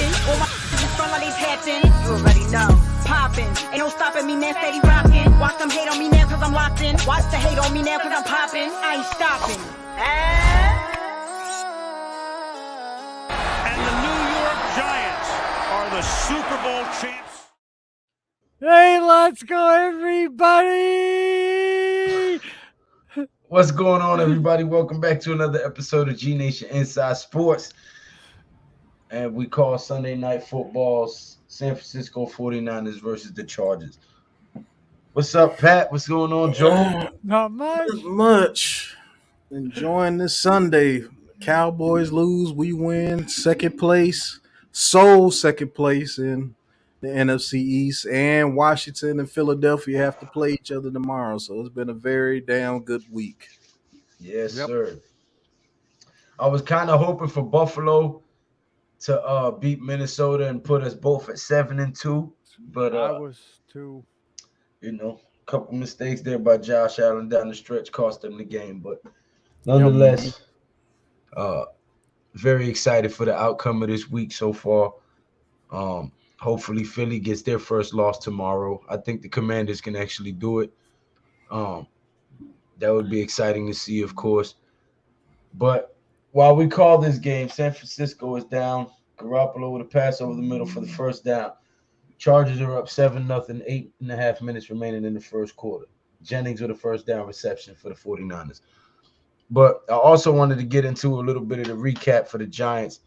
rapping. All my is strong like they tapping. You already know. Popping. Ain't no stopping me now, steady rocking. Watch them hate on me now cause I'm locked in. Watch the hate on me now cause I'm popping. I ain't stopping. And the New York Giants are the Super Bowl champs. Hey, let's go, everybody! What's going on, everybody? Welcome back to another episode of GNATION Inside Sports. And we call Sunday Night Football's San Francisco 49ers versus the Chargers. What's up, Pat? What's going on, Joel? Not much. Not much. Enjoying this Sunday. Cowboys lose, we win. Second place. Second place in the NFC East. And Washington and Philadelphia have to play each other tomorrow. So it's been a very damn good week. Yes, sir. I was kind of hoping for Buffalo to beat Minnesota and put us both at 7-2. But I was too. You know, a couple mistakes there by Josh Allen down the stretch cost them the game. But nonetheless, very excited for the outcome of this week so far. Hopefully Philly gets their first loss tomorrow. I think the Commanders can actually do it. That would be exciting to see, of course. But while we call this game, San Francisco is down. Garoppolo with a pass over the middle for the first down. Chargers are up 7-0, 8.5 minutes remaining in the first quarter. Jennings with a first down reception for the 49ers. But I also wanted to get into a little bit of the recap for the Giants.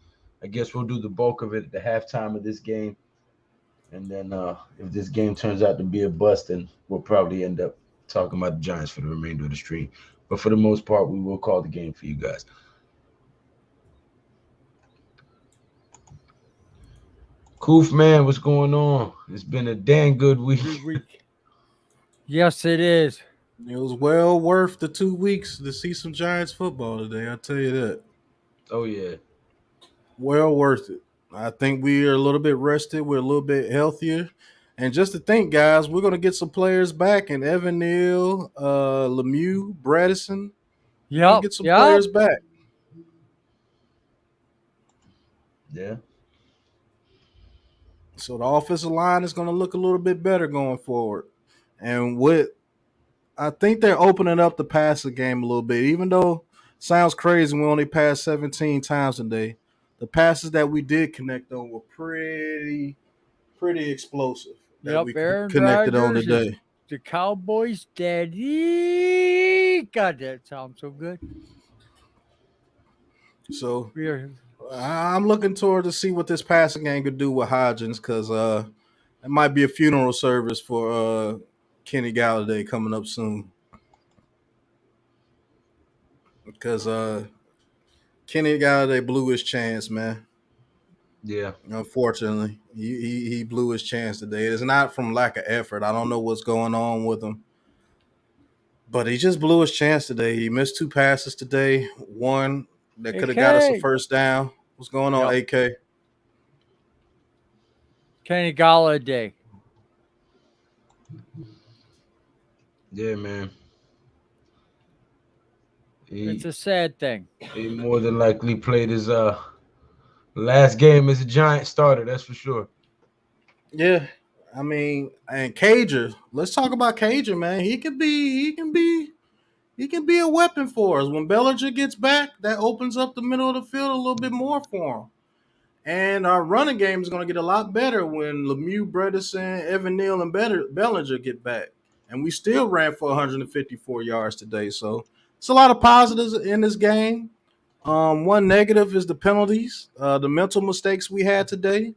I guess we'll do the bulk of it at the halftime of this game. And then if this game turns out to be a bust, then we'll probably end up talking about the Giants for the remainder of the stream. But for the most part, we will call the game for you guys. Koof, man, what's going on? It's been a damn good week. Yes, it is. It was well worth the 2 weeks to see some Giants football today. I'll tell you that. Oh, yeah. Well worth it. I think we are a little bit rested. We're a little bit healthier. And just to think, guys, we're going to get some players back in Evan Neal, Lemieux, Bradison. Yep. Get some players back. Yeah. So the offensive line is going to look a little bit better going forward. And I think they're opening up the passing game a little bit. Even though it sounds crazy, we only passed 17 times today. The passes that we did connect on were pretty explosive. That we connected on today. The Cowboys daddy. God, that sounds so good. So I'm looking toward to see what this passing game could do with Hodgins, because it might be a funeral service for Kenny Galladay coming up soon. Because Kenny Galladay blew his chance, man. Yeah. Unfortunately, he blew his chance today. It's not from lack of effort. I don't know what's going on with him. But he just blew his chance today. He missed 2 passes today. One that could have got us a first down. What's going on, AK? Kenny Galladay. Yeah, man. It's a sad thing. He more than likely played his last game as a Giant starter, that's for sure. Yeah. I mean, and Cager, let's talk about Cager, man. He can be a weapon for us. When Bellinger gets back, that opens up the middle of the field a little bit more for him. And our running game is going to get a lot better when Lemieux, Bredesen, Evan Neal, and Bellinger get back. And we still ran for 154 yards today. So it's a lot of positives in this game. One negative is the penalties, the mental mistakes we had today.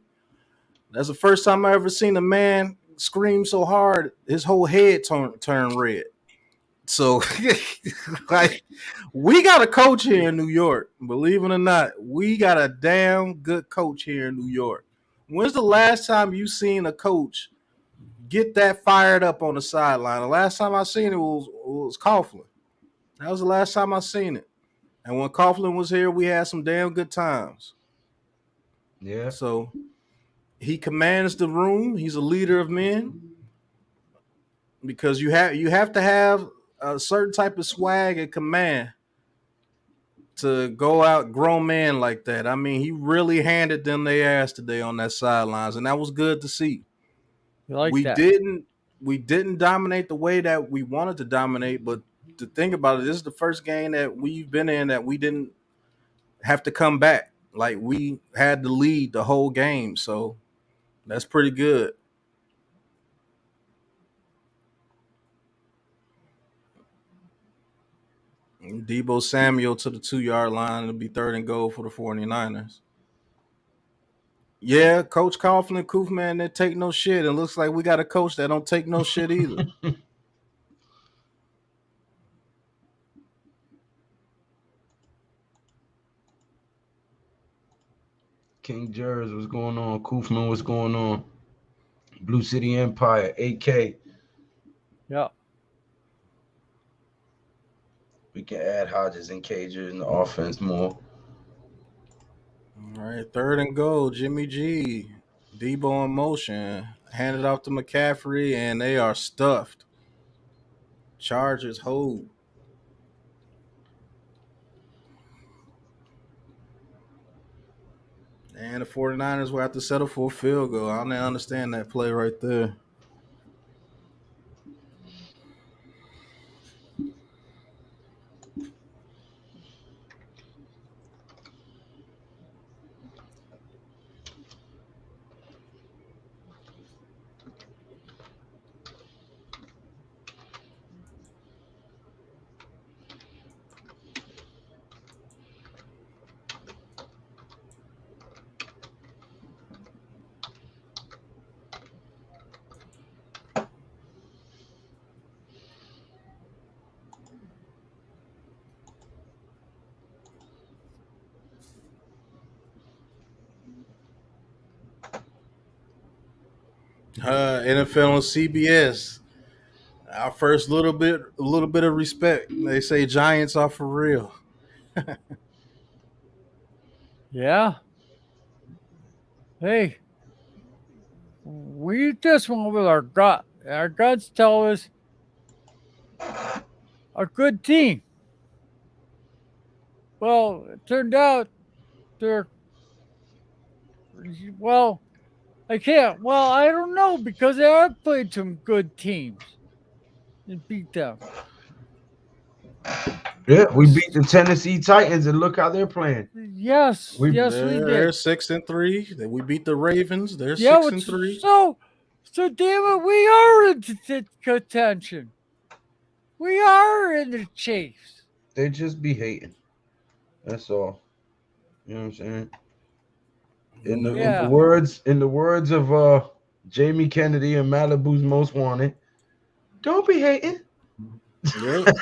That's the first time I ever seen a man scream so hard his whole head turn red. So, like, we got a coach here in New York. Believe it or not, we got a damn good coach here in New York. When's the last time you seen a coach get that fired up on the sideline? The last time I seen it was Coughlin. That was the last time I seen it. And when Coughlin was here, we had some damn good times. Yeah. So he commands the room. He's a leader of men. Because you have to have a certain type of swag and command to go out grown man like that. I mean, he really handed them their ass today on that sidelines, and that was good to see. You like we that? didn't dominate the way that we wanted to dominate, but to think about it, this is the first game that we've been in that we didn't have to come back. Like, we had the lead the whole game, so that's pretty good. Debo Samuel to the 2-yard line. It'll be 3rd and goal for the 49ers. Yeah, Coach Coughlin, Koofman, they take no shit. It looks like we got a coach that don't take no shit either. King Jers, what's going on? Koofman, what's going on? Blue City Empire, AK. Yeah. We can add Hodges and Cager in the offense more. All right, 3rd and goal. Jimmy G, Debo in motion. Handed off to McCaffrey, and they are stuffed. Chargers hold. And the 49ers will have to settle for a field goal. I don't understand that play right there. NFL on CBS. Our first little bit of respect. They say Giants are for real. Yeah. Hey, we just went with our gut. Our guts tell us a good team. Well, it turned out they're well. I can't. Well, I don't know because they have played some good teams and beat them. Yeah, we beat the Tennessee Titans, and look how they're playing. Yes, we They're did. 6-3. Then we beat the Ravens. They're Yeah, 6-3. so damn it, we are in contention. We are in the chase. They just be hating. That's all. You know what I'm saying? In the words of Jamie Kennedy and Malibu's Most Wanted, don't be hating. Yep.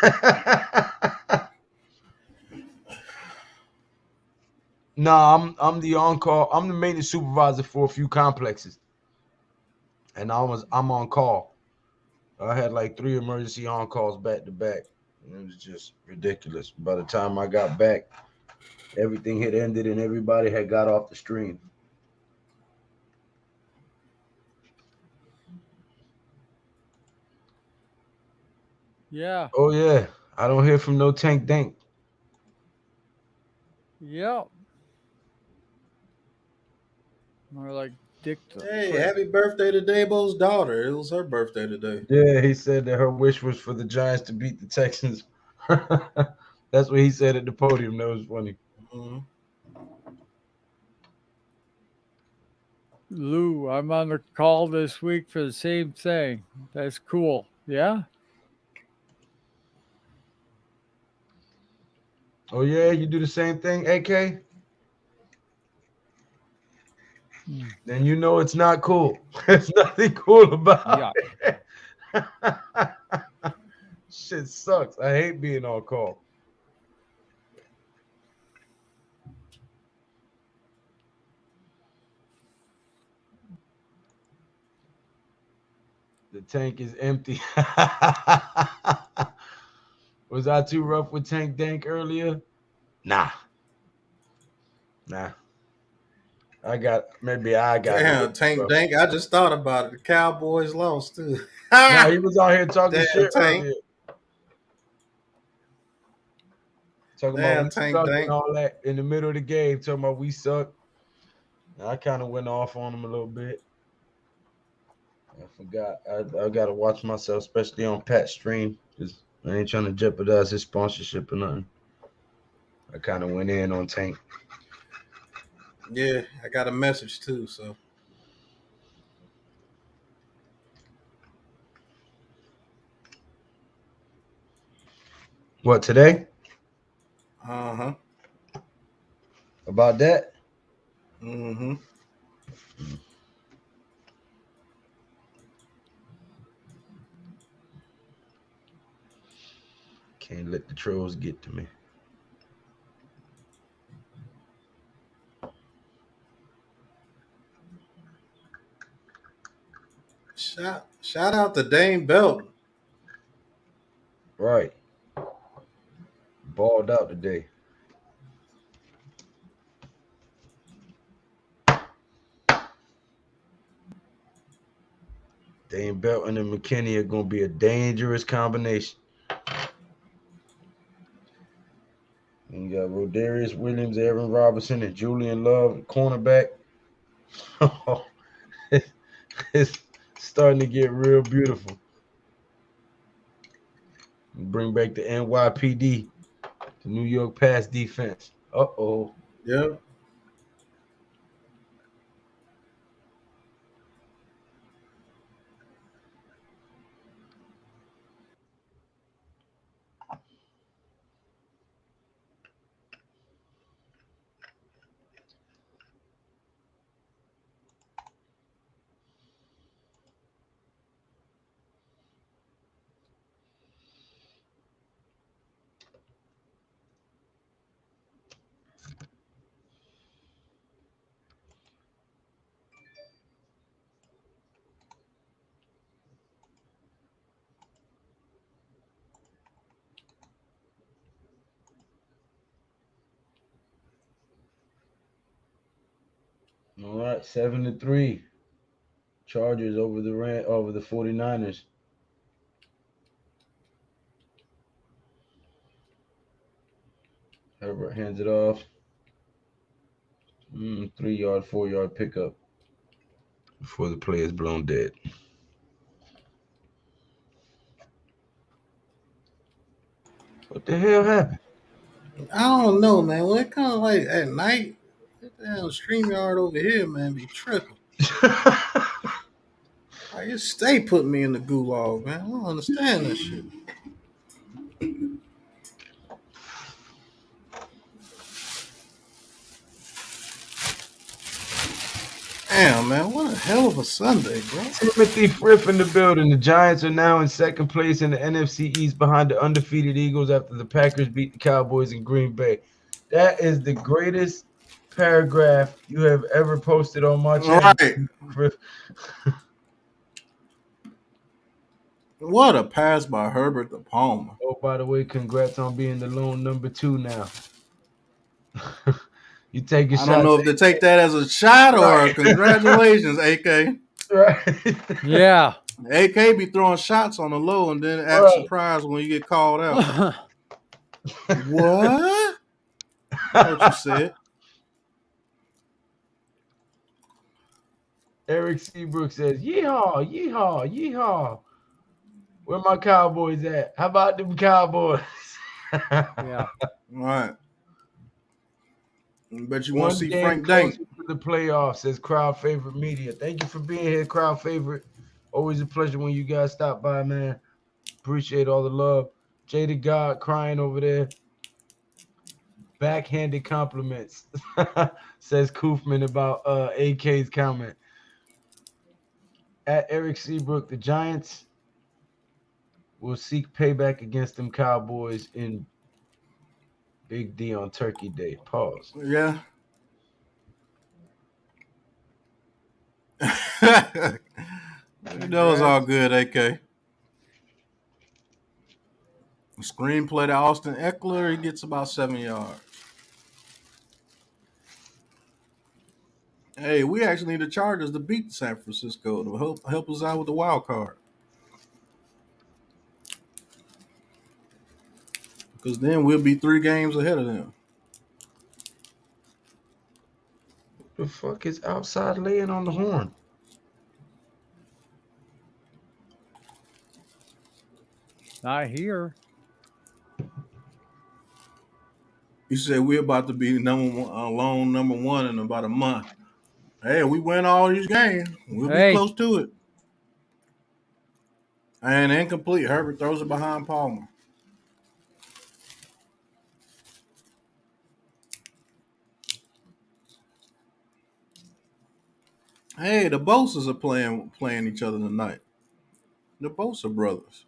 No, I'm the on-call. I'm the maintenance supervisor for a few complexes, and I'm on call. I had like 3 emergency on-calls back to back. It was just ridiculous. By the time I got back, everything had ended and everybody had got off the stream. Yeah. Oh yeah, I don't hear from no Tank Dank. Yep. More like Dick. Hey, happy birthday to Dabo's daughter. It was her birthday today. Yeah, he said that her wish was for the Giants to beat the Texans. That's what he said at the podium. That was funny. Mm-hmm. Lou, I'm on the call this week for the same thing. That's cool. Yeah? Oh, yeah? You do the same thing, AK? Then you know it's not cool. There's nothing cool about it. Shit sucks. I hate being on call. The tank is empty. Was I too rough with Tank Dank earlier? Nah. I got Damn, Tank Dank. I just thought about it. The Cowboys lost too. Nah, he was out here talking shit Tank. earlier. Talking about Damn, we Tank suck Tank. and all that in the middle of the game. Talking about we suck. And I kind of went off on him a little bit. I forgot. I got to watch myself, especially on Pat's stream, because I ain't trying to jeopardize his sponsorship or nothing. I kind of went in on Tank. Yeah, I got a message too. So What, today? uh-huh. About that? Mm-hmm. Can't let the trolls get to me. Shout out to Dane Belton. Right. Balled out today. Dane Belton and McKinney are going to be a dangerous combination. And you got Rodarius Williams, Aaron Robinson, and Julian Love, cornerback. It's starting to get real beautiful. Bring back the NYPD, the New York Pass Defense. Uh-oh. Yep. All right, 7-3. Chargers over the 49ers. Herbert hands it off. 3-yard, 4-yard pickup before the play is blown dead. What the hell happened? I don't know, man. When it comes like at night, that damn StreamYard over here, man, be tripping. Like, it stay putting me in the gulag, man. I don't understand this shit. Damn, man, what a hell of a Sunday, bro. Timothy Frith in the building. The Giants are now in second place in the NFC East behind the undefeated Eagles after the Packers beat the Cowboys in Green Bay. That is the greatest paragraph you have ever posted on my channel, Right. Frith. What a pass by Herbert to Palmer. Oh, by the way, congrats on being the lone number 2 now. You take a I shot. don't know if they take that as a shot or Right. congratulations, AK. Right. Yeah. AK be throwing shots on the low and then act Right. surprised when you get called out. What? That's what you said. Eric Seabrook says, yeehaw, yeehaw, yeehaw. Where my Cowboys at? How about them Cowboys? Yeah. All right. Bet you want One to see game Frank closer Dank. to the playoffs, says Crowd Favorite Media. Thank you for being here, Crowd Favorite. Always a pleasure when you guys stop by, man. Appreciate all the love. Jaded God crying over there. Backhanded compliments, says Koofman about AK's comment. At Eric Seabrook, the Giants will seek payback against them Cowboys in Big D on Turkey Day. Pause. Yeah. You know it's all good, AK. Screenplay to Austin Eckler, he gets about 7 yards. Hey, we actually need the Chargers to beat San Francisco to help us out with the wild card. because then we'll be 3 games ahead of them. The fuck is outside laying on the horn? Not here. You said we're about to be lone number 1 in about a month. Hey, we win all these games. We'll be Hey. close to it. And incomplete. Herbert throws it behind Palmer. Hey, the Bosas are playing each other tonight. The Bosa brothers.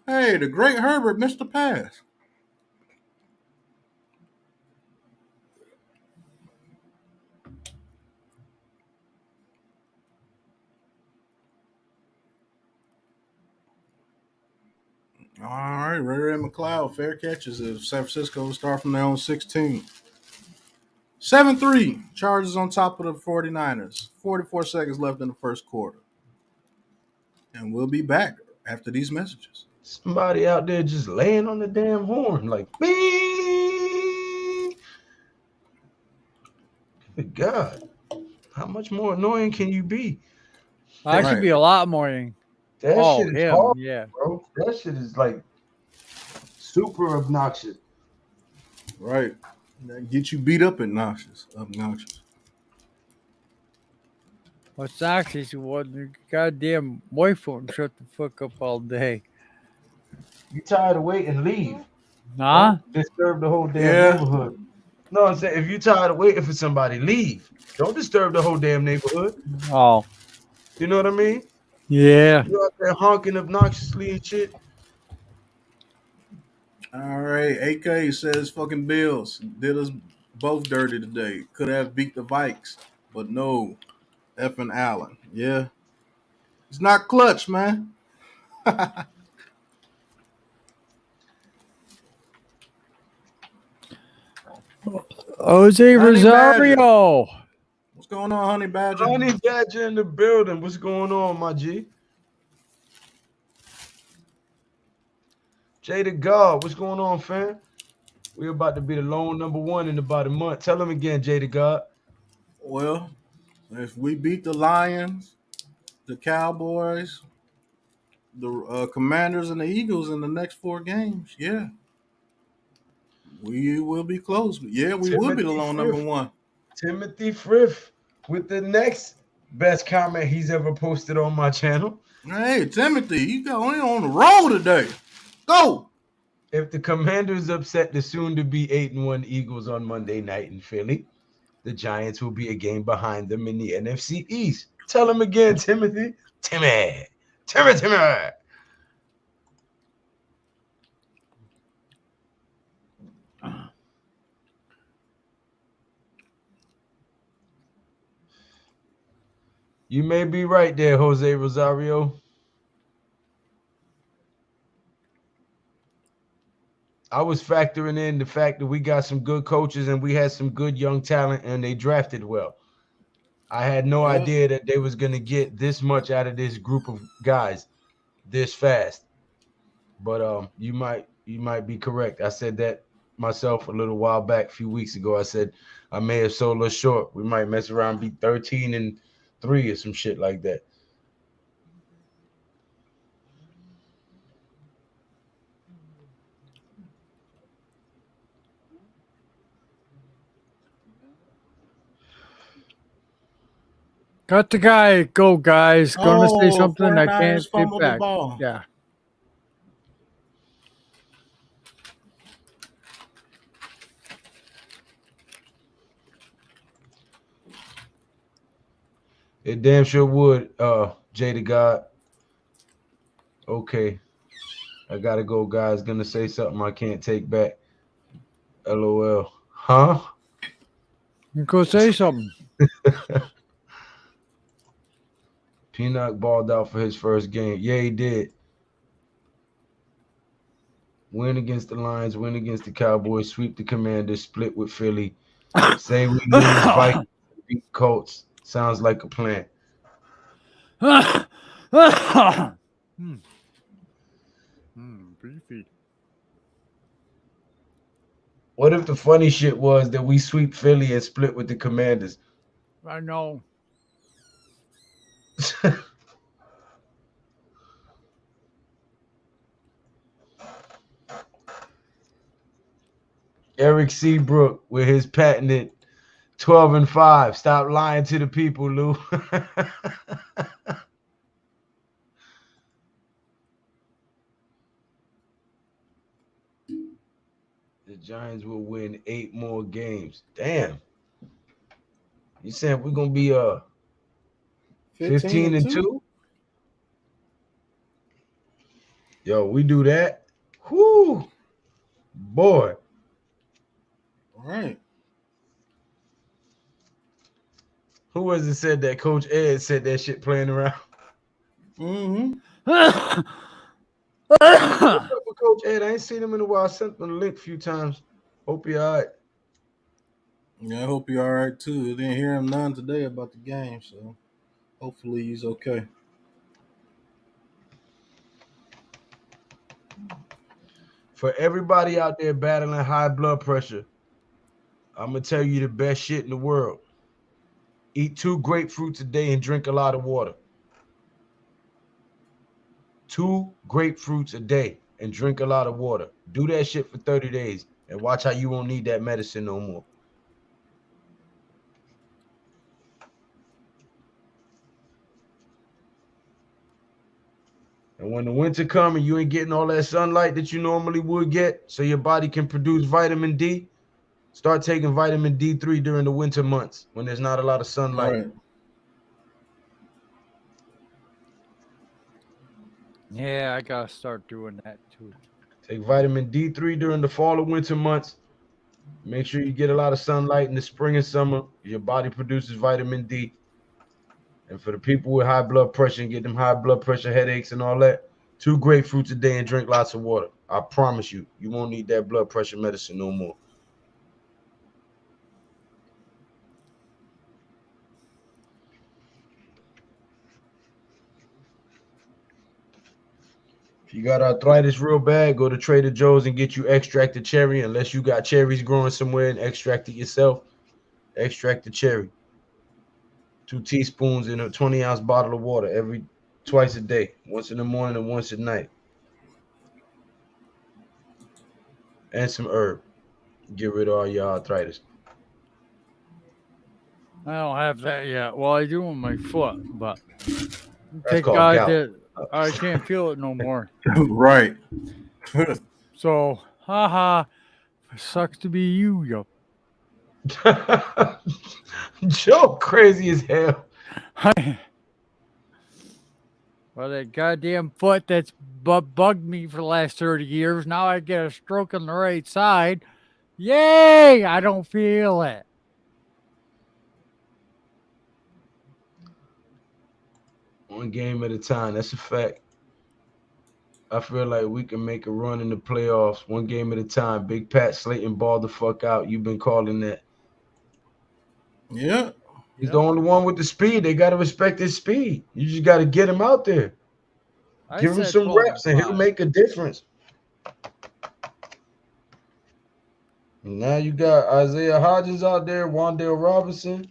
Hey, the great Herbert missed the pass. All right, Ray McLeod, fair catches as San Francisco will start from their own 16. 7-3, Chargers on top of the 49ers. 44 seconds left in the first quarter. And we'll be back after these messages. Somebody out there just laying on the damn horn like, beep. Good God. How much more annoying can you be? I should be a lot more. That shit is hard, yeah. bro. That shit is like super obnoxious. Right. That get you beat up obnoxious. What's actually what the goddamn boyfriend shut the fuck up all day. You tired of waiting, leave. Nah? Don't disturb the whole damn neighborhood. No, I'm saying if you tired of waiting for somebody, leave. Don't disturb the whole damn neighborhood. Oh. You know what I mean? Yeah. You out there honking obnoxiously and shit. All right. AK says fucking Bills did us both dirty today. Could have beat the Vikes, but no. Effing Allen. Yeah. It's not clutch, man. Jose Rosario. What's going on, Honey Badger? Honey Badger in the building. What's going on, my G? Jay the God, what's going on, fam? We're about to be the lone number 1 in about a month. Tell them again, Jay the God. Well, if we beat the Lions, the Cowboys, the Commanders, and the Eagles in the next 4 games, yeah, we will be close. Yeah, we will be the lone number 1. Timothy Frith with the next best comment he's ever posted on my channel. Hey, Timothy, you got on the roll today. Go. If the Commanders upset the soon-to-be 8-1 Eagles on Monday night in Philly, the Giants will be a game behind them in the NFC East. Tell him again, Timothy. Timmy. You may be right there, Jose Rosario. I was factoring in the fact that we got some good coaches and we had some good young talent and they drafted well. I had no idea that they was going to get this much out of this group of guys this fast. But you might be correct. I said that myself a little while back, a few weeks ago. I said I may have sold us short. We might mess around, be 13-3 or some shit like that. Got the guy. Go, guys. Gonna say something I 49ers can't get fumbled the back. ball. Yeah. It damn sure would, Jay the God. Okay. I gotta go, guys. Gonna say something I can't take back. LOL. Huh? You go say something. Peanut balled out for his first game. Yeah, he did. Win against the Lions, win against the Cowboys, sweep the Commanders, split with Philly. Say we lose, Vikings beat Colts. Sounds like a plan. Beefy. What if the funny shit was that we sweep Philly and split with the Commanders? I know. Eric Seabrook with his patented 12-5. Stop lying to the people, Lou. The Giants will win 8 more games. Damn. You saying we're gonna be 15 and 2? Yo, we do that. Whoo, boy. All right. Who was it said that? Coach Ed said that shit playing around. Mm-hmm. What's up with Coach Ed? I ain't seen him in a while. I sent him the link a few times. Hope you all right. Yeah, I hope you're all right too. I didn't hear him none today about the game, so hopefully he's okay. For everybody out there battling high blood pressure, I'm gonna tell you the best shit in the world. Eat 2 grapefruits a day and drink a lot of water. 2 grapefruits a day and drink a lot of water. Do that shit for 30 days and watch how you won't need that medicine no more. And when the winter comes and you ain't getting all that sunlight that you normally would get, so your body can produce vitamin D, start taking vitamin D3 during the winter months when there's not a lot of sunlight. Right. Yeah, I gotta start doing that too. Take vitamin D3 during the fall and winter months. Make sure you get a lot of sunlight in the spring and summer. Your body produces vitamin D. And for the people with high blood pressure and get them high blood pressure headaches and all that, 2 grapefruits a day and drink lots of water. I promise you, you won't need that blood pressure medicine no more. If you got arthritis real bad, go to Trader Joe's and get you extracted cherry. Unless you got cherries growing somewhere and extract it yourself, extract the cherry. 2 teaspoons in a 20-ounce bottle of water twice a day, once in the morning and once at night. And some herb. Get rid of all your arthritis. I don't have that yet. Well, I do on my foot, but That's thank called God gout. that I can't feel it no more. Right. So, haha, sucks to be you, yo. Joe crazy as hell. Well, that goddamn foot that's bugged me for the last 30 years. Now I get a stroke on the right side. Yay! I don't feel it. One game at a time. That's a fact. I feel like we can make a run in the playoffs one game at a time. Big Pat Slayton ball the fuck out. You've been calling that. Yeah. He's the only one with the speed. They got to respect his speed. You just got to get him out there. I Give him said some 12 reps and he'll 5. make a difference. Now you got Isaiah Hodgins out there, Wandale Robinson.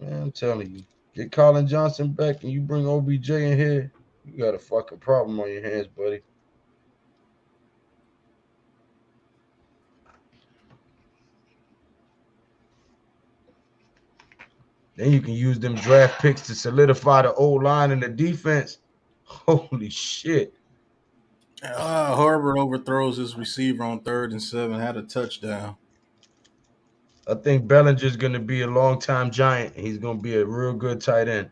Man, I'm telling you, get Colin Johnson back and you bring OBJ in here, you got a fucking problem on your hands, buddy. Then you can use them draft picks to solidify the old line and the defense. Holy shit. Herbert overthrows his receiver on 3rd and 7, had a touchdown. I think Bellinger's going to be a long-time Giant. He's going to be a real good tight end.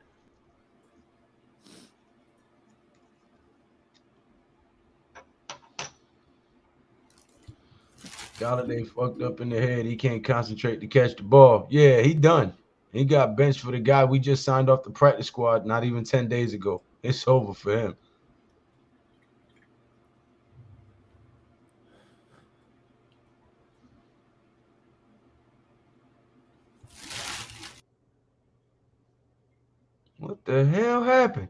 Galladay fucked up in the head. He can't concentrate to catch the ball. Yeah, he done. He got benched for the guy we just signed off the practice squad not even 10 days ago. It's over for him. What the hell happened?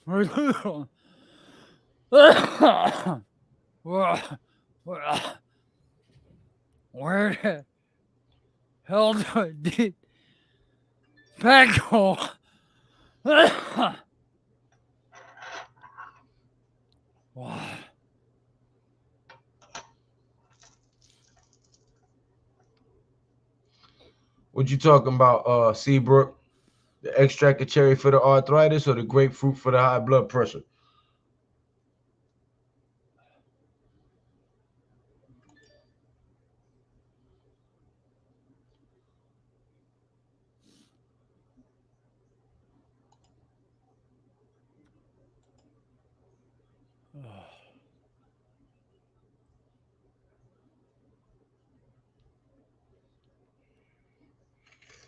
Where the hell did Pat go? Wow. What you talking about, Seabrook? The extract of cherry for the arthritis or the grapefruit for the high blood pressure?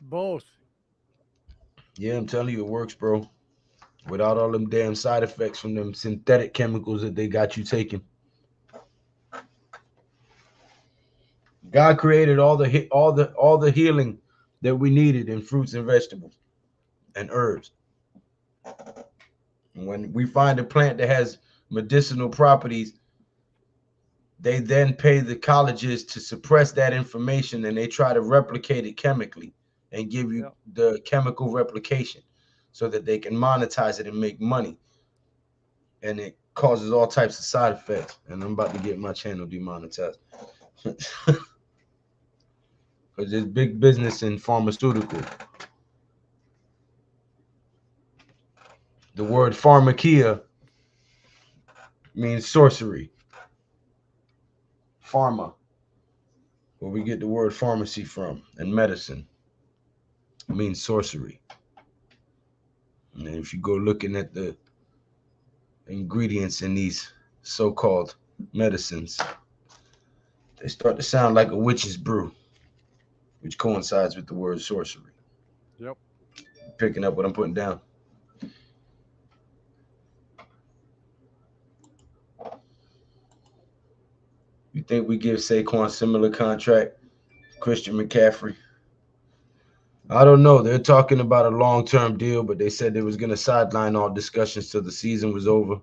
Both. Yeah, I'm telling you, it works, bro. Without all them damn side effects from them synthetic chemicals that they got you taking. God created all the healing that we needed in fruits and vegetables and herbs. And when we find a plant that has medicinal properties, they then pay the colleges to suppress that information and they try to replicate it chemically and give you the chemical replication so that they can monetize it and make money. And it causes all types of side effects. And I'm about to get my channel demonetized. Because there's big business in pharmaceutical. The word pharmakia means sorcery. Pharma, where we get the word pharmacy from, and medicine means sorcery. And if you go looking at the ingredients in these so-called medicines, they start to sound like a witch's brew, which coincides with the word sorcery. Yep. Picking up what I'm putting down. You think we give Saquon similar contract, Christian McCaffrey? I don't know. They're talking about a long-term deal, but they said they was going to sideline all discussions till the season was over.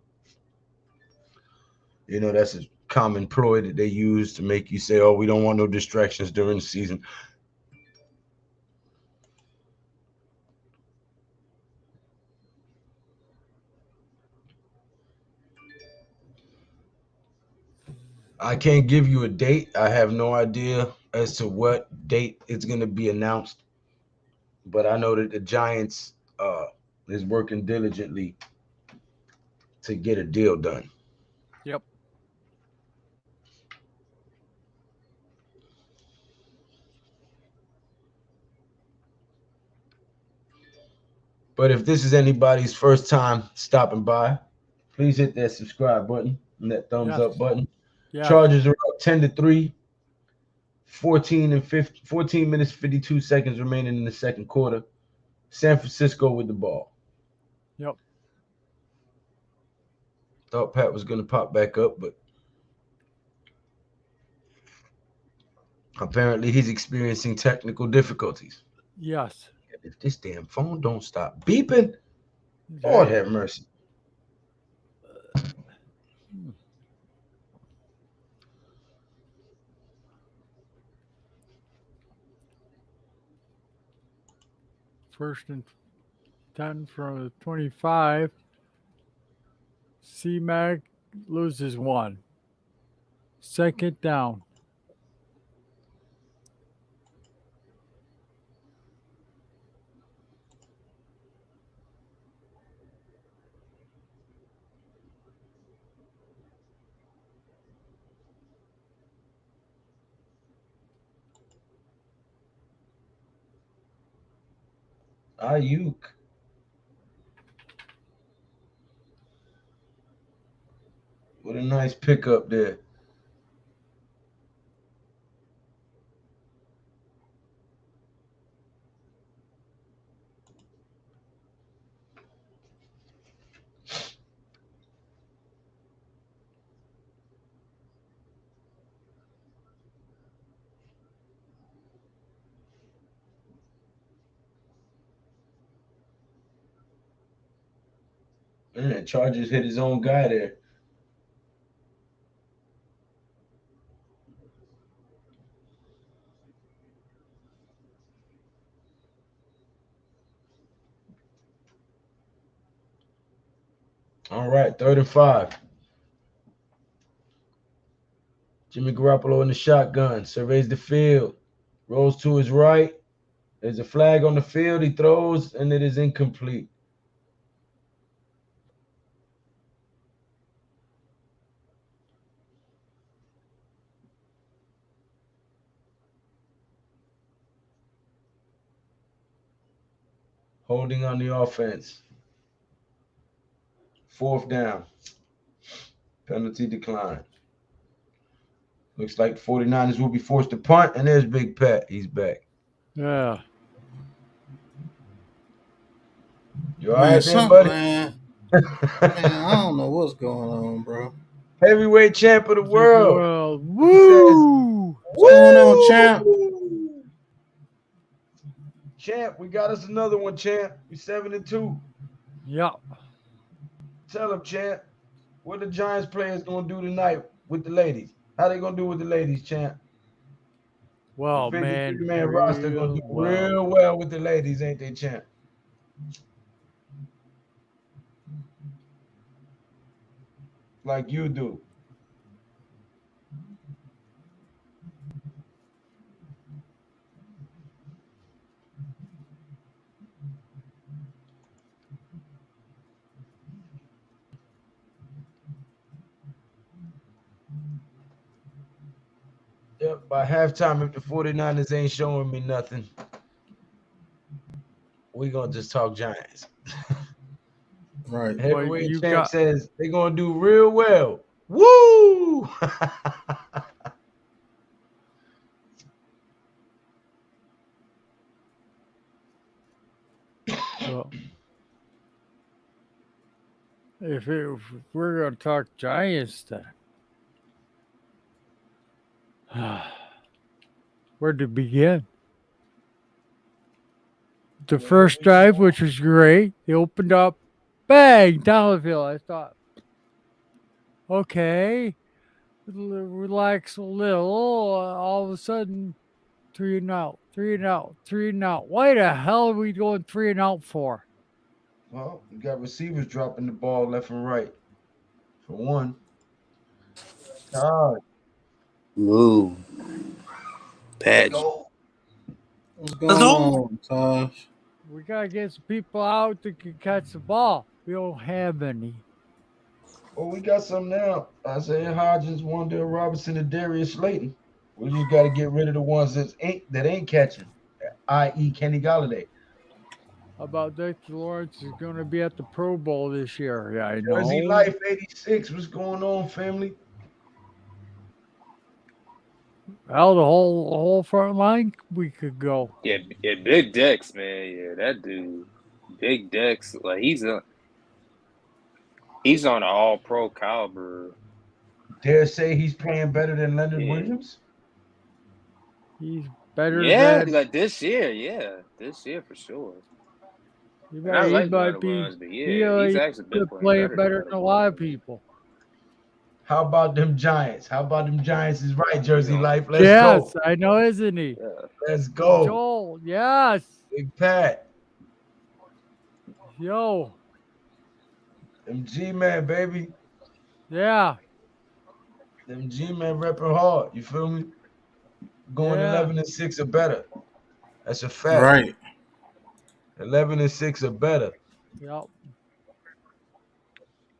You know, that's a common ploy that they use to make you say, oh, we don't want no distractions during the season. I can't give you a date. I have no idea as to what date it's going to be announced. But I know that the Giants is working diligently to get a deal done. Yep. But if this is anybody's first time stopping by, please hit that subscribe button and that thumbs Yes. up button. Yes. Chargers are up 10-3. 14 minutes 52 seconds remaining in the second quarter. San Francisco with the ball. Yep. Thought Pat was going to pop back up, but apparently he's experiencing technical difficulties. Yes. If this damn phone don't stop beeping, Okay. Lord have mercy. First and 10 from the 25. C-Mac loses one. Second down. Ayuk. What a nice pickup there. Man, Chargers hit his own guy there. All right, 3rd and 5. Jimmy Garoppolo in the shotgun, surveys the field, rolls to his right. There's a flag on the field. He throws, and it is incomplete. Holding on the offense. 4th down. Penalty declined. Looks like 49ers will be forced to punt, and there's Big Pat. He's back. Yeah. You all right there, buddy? Man, I don't know what's going on, bro. Heavyweight champ of the world. Woo! What's going on, champ? Champ, we got us another one, champ. We 7-2. Yeah. Tell him, champ, what the Giants players gonna do tonight with the ladies? How they gonna do with the ladies, champ? Well, The man. 53-man roster gonna do well. real well with the ladies, ain't they, champ? Like you do. Yep, by halftime, if the 49ers ain't showing me nothing, we gonna just talk Giants. Right. Heavyweight you champ got- says they gonna do real well. Woo! Well, if we're going to talk Giants, then where to begin? The first drive, which was great, they opened up, bang, down the field. I thought, okay, relax a little. All of a sudden, 3 and out, 3 and out, 3 and out. Why the hell are we going 3 and out for? Well, you got receivers dropping the ball left and right. For one. Ooh. Patch. What's going on, Tosh? We got to get some people out that can catch the ball. We don't have any. Well, we got some now. Isaiah Hodgins, Wandale Robinson, and Darius Slayton. We just got to get rid of the ones that ain't catching, i.e. Kenny Galladay. How about Dexter Lawrence is going to be at the Pro Bowl this year? Yeah, I know. Jersey Life 86. What's going on, family? Well, the whole front line we could go. Yeah, Big Dex, man. Yeah, that dude, Big Dex, like he's on an all-pro caliber. Dare say he's playing better than Leonard Yeah. Williams? He's better Yeah, than like this year, for sure. he And I like might Leonard be. Williams, but yeah, he's actually been could play playing better than a lot of people. How about them Giants? How about them Giants is right, Jersey Life. Let's Yes, go. I know, isn't he? Yeah. Let's go. Joel, yes. Big Pat. Yo, Them G-Man, baby. yeah. Them G-Man repping hard. You feel me? Going Yeah. 11-6 or better. That's a fact. Right. 11-6 or better. Yep.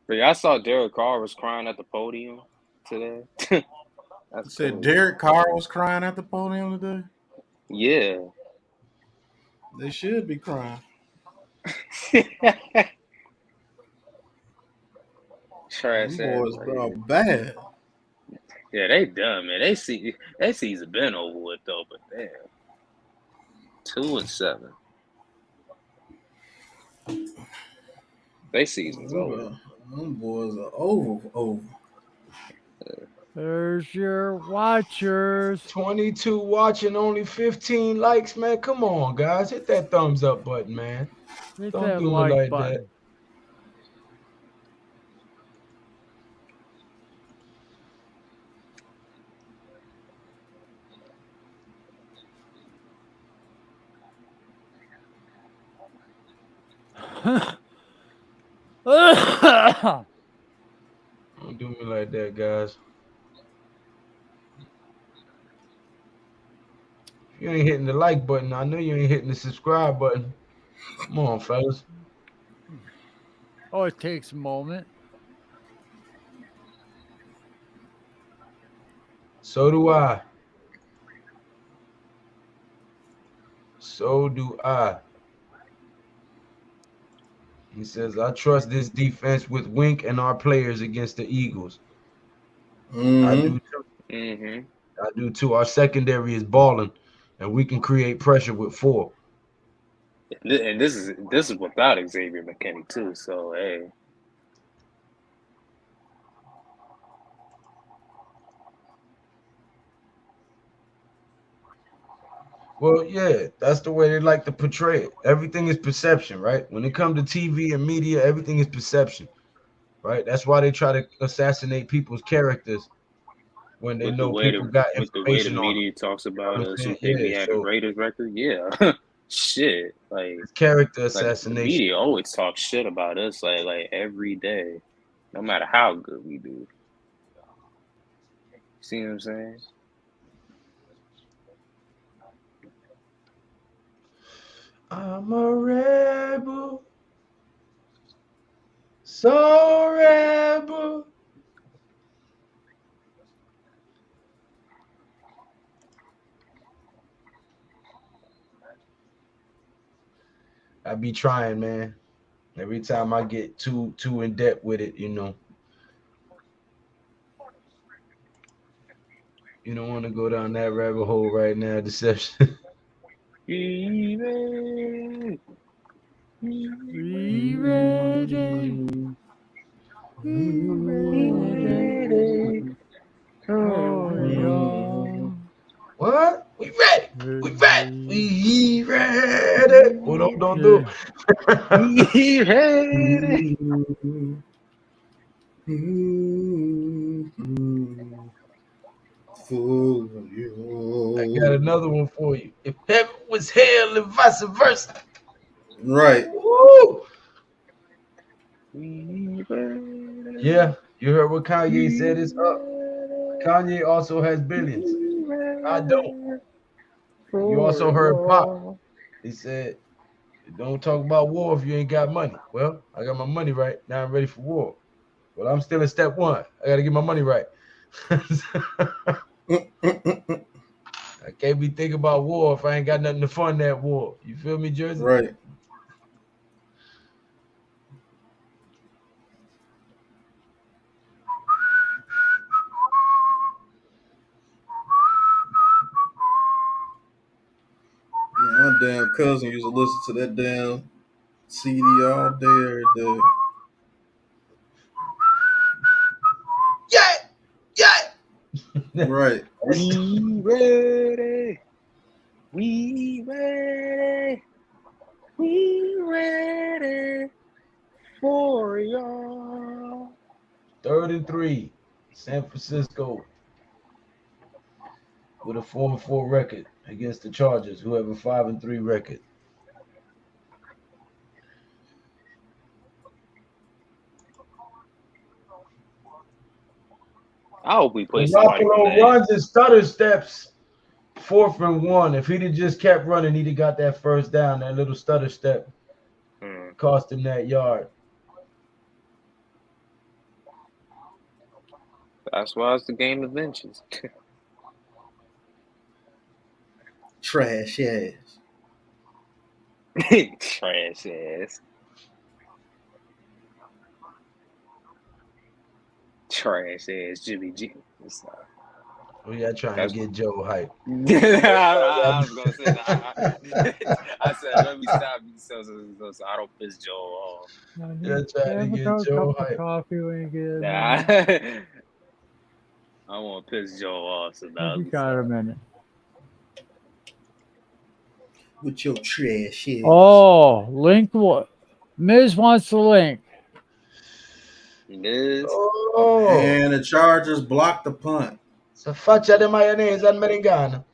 But yeah, I saw Derek Carr was crying at the podium today. That's Said cool. Derek Carr was crying at the podium today. Yeah. They should be crying. Trash Them boys ass are nigga. bad. Yeah, they done, man. They season been over with though, but damn. 2-7. They season's over. Them boys are over. There's your watchers. 22 watching, only 15 likes, man. Come on, guys. Hit that thumbs up button, man. Hit Don't that do me like like button. that. Oh, Don't do me like that, guys. If you ain't hitting the like button, I know you ain't hitting the subscribe button. Come on, fellas. it takes a moment. So do I. So do I. He says, I trust this defense with Wink and our players against the Eagles. I do too. Mm-hmm. I do too. Our secondary is balling, and we can create pressure with 4. And this is without Xavier McKinney too. So hey, Well, yeah, that's the way they like to portray it. Everything is perception, right? When it comes to TV and media, everything is perception, right? That's why they try to assassinate people's characters when they with the know way people got the information on them. media talks You know about what I'm us, saying? you think we Yeah, had a so Raiders record? Yeah, shit. it's character Like the assassination. media always talks shit about us, like every day, no matter how good we do. See what I'm saying? I'm a rebel, so rebel. I be trying, man. Every time I get too in depth with it, you don't want to go down that rabbit hole right now. Deception. Even, We ready. We ready. Oh, y'all. What? We ready. We ready. Ready. We ready. Hold on, don't do. we ready. I got another one for you. If heaven was hell and vice versa. Right. Woo! We ready. Yeah, you heard what Kanye said is up. Kanye also has billions. I don't. You also heard Pop. He said, don't talk about war if you ain't got money. Well, I got my money right. Now I'm ready for war. Well, I'm still in step 1. I got to get my money right. I can't be thinking about war if I ain't got nothing to fund that war. You feel me, Jersey? Right. My damn cousin used to listen to that damn CD all day, every day. Yeah, yeah. Right. We ready. We ready. We ready for y'all. 3rd and 3. San Francisco with a 4-4 record against the Chargers, who have a 5-3 record. I hope we play somebody from Garoppolo the. runs and stutter steps. 4th and 1. If he'd have just kept running, he'd have got that first down. That little stutter step cost him that yard. That's why it's the game of inches. Trash ass. Trash ass. Trash ass Jimmy G. We got trying to get Joe hype. I was gonna say that. I said let me stop you so I don't piss Joe off. Yeah, trying to get Joe hype. Coffee when you get Nah, I won't piss Joe off. So now You got a minute. With your trash ass. Oh, link what? Miz wants the link. Miz. Oh, And the Chargers blocked the punt. so faccia de mayonnaise and merengana.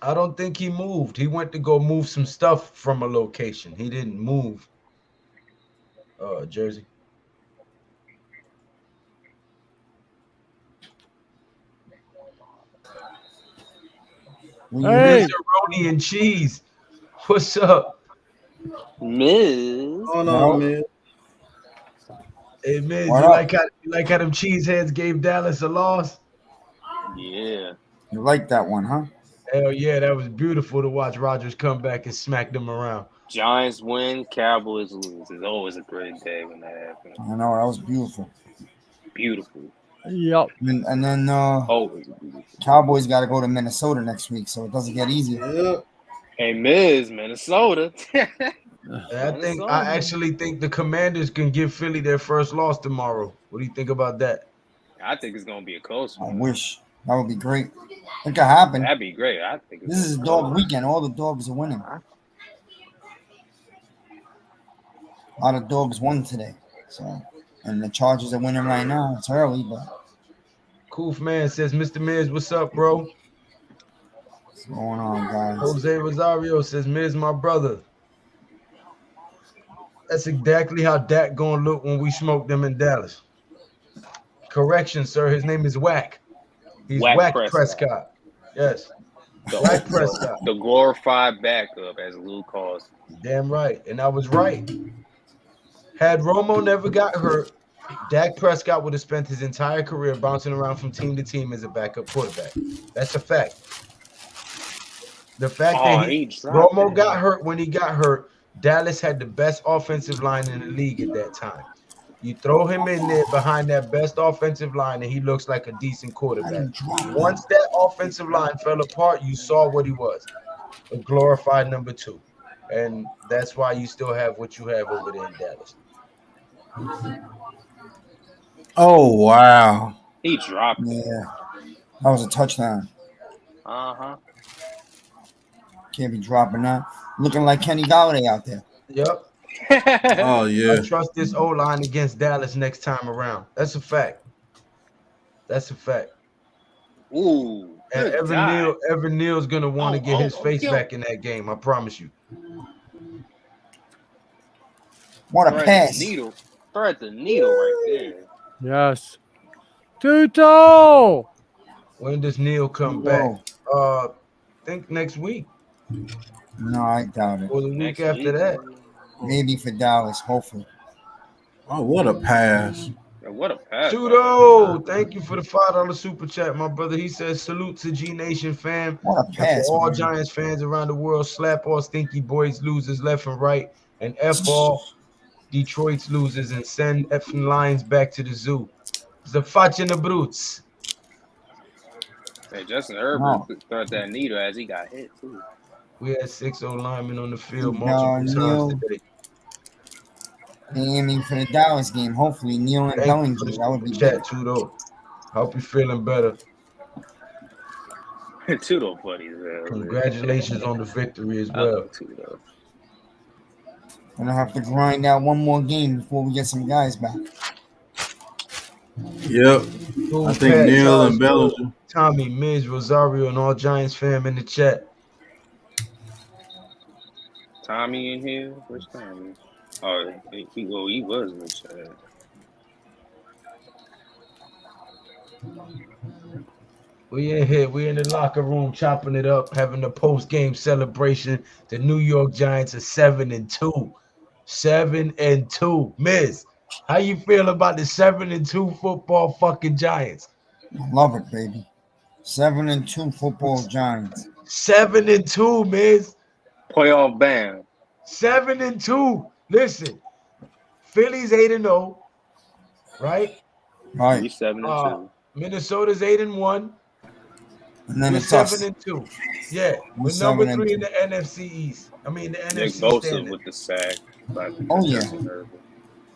I don't think he moved. He went to go move some stuff from a location. He didn't move. Jersey. Hey, Macaroni and cheese. What's up? Miz. Oh no, man. Hey Miz, What you up? like how them cheeseheads gave Dallas a loss? Yeah. You like that one, huh? Hell yeah, that was beautiful to watch Rodgers come back and smack them around. Giants win, Cowboys lose. It's always a great day when that happens. I know that was beautiful. Beautiful. yep. And then Always beautiful. Cowboys got to go to Minnesota next week, so it doesn't get easier. Yeah. Hey, Miz, Minnesota. And I actually think the Commanders can give Philly their first loss tomorrow. What do you think about that? I think it's gonna be a close I one. wish that would be great. It could happen. That'd be great. I think This is dog weekend. All the dogs are winning. A lot of dogs won today, so and the Chargers are winning right now. It's early, but Koof man says, Mr. Miz, what's up, bro? what's going on, guys? Jose Rosario says, Miz, my brother. That's exactly how Dak gonna look when we smoke them in Dallas. Correction, sir. His name is Whack. He's Whack Prescott. Yes. Whack Prescott. The glorified backup, as Lou calls him. Damn right. And I was right. Had Romo never got hurt, Dak Prescott would have spent his entire career bouncing around from team to team as a backup quarterback. That's a fact. The fact that Romo got hurt when he got hurt, Dallas had the best offensive line in the league at that time. You throw him in there behind that best offensive line, and he looks like a decent quarterback. Once that offensive line fell apart, you saw what he was, a glorified number 2. And that's why you still have what you have over there in Dallas. Oh wow. He dropped it. Yeah, that was a touchdown. Uh-huh. Can't be dropping that. Looking like Kenny Galladay out there. Yep. Oh yeah. I trust this O-line against Dallas next time around. That's a fact. That's a fact. Ooh. And Evan Neal's gonna want to get his face yo. back in that game. I promise you. What a pass! Thread the needle right there. Yes. Tuto. When does Neal come back? Think next week No, I doubt it. or the week after that. Maybe for Dallas, hopefully. Oh, what a pass. What a pass. Tudo, thank you for the $5 super chat, my brother. He says, salute to GNATION fam. What a And pass, for all man. Giants fans around the world, slap all stinky boys losers left and right, and F all Detroit's losers, and send effing Lions back to the zoo. The Faccia the Brutes. Hey, Justin Herbert threw that needle as he got hit, too. We had 6 linemen on the field No, multiple Neal. times today. Aiming for the Dallas game. Hopefully, Neal and Thank Bellinger. you for the That would be chat, good. Tudo. Hope you're feeling better. Tudo funny as hell. Congratulations on the victory as well. Tudo. Gonna have to grind out one more game before we get some guys back. Yep. I think Neal and Bellinger. Tommy, Miz, Rosario, and all Giants fam in the chat. Tommy in here? Where's Tommy? Oh, he was in the chat. We in here. We in the locker room chopping it up, having a post-game celebration. The New York Giants are 7-2. 7-2. Miz, how you feel about the 7-2 football fucking Giants? Love it, baby. 7-2 football Giants. 7-2, Miz. Playoff band. 7-2. Listen, Philly's 8-0, right? Right. He's 7-2. Minnesota's 8-1. And then We're it's us. 7-2. Yeah, We're we're number 7-2. 3 in the NFC East. I mean, the Nick NFC Bosa standing. with the sack. Oh, yeah.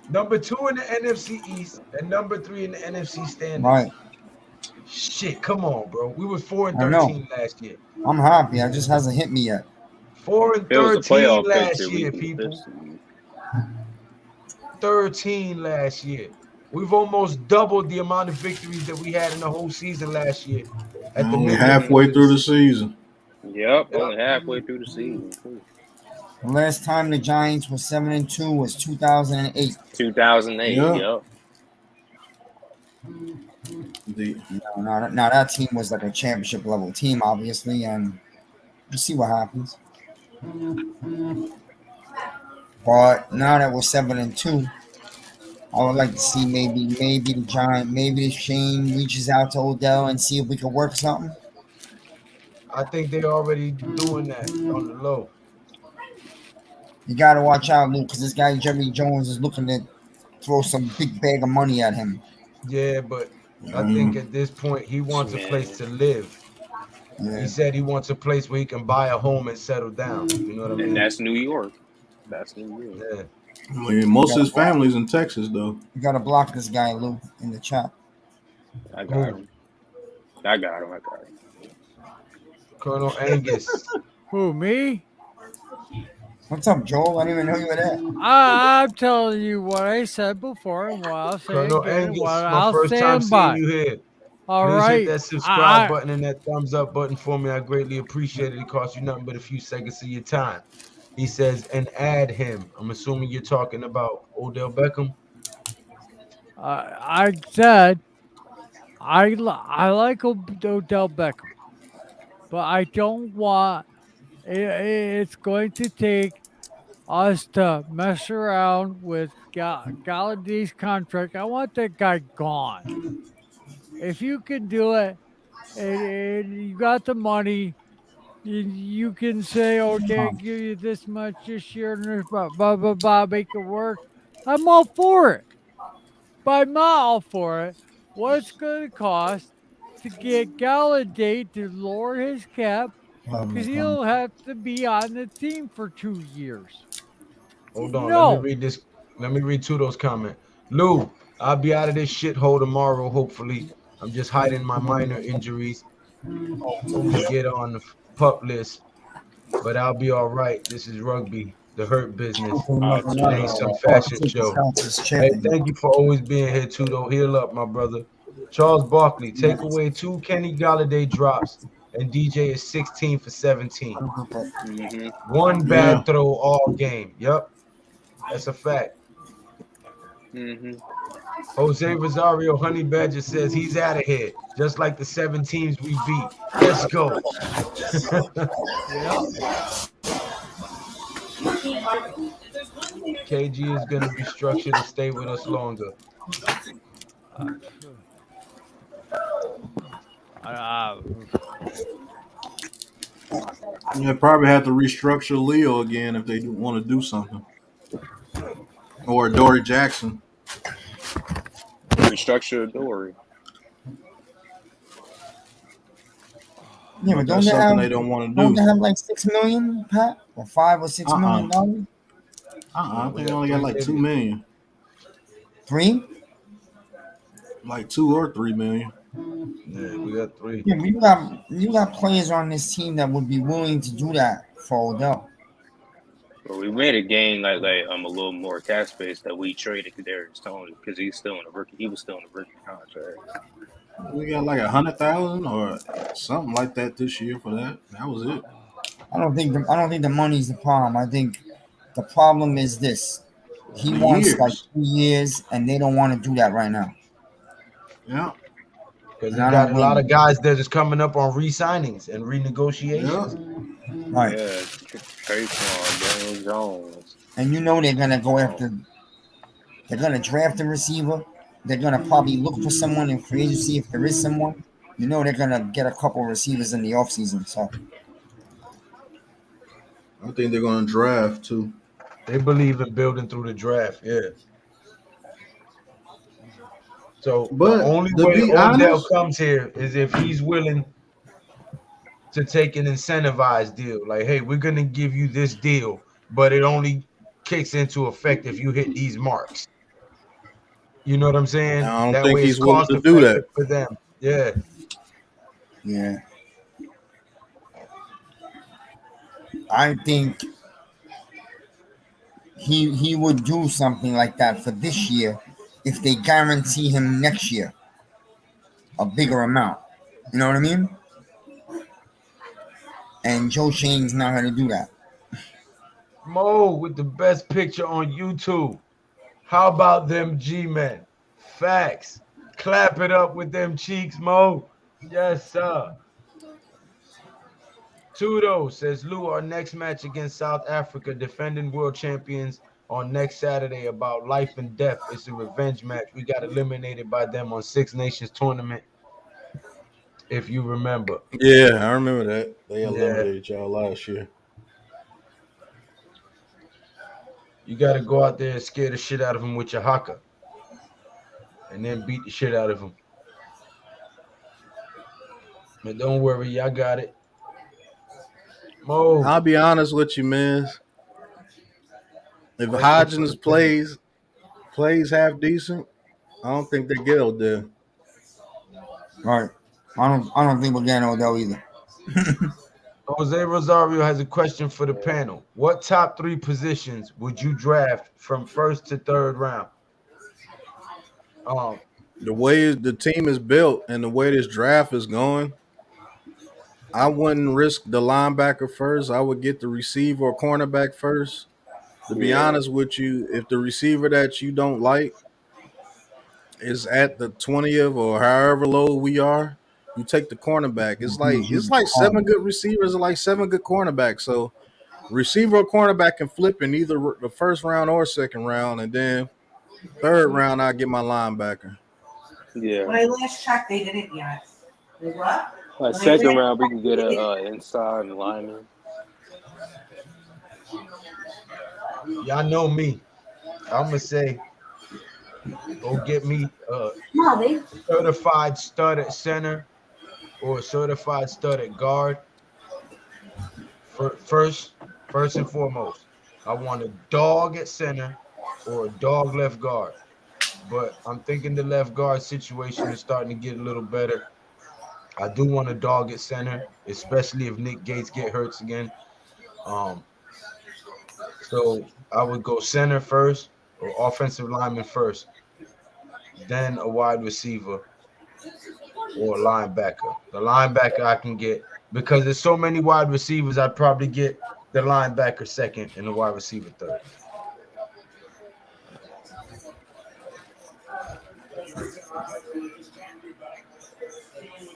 Number 2 in the NFC East and number 3 in the NFC standings. Right. Shit, come on, bro. We were 4 and I know. 13 last year. I'm happy. It just hasn't hit me yet. 4 and It was a 13 playoff last picture. year, people. 13 last year. We've almost doubled the amount of victories that we had in the whole season last year at the Only midway halfway point of through the season. season. Yep, Yep. only halfway through the season too. The last time the Giants were 7-2 was 2008. 2008. Yeah. Yep. The Now that team was like a championship level team, obviously, and we'll see what happens. But now that we're 7-2, I would like to see maybe the Shane reaches out to Odell and see if we can work something. I think they're already doing that on the low. You got to watch out, Luke, because this guy Jerry Jones is looking to throw some big bag of money at him. Yeah, but I think at this point he wants a place Man. to live. Yeah. He said he wants a place where he can buy a home and settle down. You know what I And mean? that's New York. That's New York. Yeah. I mean, most of his family's in Texas, though. You got to block this guy, Luke, in the chat. I got him. I got him. Colonel Angus. Who, me? What's up, Joel? I didn't even know you were there. I'm telling you what I said before and what I'll say Colonel again and Angus, what my I'll first time stand seeing by. you here. All Please right. hit that subscribe button and that thumbs up button for me. I greatly appreciate it. It costs you nothing but a few seconds of your time. He says, and add him. I'm assuming you're talking about Odell Beckham. I said I like Odell Beckham, but I don't want it's going to take us to mess around with Galladay's contract. I want that guy gone. If you can do it and you got the money, you can say, okay, I give you this much this year and this blah, make it work. I'm all for it. But I'm not all for it. What it's going to cost to get Galladay to lower his cap because he'll have to be on the team for 2 years. Hold on. Let me No. read this. Let me read Tudo's comment. Lou, I'll be out of this shithole tomorrow, hopefully. I'm just hiding my minor injuries to get on the pup list, but I'll be all right. This is rugby, the hurt business. It ain't some fashion show. Hey, thank you for always being here, Tudo. Heal up, my brother. Charles Barkley, take away 2 Kenny Galladay drops, and DJ is 16 for 17. Mm-hmm. One bad throw all game. Yep, that's a fact. Mm-hmm. Jose Rosario Honey Badger says he's out of here, just like the 7 teams we beat. Let's go. KG is going to be structured to stay with us longer. You probably have to restructure Leo again if they want to do something. Or Dory Jackson. Restructure Dory. Yeah, but That's something they don't want to Don't do. they have like 6 million, Pat? Or $5 or $6 million dollars? I think they only got like 2 million. 3? Like 2 or 3 million. Yeah, we got 3. Yeah, but you got players on this team that would be willing to do that for Odell. But we made a game like a little more cap space that we traded Kadarius Toney because he's still in a rookie. He was still in a rookie contract. We got like 100,000 or something like that this year for that. That was it. I don't think the money's the problem. I think the problem is this. He wants like 2 years, and they don't want to do that right now. Yeah. Because he got a lot of guys that is coming up on re-signings and renegotiations. Yeah. Right. Yeah, Traquan, Daniel Jones. And you know they're gonna go after. They're gonna draft a receiver. They're gonna probably look for someone in free agency if there is someone. You know they're gonna get a couple receivers in the offseason. So I think they're going to draft too. They believe in building through the draft, yeah. So But the only to way be Odell honest- comes here is if he's willing to take an incentivized deal. Like, hey, we're gonna give you this deal, but it only kicks into effect if you hit these marks. You know what I'm saying? I don't That think way he's it's willing cost to do effective that. for them. Yeah. yeah, I think he would do something like that for this year if they guarantee him next year a bigger amount. You know what I mean? And Joe Shane's not going to do that. Mo with the best picture on YouTube. How about them G-men? Facts. Clap it up with them cheeks, Mo. Yes, sir. Tudo says, Lou, our next match against South Africa, defending world champions on next Saturday, about life and death. It's a revenge match. We got eliminated by them on Six Nations tournament, if you remember. Yeah, I remember that. They Yeah. eliminated y'all last year. You got to go out there and scare the shit out of him with your haka. And then beat the shit out of him. But don't worry, I got it. Mo. I'll be honest with you, man. If Hodgins plays half decent, I don't think they get Odell. Right. I don't think we're getting Odell either. Jose Rosario has a question for the panel. What top 3 positions would you draft from first to third round? The way the team is built and the way this draft is going, I wouldn't risk the linebacker first. I would get the receiver or cornerback first. To be honest with you, if the receiver that you don't like is at the 20th or however low we are, you take the cornerback. It's like 7 good receivers and like 7 good cornerbacks. So receiver or cornerback can flip in either the first round or second round, and then third round I get my linebacker. Yeah. When I last checked, they didn't yet. They what? Second round, we can get a inside lineman. Y'all know me. I'm gonna say, go get me a certified stud at center or a certified stud at guard. First and foremost, I want a dog at center or a dog left guard. But I'm thinking the left guard situation is starting to get a little better. I do want a dog at center, especially if Nick Gates get hurt again. So I would go center first or offensive lineman first, then a wide receiver or a linebacker. The linebacker I can get, because there's so many wide receivers, I'd probably get the linebacker second and the wide receiver third.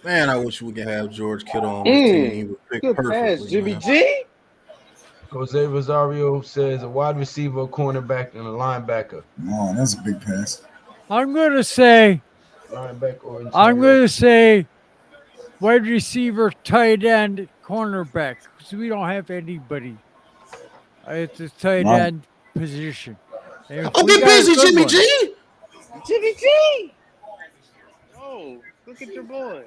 Man, I wish we could have George Kittle on the team. He would pick perfectly. Jimmy G. Jose Rosario says a wide receiver, a cornerback, and a linebacker. Oh, that's a big pass. I'm going to say Linebacker or interior. I'm going to say wide receiver, tight end, cornerback, because we don't have anybody at the tight end position. And if Oh, we get got a busy, good Jimmy one- G. Jimmy G. Oh, look at your boy.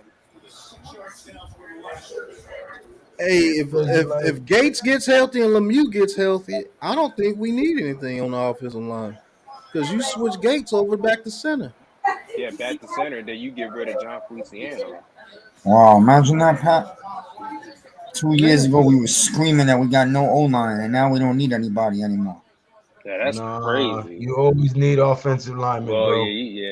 Hey, if Gates gets healthy and Lemieux gets healthy, I don't think we need anything on the offensive line because you switch Gates over back to center. Yeah, back to center. Then you get rid of John Feliciano. Wow, imagine that, Pat. 2 years ago, we were screaming that we got no O-line, and now we don't need anybody anymore. Yeah, that's crazy. You always need offensive linemen, bro.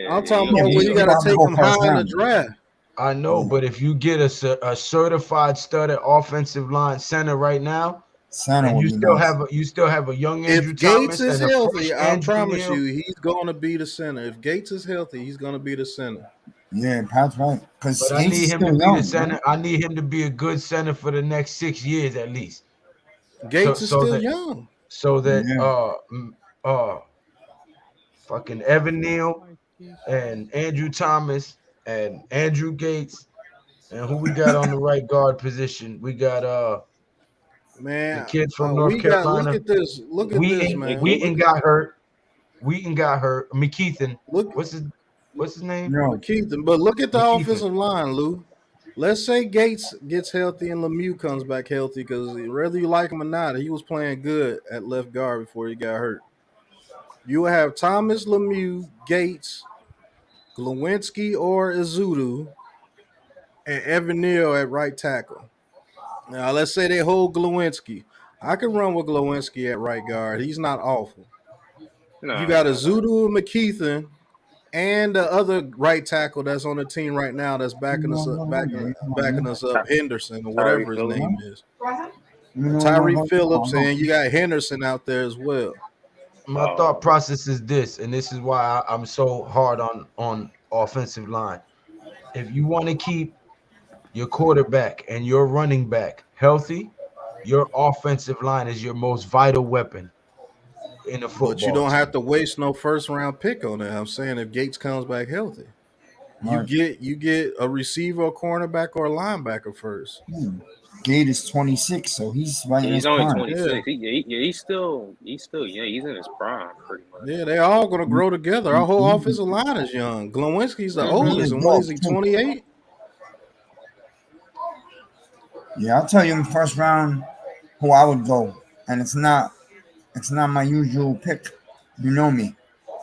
I'm talking about when you got to take them high in the draft. I know, but if you get a certified studded offensive line center right now, and you still have a young Andrew Thomas. If Gates is and healthy, I Andrew promise Neal, you, he's going to be the center. If Gates is healthy, he's going to be the center. Yeah, Pat's right. But I need him to be the center. I need him to be a good center for the next 6 years at least. Gates is still young. So that fucking Evan Neal and Andrew Thomas and Andrew Gates and who we got on the right guard position. We got the kid from North Carolina. Look at this. Look at this, man. Wheaton got hurt. McKeithen. What's his name? No, McKeithen. But look at the offensive line, Lou. Let's say Gates gets healthy and Lemieux comes back healthy, because whether you like him or not, he was playing good at left guard before he got hurt. You will have Thomas, Lemieux, Gates, Glowinski or Izudu, and Evan Neal at right tackle. Now, let's say they hold Glowinski. I can run with Glowinski at right guard. He's not awful. You got Izudu and McKeithen and the other right tackle that's on the team right now that's backing us up, Henderson or Tyree whatever his Phillips. name is. Tyree Phillips, and you got Henderson out there as well. My thought process is this, and this is why I'm so hard on offensive line. If you want to keep your quarterback and your running back healthy, your offensive line is your most vital weapon in a football But you don't team. have to waste no first round pick on that. I'm saying if Gates comes back healthy, Right. you get a receiver, a cornerback, or a linebacker first. Gate is 26, so he's right in He's his only prime. 26. He's still young. He's in his prime pretty much. Yeah, they all gonna grow together. Our whole offensive line is young. Glowinski's the Mhm. oldest, and what is he? 28. Yeah, I'll tell you in first round who I would go, and it's not my usual pick. You know me,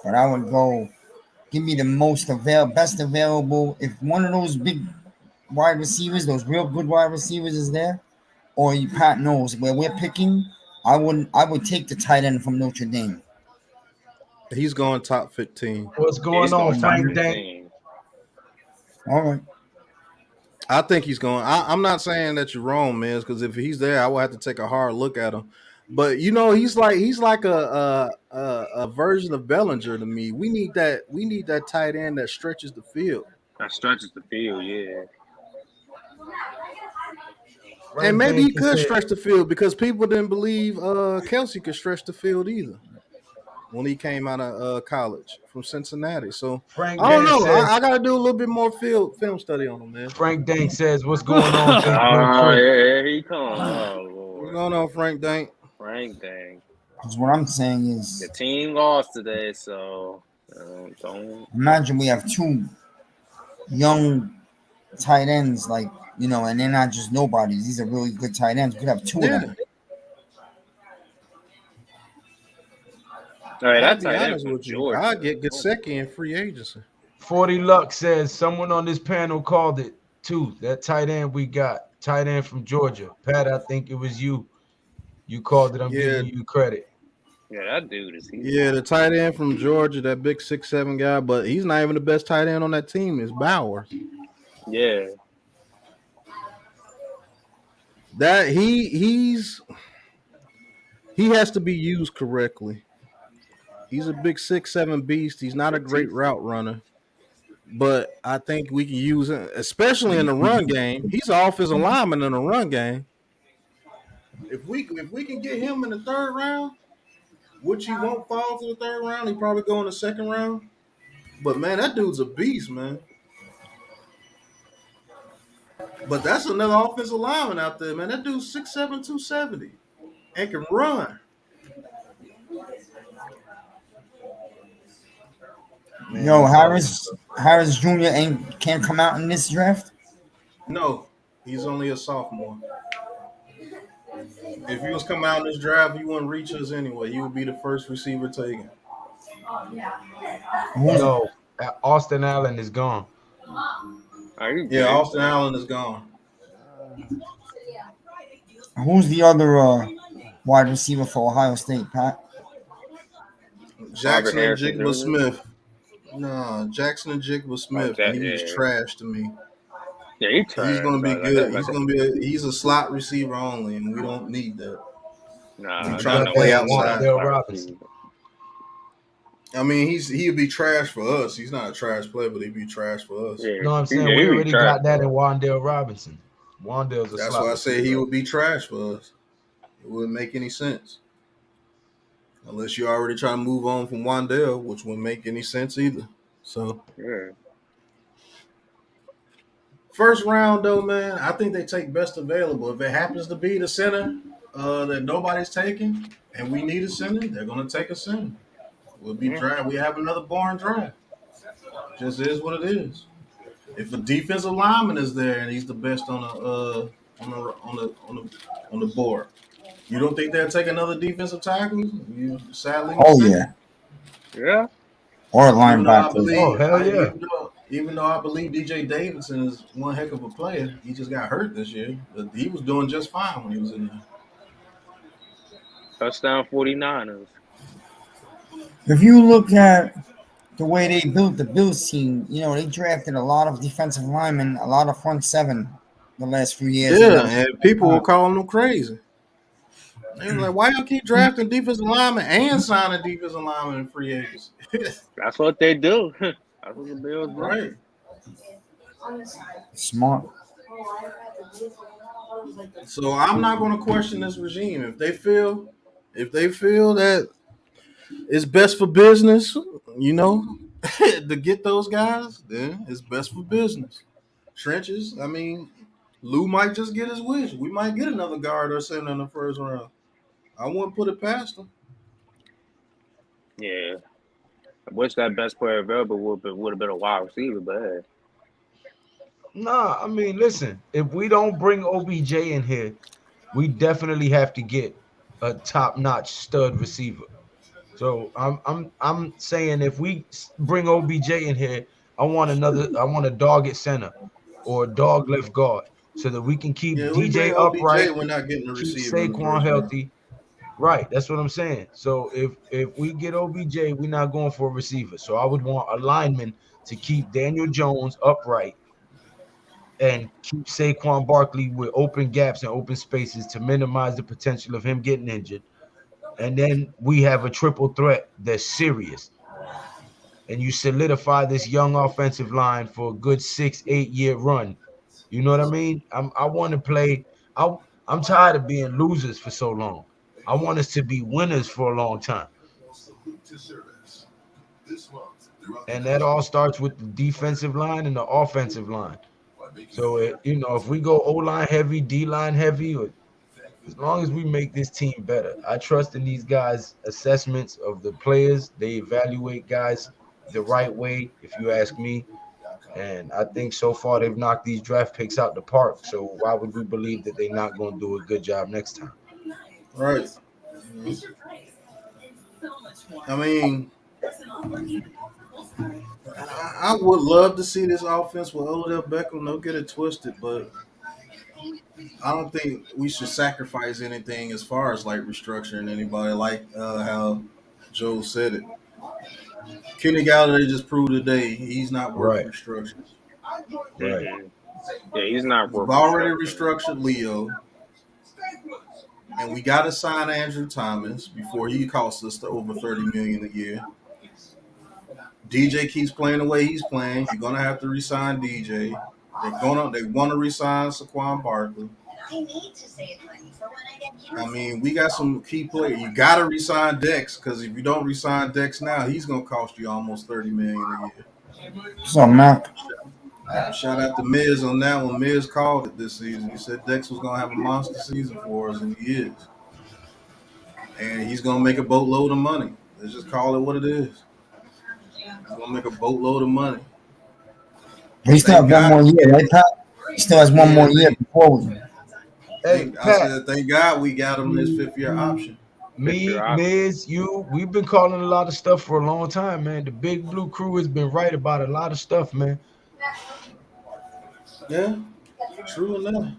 but I would go. Give me the best available. If one of those big wide receivers, those real good wide receivers, is there, or you Pat knows where we're picking, I would take the tight end from Notre Dame. He's going top 15. What's going on, Frank Dank? All right. I think he's going. I'm not saying that you're wrong, man, because if he's there, I will have to take a hard look at him. But you know, he's like a version of Bellinger to me. We need that tight end that stretches the field. That stretches the field, yeah. Frank And maybe he Dank could said- stretch the field because people didn't believe Kelsey could stretch the field either when he came out of college from Cincinnati. So Frank I don't Dank know. says- I got to do a little bit more film study on him, man. Frank Dank says, "What's going on, Big Boy Oh, Chris?" yeah, here he comes. Oh, Lord. What's going on, Frank Dank? Frank Dank. Because what I'm saying is, The team lost today, so don't. imagine we have two young tight ends, like, and they're not just nobodies. These are really good tight ends. We could have two of them. All right, I'll that's be honest with you. I'll get Gesicki in free agency. 40 Luck says someone on this panel called it too. That tight end we got, tight end from Georgia. Pat, I think it was you. You called it. I'm giving you credit. Yeah, that dude is. Yeah, the tight end from Georgia, that big 6'7" guy, but he's not even the best tight end on that team. Is Bowers. Yeah. That he has to be used correctly. He's a big 6'7" beast. He's not a great route runner, but I think we can use him, especially in the run game. He's an offensive lineman in the run game. If we can get him in the third round, which he won't fall to the third round, he probably go in the second round. But man, that dude's a beast, man. But that's another offensive lineman out there, man. That dude's 6'7", 270, and can run. Yo, Harris Jr. can't come out in this draft. No, he's only a sophomore. If he was coming out in this draft, he wouldn't reach us anyway. He would be the first receiver taken. No, Austin Allen is gone. Yeah, Austin Allen is gone. Who's the other wide receiver for Ohio State, Pat? Jackson and Jigba Smith. No, Jackson and Jigba Smith. He was trash to me. Yeah, he's trash. He's going to be good. He's a slot receiver only, and we don't need that. Nah, we're trying to play outside. Robinson. I mean, he'd be trash for us. He's not a trash player, but he'd be trash for us. You know what I'm saying? We already got that in Wandale Robinson. Wandale's a That's slot why I say he receiver. would be trash for us. It wouldn't make any sense. Unless you're already trying to move on from Wandale, which wouldn't make any sense either. So, first round, though, man, I think they take best available. If it happens to be the center that nobody's taking and we need a center, they're going to take a center. We'll be draft. We have another boring draft. Just is what it is. If a defensive lineman is there and he's the best on the board, you don't think they'll take another defensive tackle? You sadly. Yeah. Or a linebacker. Hell yeah. Even though I believe DJ Davidson is one heck of a player, he just got hurt this year. But he was doing just fine when he was in there. Touchdown 49ers. If you look at the way they built the Bills team, they drafted a lot of defensive linemen, a lot of front seven the last few years. Yeah, and people were calling them crazy. They was like, why y'all keep drafting defensive linemen and signing defensive linemen in free agency? That's what they do. That's what the Bills do. Right. Smart. So I'm not going to question this regime if they feel that it's best for business, to get those guys. Then it's best for business. Trenches. I mean, Lou might just get his wish. We might get another guard or center in the first round. I wouldn't put it past him. Yeah. I wish that best player available would have been a wide receiver, but hey. Nah, I mean, listen, if we don't bring OBJ in here, we definitely have to get a top-notch stud receiver. So I'm saying if we bring OBJ in here, I want a dog at center or a dog left guard so that we can keep Yeah, we DJ bring upright, OBJ. We're not getting a keep receiver in the Saquon first round. healthy. Right, that's what I'm saying. So if we get OBJ, we're not going for a receiver. So I would want a lineman to keep Daniel Jones upright and keep Saquon Barkley with open gaps and open spaces to minimize the potential of him getting injured. And then we have a triple threat that's serious. And you solidify this young offensive line for a good 6-8 year run. You know what I mean? I want to play. I'm tired of being losers for so long. I want us to be winners for a long time. And that all starts with the defensive line and the offensive line. So, if we go O-line heavy, D-line heavy, or as long as we make this team better, I trust in these guys' assessments of the players. They evaluate guys the right way, if you ask me. And I think so far they've knocked these draft picks out the park. So why would we believe that they're not going to do a good job next time? Right. I mean, I would love to see this offense with Odell Beckham. Don't get it twisted, but I don't think we should sacrifice anything as far as like restructuring anybody, like how Joe said it. Kenny Galladay just proved today he's not worth Right. restructuring. Right. Yeah, he's not We've worth already restructuring. restructured Leo, and we got to sign Andrew Thomas before he costs us to over $30 million a year. DJ keeps playing the way he's playing. You're gonna have to resign DJ. They want to resign Saquon Barkley. I mean, we got some key players. You got to resign Dex because if you don't resign Dex now, he's gonna cost you almost $30 million a year. So, Mac. Shout out to Miz on that one. Miz called it this season. He said Dex was gonna have a monster season for us, and he is. And he's gonna make a boatload of money. Let's just call it what it is. He's gonna make a boatload of money. He still has one more year, right, Pat? He still has one more year before we. Hey, I Pat, said, thank God we got him this fifth-year option. me, Miz, we've been calling a lot of stuff for a long time, man. The Big Blue Crew has been right about a lot of stuff, man. Yeah, true enough.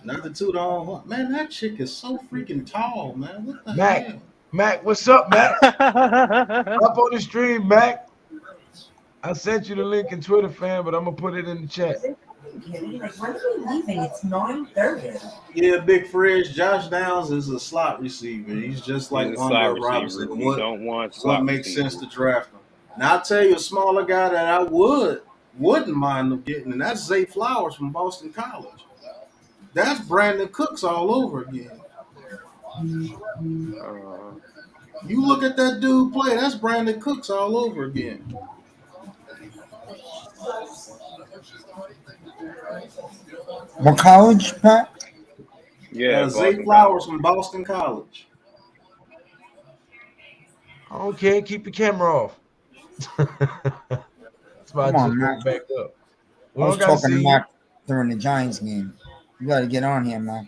Not the two on. Man, that chick is so freaking tall, man. What the hell? Mac, what's up, Mac? Up on the stream, Mac. I sent you the link in Twitter, fam, but I'm gonna put it in the chat. Like, when are we leaving? It's 9:30. Yeah, Big Fridge. Josh Downs is a slot receiver. He's just like Wanda Robinson. What makes sense to draft him? Now I'll tell you a smaller guy that I wouldn't mind them getting, and that's Zay Flowers from Boston College. That's Brandon Cooks all over again. You look at that dude play, that's Brandon Cooks all over again. What college, Pat? Yeah, Zay Flowers from Boston College. Okay, keep your camera off. That's why I just went back up. I was talking to Mac during the Giants game. You got to get on here, man.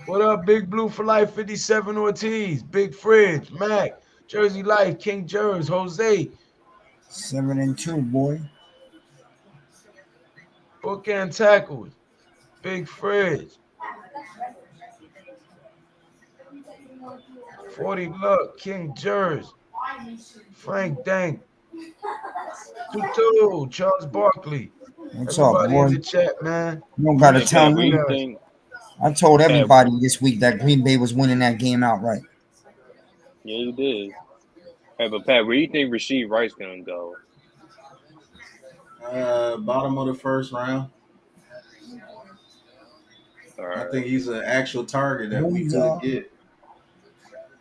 What up, Big Blue for Life 57 Ortiz, Big Fridge, Mac, Jersey Life, King Jers, Jose. 7-2, boy. Book and tackles, Big Fridge. 40 Luck, King Jers, Frank Dank, Tutu, Charles Barkley. What's up, Everybody in boy? the chat, man. You don't gotta Hey, tell Pat, what do Appreciate you me. you guys. think? I told Pat, everybody this week that Green Bay was winning that game outright. yeah, you did. Hey, but Pat, where do you think Rasheed Rice gonna go? Bottom of the first round. All I right. think he's an actual target that we Who's could get.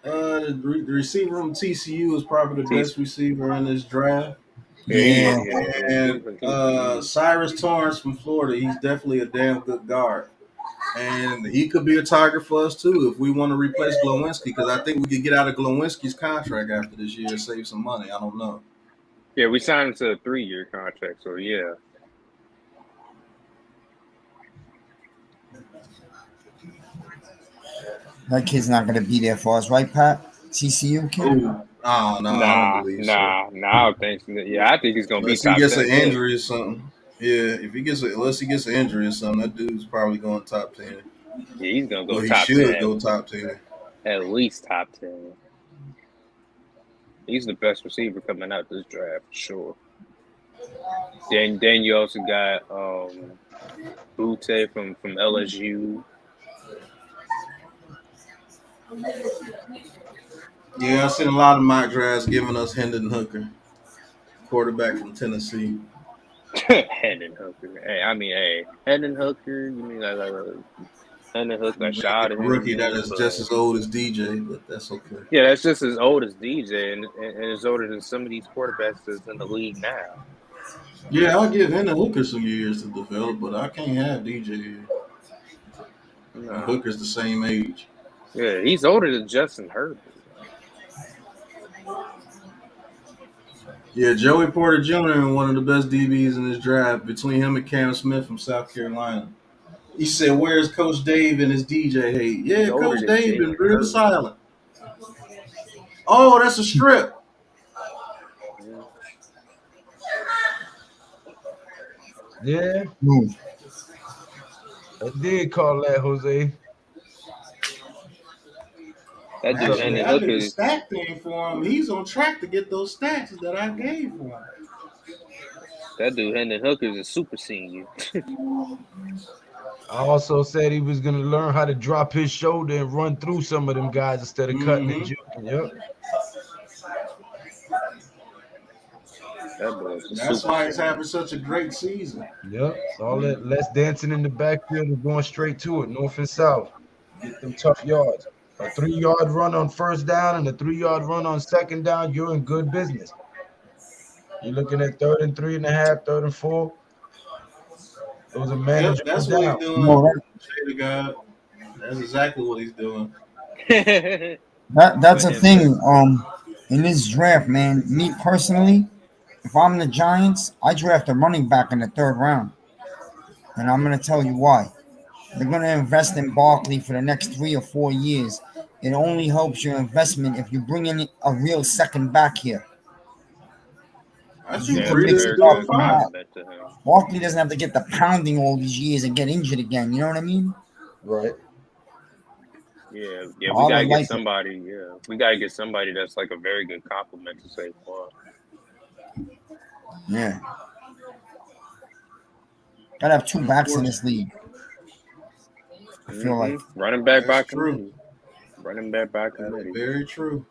The receiver from TCU is probably the T- best receiver in this draft. Yeah, he yeah, is. Yeah, And he. Cyrus Torrance from Florida, he's definitely a damn good guard. And he could be a target for us too if we want to replace Glowinski, because I think we could get out of Glowinski's contract after this year and save some money. I don't know. Yeah, we signed him to a 3-year contract, so yeah. that kid's not gonna be there for us, right, Pat? TCU kid. Ooh. Oh no, I don't believe so. I don't think so. Yeah, I think he's gonna be Unless he top gets an 10 pick. injury or something. Yeah, unless he gets an injury or something, that dude's probably going top 10. Yeah, he's gonna go Well, he top 10 should go top 10. at least top 10. He's the best receiver coming out this draft for sure. Then you also got Butte from LSU. Yeah, I've seen a lot of mock drafts giving us Hendon Hooker, quarterback from Tennessee. Hendon Hooker. Hey, Hendon Hooker. You mean like Hendon Hooker? I A shot at rookie that him, is just but as old as DJ, but that's okay. yeah, that's just as old as DJ, and is older than some of these quarterbacks that's in the league now. Yeah, I'll give Hendon Hooker some years to develop, but I can't have DJ here. And No. Hooker's the same age. Yeah, he's older than Justin Herbert. Yeah, Joey Porter Jr. one of the best DBs in this draft between him and Cam Smith from South Carolina. He said, "Where's Coach Dave and his DJ hate?" He's Yeah, older Coach than Dave been Jalen real Hurts. silent. Oh, that's a strip. Yeah. Yeah, Move. I did call that, Jose. That dude What's up, Actually, Hendon man? I did the Hooker. stat thing for him. He's on track to get those stats that I gave for him. That dude Hendon Hooker is a super senior. I also said he was gonna learn how to drop his shoulder and run through some of them guys instead of cutting and Mm-hmm. juking. Yep. That boy's a That's super why he's senior. having such a great season. Yep. All that less dancing in the backfield and going straight to it, north and south. Get them tough yards. A 3-yard run on first down and a 3-yard run on second down, you're in good business. You're looking at 3rd and 3.5, 3rd and 4. Those are Yep, manageable that's what he's downs. doing. No, Shade of God. That's exactly what he's doing. that's Put a him thing. In this draft, man, me personally, if I'm the Giants, I draft a running back in the 3rd round, and I'm gonna tell you why. They're gonna invest in Barkley for the next 3 or 4 years. It only helps your investment if you bring in a real second back here, I because you think Yeah, can that's a mix Breeder's it very up doing fair and fine. that. compliment to him. Barkley doesn't have to get the pounding all these years and get injured again. You know what I mean? Right. Yeah, we I gotta don't get like it. somebody. Yeah, we gotta get somebody that's like a very good compliment to Saquon. Yeah, gotta have two backs in this Unfortunately, league. I feel like. Running back that's by true. committee. Running back by That is committee. very true.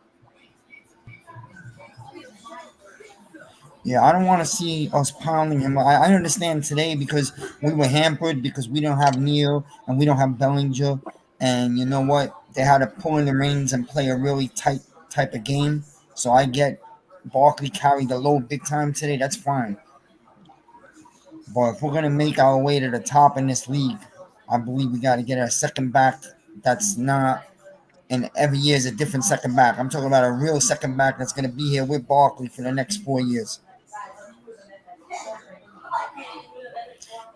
Yeah, I don't want to see us pounding him. I understand today because we were hampered because we don't have Neil and we don't have Bellinger, and you know what? They had to pull in the reins and play a really tight type of game. So I get Barkley carried the load big time today. That's fine. But if we're gonna make our way to the top in this league, I believe we got to get a second back that's not. And every year is a different second back. I'm talking about a real second back that's going to be here with Barkley for the next 4 years.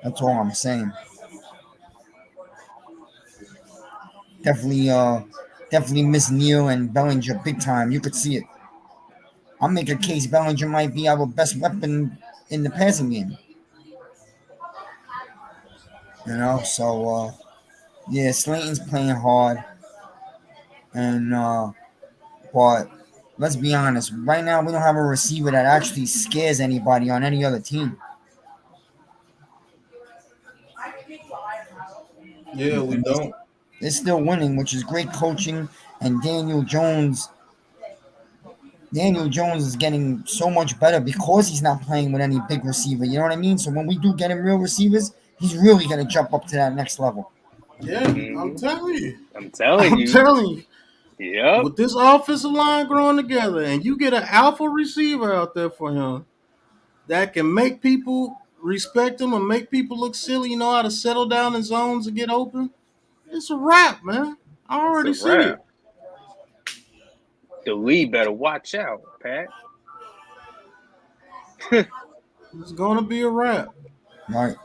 That's all I'm saying. Definitely, definitely miss Neal and Bellinger big time. You could see it. I'll make a case Bellinger might be our best weapon in the passing game. So yeah, Slayton's playing hard, And but let's be honest, right now we don't have a receiver that actually scares anybody on any other team. Yeah, we And don't. they're still winning, which is great coaching. And Daniel Jones is getting so much better because he's not playing with any big receiver. You know what I mean? So when we do get him real receivers, he's really going to jump up to that next level. Yeah, I'm telling you. I'm telling I'm you. telling you. Yep. With this offensive line growing together, and you get an alpha receiver out there for him that can make people respect him and make people look silly, know how to settle down in zones and get open, it's a wrap, man. I already It's a see wrap. it. The league better watch out, Pat. It's gonna be a wrap. Right.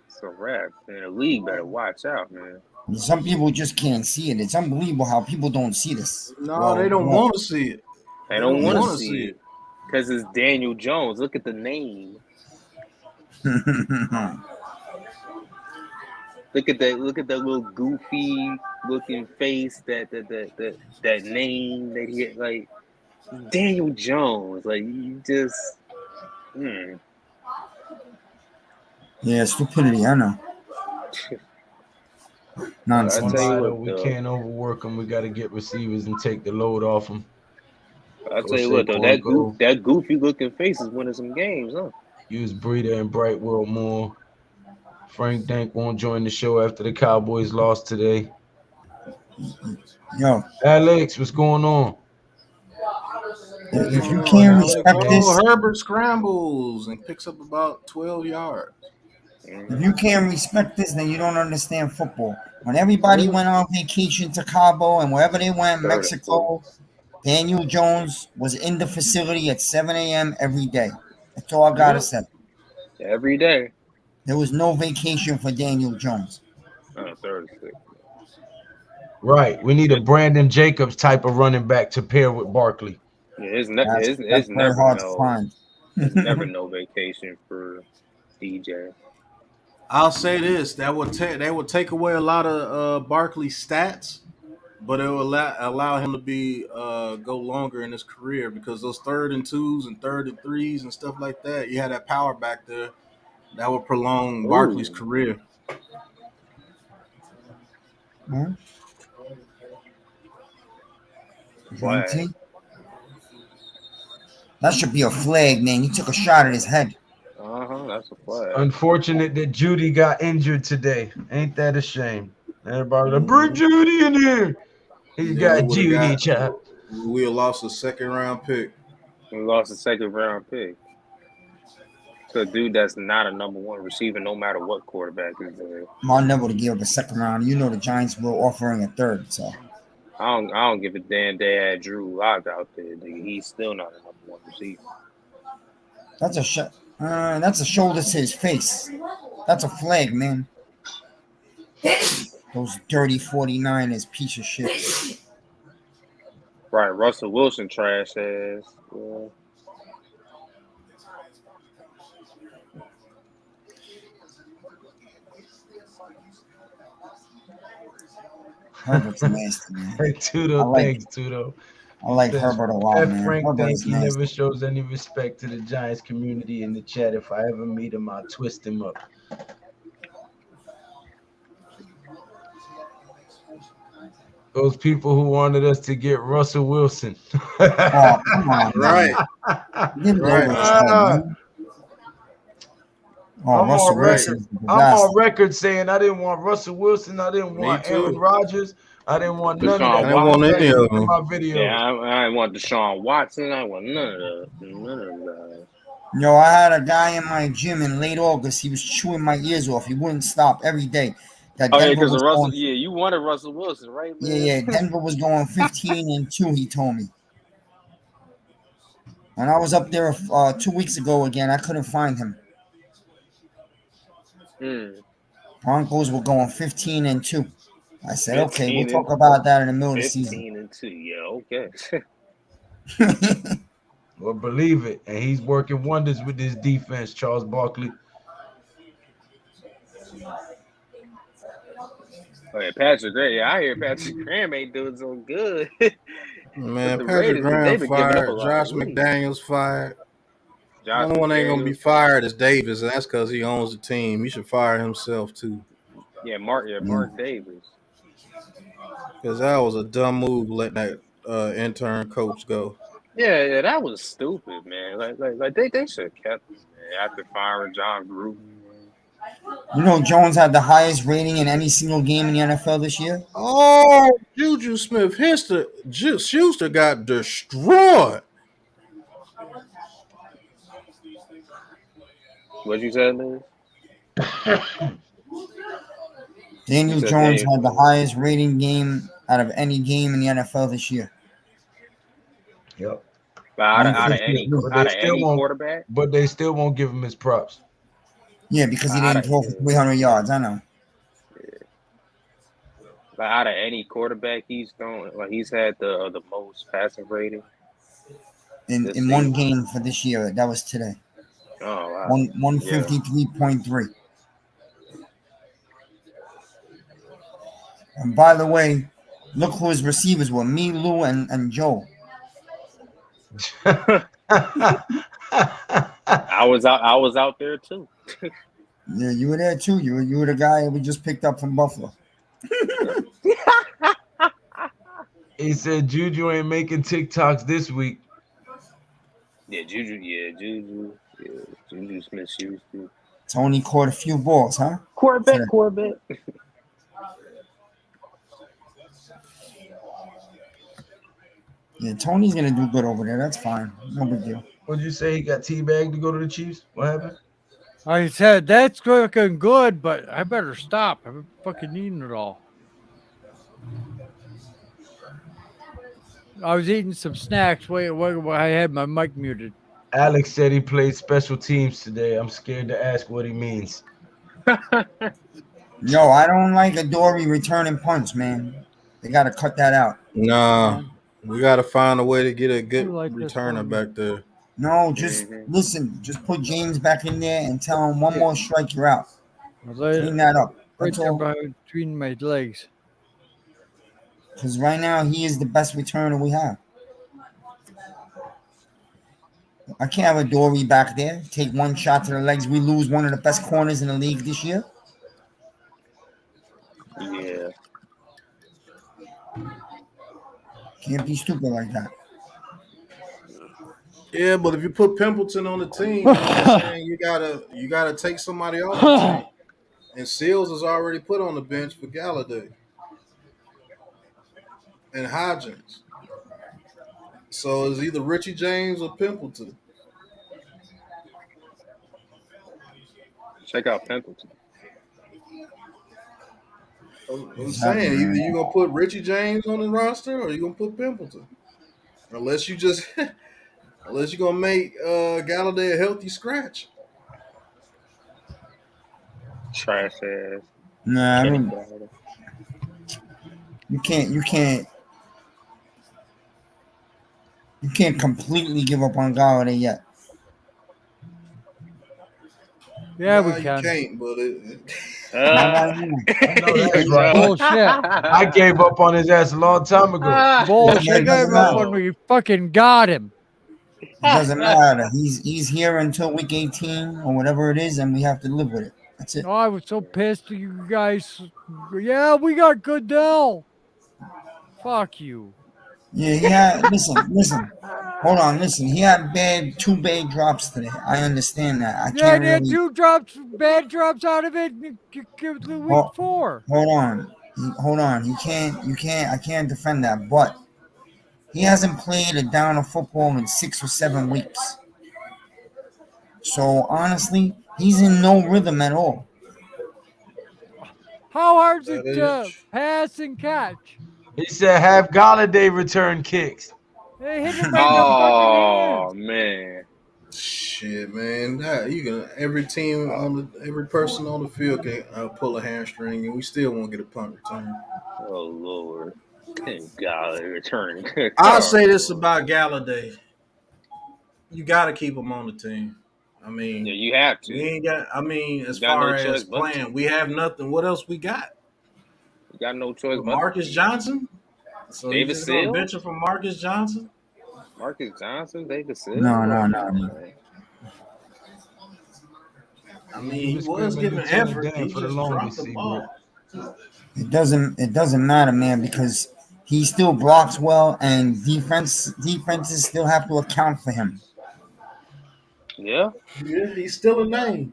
It's a wrap. Man, the league better watch out, man. Some people just can't see it. It's unbelievable how people don't see this. No, they don't want to see it. They don't want to wanna see it. Because it's Daniel Jones. Look at the name. Look at that little goofy looking face, that name that he had, like Daniel Jones. Like, you just Yeah, stupidity, I know. Nonsense. I tell you what, we can't overwork them. We got to get receivers and take the load off them. I tell you what though, that goofy looking face is winning some games, huh? Use Breeder and Bright World more. Frank Dank won't join the show after the Cowboys lost today. Yo, Alex, what's going on? If you can't respect this, Herbert scrambles and picks up about 12 yards. if you can't respect this, then you don't understand football. When everybody went on vacation to Cabo and wherever they went, Mexico, Daniel Jones was in the facility at 7 a.m. every day. That's all I gotta say. Every day. There was no vacation for Daniel Jones. Thursday. Right. We need a Brandon Jacobs type of running back to pair with Barkley. Yeah, it's That's never very hard to find. It's never no vacation for DJ. I'll say this: they would take away a lot of Barkley's stats, but it will allow him to be go longer in his career because those 3rd and 2s and 3rd and 3s and stuff like that. You had that power back there that would prolong Barkley's career. Hmm? Flag. That should be a flag, man. He took a shot at his head. That's a flag. Unfortunate that Judy got injured today. Ain't that a shame? Everybody like, bring Judy in here. He got Judy chopped. We lost a 2nd round pick. We lost a 2nd round pick. So, dude, that's not a number 1 receiver, no matter what quarterback is there. I'll never give up a 2nd round. You know the Giants were offering a 3rd, so I don't give a damn. They had Drew Lock out there. Nigga. He's still not a number 1 receiver. That's a shoulder to his face. That's a flag, man. Those dirty 49ers piece of shit. Right, Russell Wilson trash ass. Yeah. Herbert's nasty, man. Hey, Tudo, thanks, Tudo. I like Herbert a lot, man. Frank Herbert Dank, is he nasty. never shows any respect to the Giants community in the chat. If I ever meet him, I'll twist him up. Those people who wanted us to get Russell Wilson. Oh, come on, Right. Right. I'm on record saying I didn't want Russell Wilson. I didn't want Aaron Rodgers. I didn't want none of that. I didn't want any of them. My video. Yeah, I didn't want Deshaun Watson. I want none of that. Yo, I had a guy in my gym in late August. He was chewing my ears off. He wouldn't stop every day. Because of Russell. Yeah, you wanted Russell Wilson, right? Man? Yeah. Denver was going 15-2. He told me. When I was up there 2 weeks ago again, I couldn't find him. Broncos were going 15-2. I said, okay, we'll talk about that in the middle of the season. 15-2, yeah, okay. Well, believe it. And he's working wonders with this defense, Charles Barkley. Oh yeah, Patrick Graham. Yeah, I hear Patrick Graham ain't doing so good. But Man, the Patrick Raiders, Graham they've been giving up a fired. lot of Josh weeks. McDaniels fired. The Josh only one that ain't gonna be McDaniels. fired is Davis, and that's because he owns the team. He should fire himself too, Mark Davis. because that was a dumb move letting that intern coach go. Yeah, that was stupid, man. Like they should have kept him, man, after firing John Gruden, man. You know, Jones had the highest rating in any single game in the NFL this year. Oh, Juju Schuster got destroyed. What you said, Liz? You Daniel said Jones Daniel had the Jones. highest rating game out of any game in the NFL this year. Yep. But out of 153. But out they of still any won't. quarterback, But they still won't give him his props. Yeah, because he out didn't of throw for 300 yards. I know. like out of any quarterback he's thrown, like he's had the most passing rating this In one season. game for this year, that was today. Oh wow, yeah. 153.3. And by the way, look who his receivers were: me, Lou, and Joe. I was out there too. Yeah, you were there too. You were the guy we just picked up from Buffalo. He said Juju ain't making TikToks this week. Juju, Juju Smith-Schuster. Tony caught a few balls, huh? Corvette. Yeah, Tony's gonna do good over there. That's fine. No big deal. What'd you say? He got teabagged to go to the Chiefs? What happened? I said that's fucking good, but I better stop. I'm fucking eating it all. I was eating some snacks. Wait, I had my mic muted. Alex said he played special teams today. I'm scared to ask what he means. Yo, I don't like Adoree returning punts, man. They gotta cut that out. Nah, we got to find a way to get a good like this returner one. back there. No, just listen. Just put James back in there and tell him one more strike, you're out. Clean that up. Right That's there all. between my legs. Because right now he is the best returner we have. I can't have Adoree back there. Take one shot to the legs. We lose one of the best corners in the league this year. Yeah. Can't be stupid like that. Yeah, but if you put Pimpleton on the team, I'm saying you gotta take somebody off the team. And Seals is already put on the bench for Galladay and Hodgins. So it's either Richie James or Pimpleton. Check out Pimpleton. I'm saying either you're gonna put Richie James on the roster or you're gonna put Pimpleton. Unless you're gonna make Galladay a healthy scratch. Trash ass. Nah, I Kenny mean, Galladay. you can't completely give up on Galladay yet. Yeah, Nah, we can. You can't, but That's right. Bullshit. I gave up on his ass a long time ago. Bullshit. It doesn't matter. When we fucking got him. It doesn't matter. He's here until week 18 or whatever it is, and we have to live with it. That's it. Oh, I was so pissed at you guys. Yeah, we got Goodell. Fuck you. Yeah, he had. Listen. Hold on, listen. He had two bad drops today. I understand that. I Yeah, can't they had really. bad drops out of it in week 4. Hold on. You can't. I can't defend that. But he hasn't played a down of football in 6 or 7 weeks. So honestly, he's in no rhythm at all. How hard is it to pass and catch? He said have Galladay return kicks. They hit him right in the fucking hands. Man. shit, man. Every person on the field can pull a hamstring, and we still won't get a punt return. Oh Lord. Galladay returning. I'll say this about Galladay: you got to keep him on the team. I mean, yeah, you have to. We ain't got. I mean, as got far no choice as playing, we have nothing. What else we got? got no choice but Marcus Johnson. So you David just gonna Sills, bench him from Marcus Johnson? Marcus Johnson, David Sills. No. I He mean, he was was screaming giving Lieutenant effort. Dan He for the just dropped longest, the Seabrook. ball. It doesn't matter, man, because he still blocks well, and defenses still have to account for him. Yeah, Yeah, he's still a name.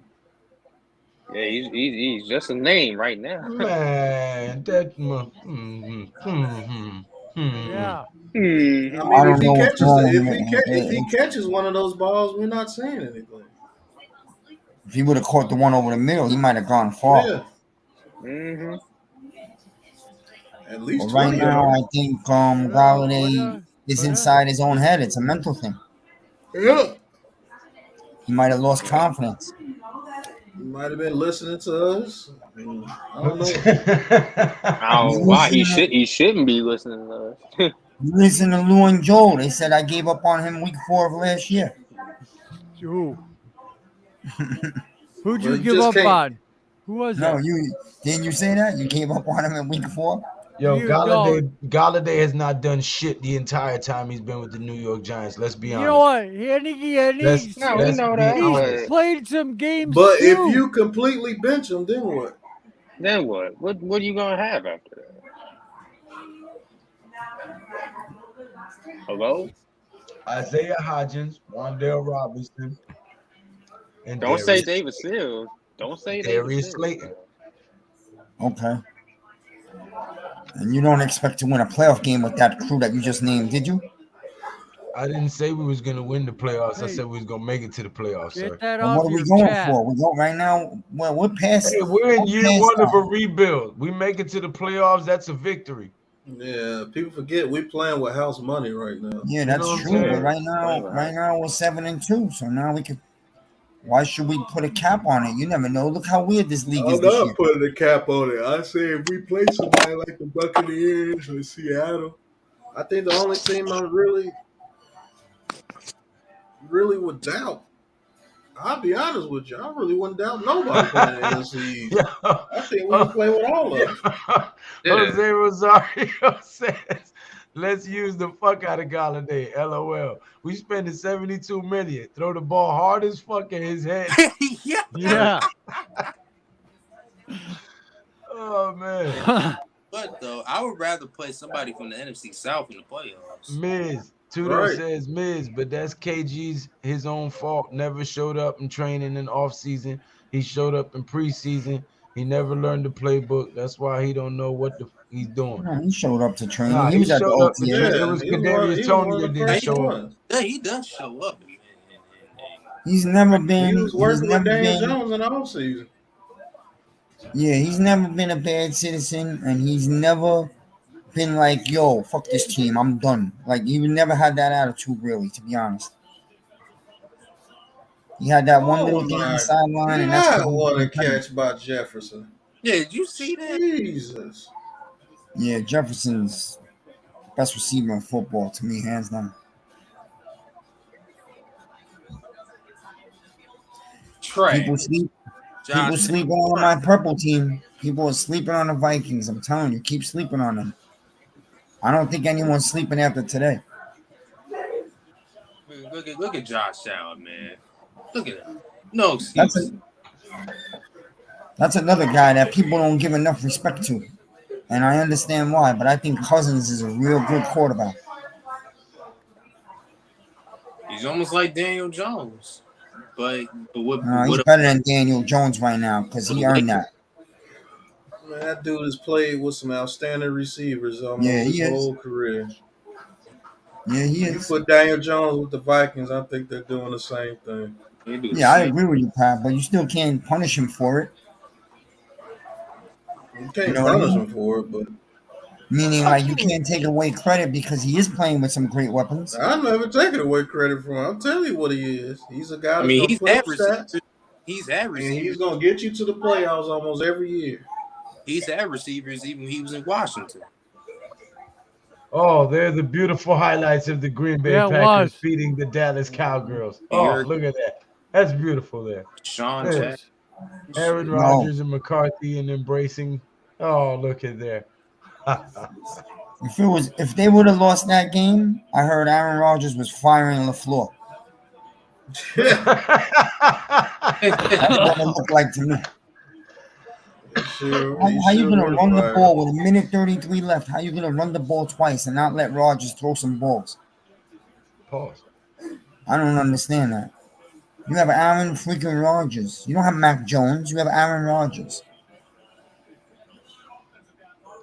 yeah, he's just a name right now. Man, that. Yeah. I Mhm. I mean, if don't he know what's catches wrong if with he it. catches one of those balls, we're not saying anything. If he would have caught the one over the middle, he might have gone far. Yeah, Mhm. at But least right 20 now, yards. I think But Galladay is inside his own head. It's a mental thing. Yeah, He might have lost confidence. he might have been listening to us. I don't know. I don't You know why listen, he shouldn't be listening to us. you listen to Lou and Joel. They said I gave up on him week 4 of last year. Who? Who'd But you you give just up can't. on? Who was No, that? you didn't you say that? You gave up on him in week 4? Yo, You know, Galladay has not done shit the entire time he's been with the New York Giants. Let's be you know honest. what? And No, we Let's know be that, he's honest. but played some games But if too. you completely bench him, then what? then what? What are you gonna have after that? Hello? Isaiah Hodgins, Wandale Robinson, and Don't say David Sills. Don't say David Darius Sills. Slayton. Okay. And you don't expect to win a playoff game with that crew that you just named, did you? I didn't say we was gonna win the playoffs. I Hey, said we was gonna make it to the playoffs, sir. get that And what off are we your going chat. for? We go right now. Well, we're past. Hey, we're in year past one of a that. rebuild. We make it to the playoffs. That's a victory. Yeah, people forget we playing with house money right now. Yeah, You that's know what I'm true. But saying? right now we're 7-2. So now we could. Why should we put a cap on it? You never know. Look how weird this league is I'm this year. not putting a cap on it. I say if we play somebody like the Buccaneers or Seattle, I think the only team I really would doubt. I'll be honest with you. I really wouldn't doubt nobody playing NFC East. I think we can play with all of them. Jose Rosario says, "Let's use the fuck out of Galladay." LOL. We spending $72 million. Throw the ball hard as fuck at his head. Yeah. Oh man. But though, I would rather play somebody from the NFC South in the playoffs. Miz. Tudo says Miz, but that's KG's his own fault. Never showed up in training in off season. He showed up in preseason. He never learned the playbook. That's why he don't know what he's doing. No, he showed up to training. Nah, he was at the showed up to OTA. training. It was Kadarius Tony that didn't show up. Yeah, he does show up. He's never been. He was working with Daniel been, Jones in the offseason. Yeah, he's never been a bad citizen, and he's never been like, "Yo, fuck this team, I'm done." Like he never had that attitude, really, to be honest. He had that one little thing on the sideline, and that's what a catch by Jefferson. Yeah, did you see that? Jesus. Yeah, Jefferson's best receiver in football to me, hands down. People sleeping on my purple team. People are sleeping on the Vikings. I'm telling you, keep sleeping on them. I don't think anyone's sleeping after today. Look at Josh Allen, man. Look at him. No excuse. That's another guy that people don't give enough respect to. And I understand why, but I think Cousins is a real good quarterback. He's almost like Daniel Jones. But he's better than Daniel Jones right now because he earned that. Man, that dude has played with some outstanding receivers almost his whole career. Yeah, he is. You put Daniel Jones with the Vikings, I think they're doing the same thing. Yeah, I agree with you, Pat, but you still can't punish him for it. You can't punish him for it, but... Meaning, like, you can't take away credit because he is playing with some great weapons. I'm never taking away credit from him. I'll tell you what he is. He's a guy that's going to put up stats. He's average. And he's going to get you to the playoffs almost every year. He's had receivers even when he was in Washington. Oh, they're the beautiful highlights of the Green Bay Packers beating the Dallas Cowgirls. Oh, look at that. That's beautiful there. Sean Aaron Rodgers and McCarthy and embracing. Oh, look at there. If they would have lost that game, I heard Aaron Rodgers was firing LaFleur. That's what it looked like to me. How you gonna run the ball with a minute 33 left? How you gonna run the ball twice and not let Rodgers throw some balls? Pause. I don't understand that. You have Aaron freaking Rodgers. You don't have Mac Jones. You have Aaron Rodgers.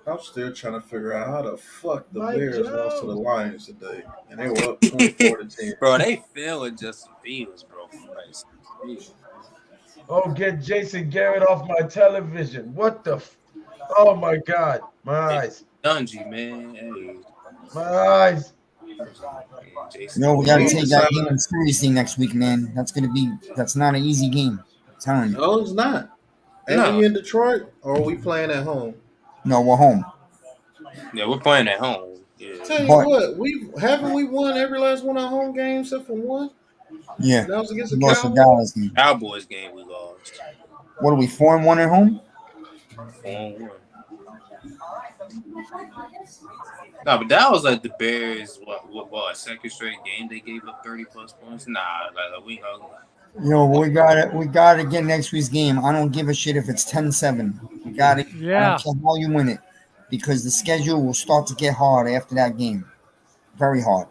I'm still trying to figure out how the fuck the Mike Bears lost to the Jones. Lions today, and they were up 24-10. Bro, they failing Justin Fields, bro. For Christ's sake. Oh, get Jason Garrett off my television. What the? Oh my God, my eyes. Dungy, man. Hey, My eyes. Jason. We gotta take that game seriously next week, man. That's not an easy game. I'm telling you. No, it's not. No. Are we in Detroit, or are we playing at home? No, we're home. Yeah, we're playing at home. Yeah. Tell you But- what, we won every last one of our home games except for one. Yeah. That was against the Lost the Cowboys. Dallas game. Cowboys game we lost. What are we, 4-1 at home? 4-1. No, but that was like the Bears. What? Second straight game they gave up 30+ points. Nah, like we. Yo, we got to get next week's game. I don't give a shit if it's 10-7. We got it. Yeah. I don't care how you win it, because the schedule will start to get hard after that game. Very hard.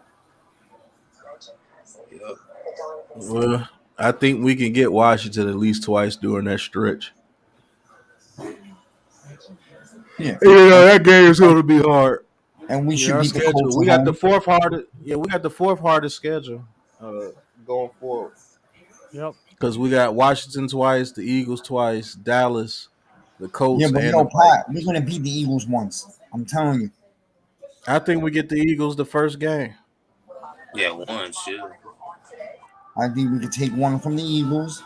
Yep. Well, I think we can get Washington at least twice during that stretch. Yeah. That game is going to be hard. And we should Our beat the schedule. Colts. We at got the home. fourth hardest. Yeah, we got the fourth hardest schedule going forward. Yep. Because we got Washington twice, the Eagles twice, Dallas, the Colts, Yeah, but and yo, the Pat, we're gonna beat the Eagles once. I'm telling you. I think we get the Eagles the first game. Yeah, one shit. I think we could take one from the Eagles,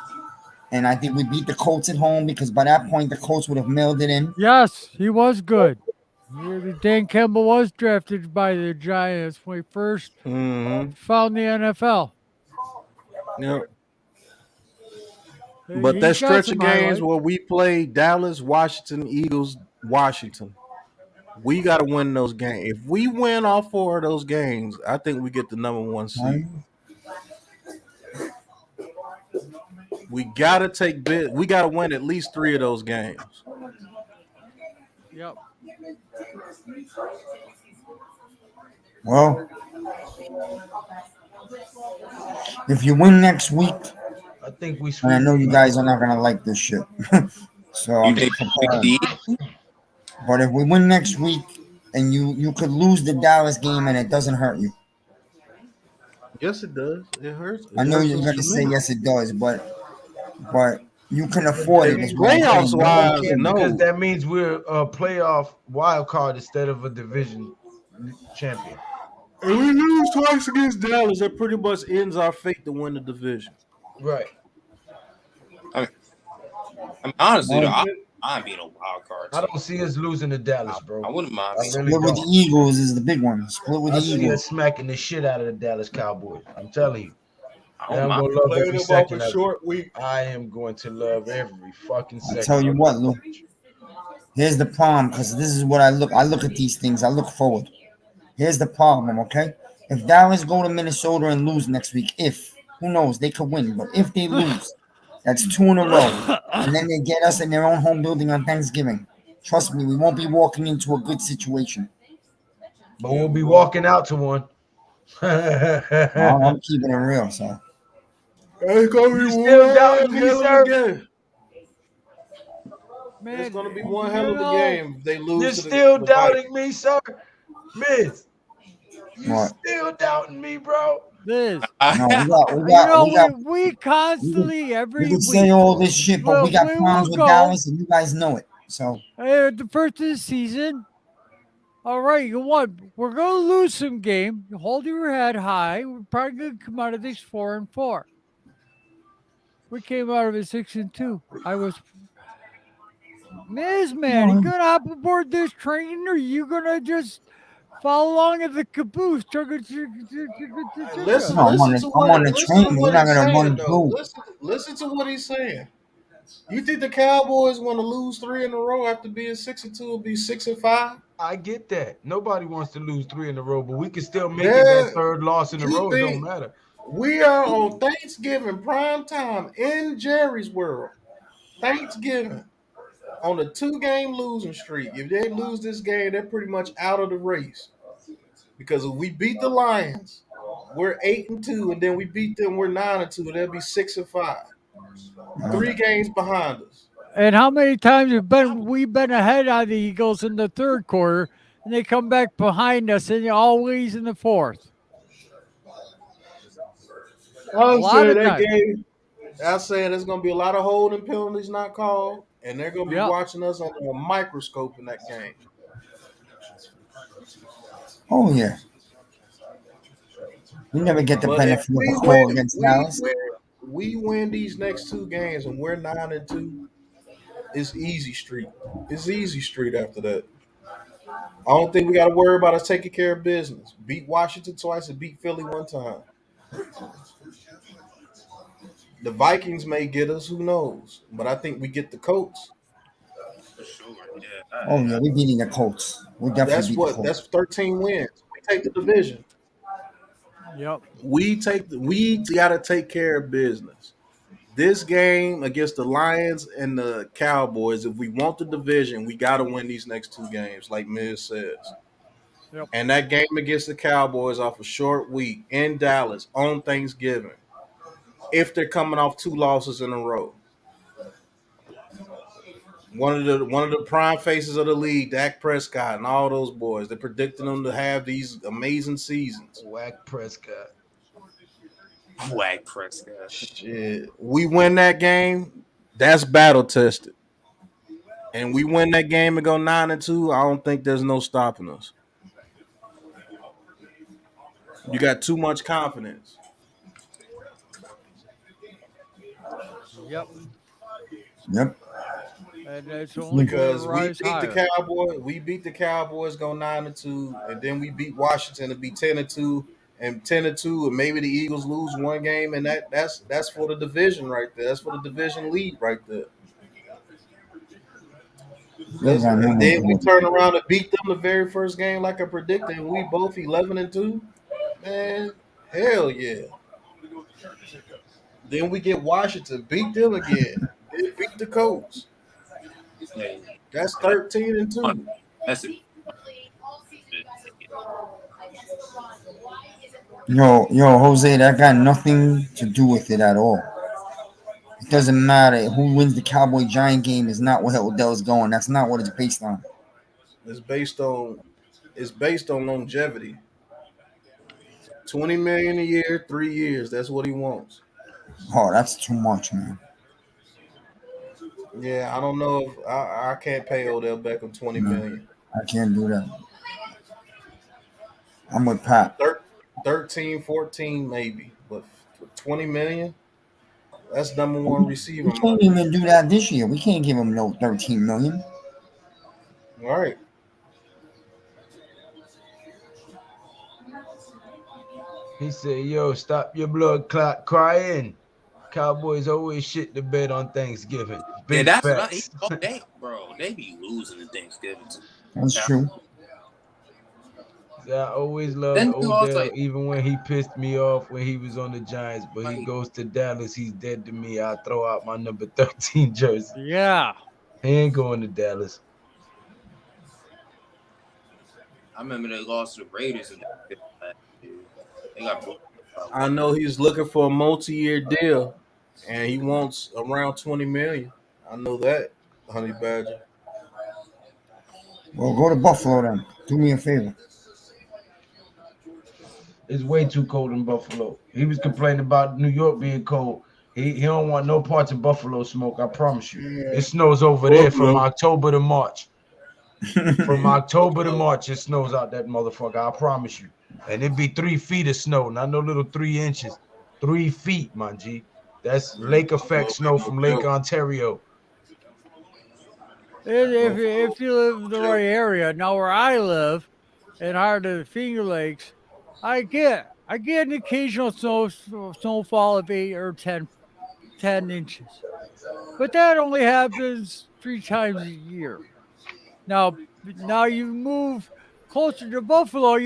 and I think we beat the Colts at home, because by that point the Colts would have mailed it in. Yes, he was good. Dan Campbell was drafted by the Giants when he first found the NFL. Yep. But He's that got stretch some of games highlights. where we play Dallas, Washington, Eagles, Washington, we got to win those games. If we win all four of those games, I think we get the number one seed. We got to take bid. We got to win at least 3 of those games. Yep. Well, if you win next week, I think we. and I know you guys are not gonna like this shit, so I'm just preparing. But if we win next week, and you could lose the Dallas game, and it doesn't hurt you. Yes, it does. It hurts. I know you're gonna say yes, it does, but you can afford it. Playoffs wise, no, because that means we're a playoff wild card instead of a division champion. If we lose twice against Dallas, that pretty much ends our fate to win the division. Right. I mean honestly, though, I'm being a wild card. I don't see us losing to Dallas, bro. I wouldn't mind. Split with the Eagles is the big one. Split with the I see us Eagles. smacking the shit out of the Dallas Cowboys. I'm telling you. And I'm mind gonna love playing every them off second a of short it. week. I am going to love every fucking second. I tell you what, Lou. Here's the problem, because this is what I look at these things. I look forward. Here's the problem, okay? If Dallas go to Minnesota and lose next week, who knows, they could win. But if they lose, that's 2 in a row. And then they get us in their own home building on Thanksgiving. Trust me, we won't be walking into a good situation. But we'll be walking out to one. I'm keeping it real, so. It's gonna be You still doubting me, sir? Man, It's gonna be one hell of a game if they lose. You're to still the doubting me, sir? Miz, you What? still doubting me, bro? This. No, we constantly every we can week. say all this shit, but we got we problems will with go. Dallas, and you guys know it. So The first of the season. All right, you what? We're gonna lose some game. You hold your head high. We're probably gonna come out of this 4-4. We came out of it 6-2. I was Miz, man, you gonna hop aboard this train, or you gonna just follow along at the caboose? Listen, I'm on the listen train. to You're what not he's gonna saying, run though. through. Listen to what he's saying. You think the Cowboys want to lose 3 in a row after being 6-2 and be 6-5? I get that. Nobody wants to lose 3 in a row, but we can still make it that Then third loss in a you row. It don't think matter. we are on Thanksgiving prime time in Jerry's world. Thanksgiving on a 2-game losing streak. If they lose this game, they're pretty much out of the race. Because if we beat the Lions, we're 8-2, and then we beat them, we're 9-2. They'll be 6-5. 3 games behind us. And how many times we've been ahead on the Eagles in the third quarter, and they come back behind us, and always in the fourth. A I'm lot saying of that times. game. I'm saying there's going to be a lot of holding penalties not called, and they're going to be Yep. watching us under a microscope in that game. Oh yeah. We never get the But if benefit of we a win, call against Dallas. we win these next 2 games, and we're 9-2. It's easy street. It's easy street after that. I don't think we got to worry about us taking care of business. Beat Washington twice and beat Philly one time. The Vikings may get us, who knows? But I think we get the Colts. For sure. Yeah. Oh yeah, we're beating the Colts. We definitely beat the Colts. That's 13 wins. We take the division. Yep. We got to take care of business. This game against the Lions and the Cowboys, if we want the division, we got to win these next 2 games, like Miz says. Yep. And that game against the Cowboys off a short week in Dallas on Thanksgiving, if they're coming off 2 losses in a row. One of the prime faces of the league, Dak Prescott and all those boys, they're predicting them to have these amazing seasons. Whack Prescott. Whack Prescott. Shit. We win that game, that's battle tested. And we win that game and go 9-2, I don't think there's no stopping us. You got too much confidence. Yep. Yep. And it's only going to Because rise higher. We beat the Cowboys, go 9-2, and then we beat Washington to be 10-2, and 10-2, and maybe the Eagles lose 1 game, and that's for the division right there. That's for the division lead right there. And then we turn around and beat them the very first game like I predicted, and we both 11-2. Man, hell yeah. Then we get Washington, beat them again, then beat the Colts. Yeah. That's 13-2. That's it. Yo, Jose, that got nothing to do with it at all. It doesn't matter who wins the Cowboy Giant game. Is not where Odell's going. That's not what it's based on. It's based on longevity. 20 million a year, 3 years. That's what he wants. Oh, that's too much, man. Yeah, I don't know if I can't pay Odell Beckham 20 No, million. I can't do that. I'm with Pat. 13, 14 maybe, but 20 million. That's number one receiver. We can't even do that this year. We can't give him no 13 million. All right. He said, yo, stop your blood clot crying. Cowboys always shit the bed on Thanksgiving. Big that's facts. what they be losing at Thanksgiving too. That's true. I always loved Then Odell, even when he pissed me off when he was on the Giants. But he goes to Dallas, he's dead to me. I throw out my number 13 jersey. Yeah. He ain't going to Dallas. I remember they lost to the Raiders. They got. I know he's looking for a multi-year deal, and he wants around 20 million. I know that, Honey Badger. Well, go to Buffalo then. Do me a favor. It's way too cold in Buffalo. He was complaining about New York being cold. He don't want no parts of Buffalo smoke, I promise you. It snows over there from October to March. From October to March, it snows out that motherfucker, I promise you. And it'd be 3 feet of snow, not no little 3 inches. 3 feet, man, G. That's lake effect snow from Lake Ontario. If you live in the right area, now where I live, in heart of the Finger Lakes, I get an occasional snowfall of 8 or 10 inches, but that only happens 3 times a year. Now now you move closer to Buffalo,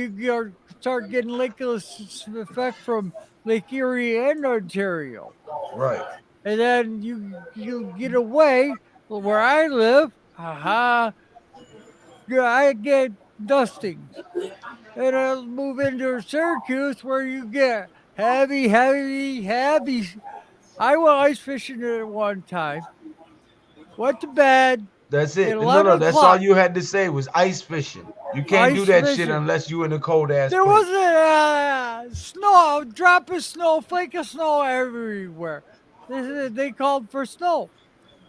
start getting Lake effect from Lake Erie and Ontario. Right. And then you get away where I live. Haha, I get dustings. And I'll move into Syracuse where you get heavy. I went ice fishing at one time. Went to bed That's at it. No, 11 no, that's all o'clock. you had to say was ice fishing. You can't do Ice that shit fishing. unless you in a cold ass There place. was a snow, drop of snow, flake of snow everywhere. They called for snow.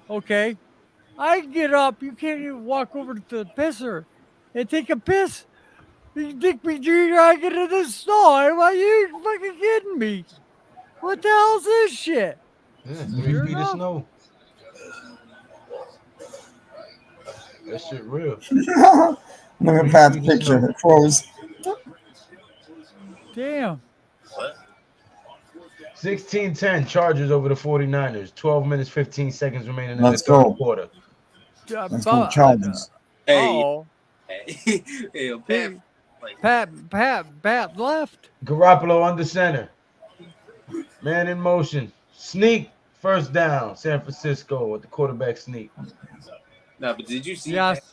Okay. I get up. You can't even walk over to the pisser and take a piss. You think me dragging in the snow? I'm like, you fucking kidding me? What the hell's this shit? Yeah, Sure 3 feet of enough. snow. That shit real. Look at Pat's feet of picture. snow. It froze. Damn. What? 16-10 Chargers over the 49ers. 12 minutes, 15 seconds remaining in the Let's third go. quarter. Let's go Chargers. Hey, Oh, hey, hey, Pat, like, Pat left. Garoppolo under center. Man in motion. Sneak. First down. San Francisco with the quarterback sneak. nah, but did you see Yes. Pat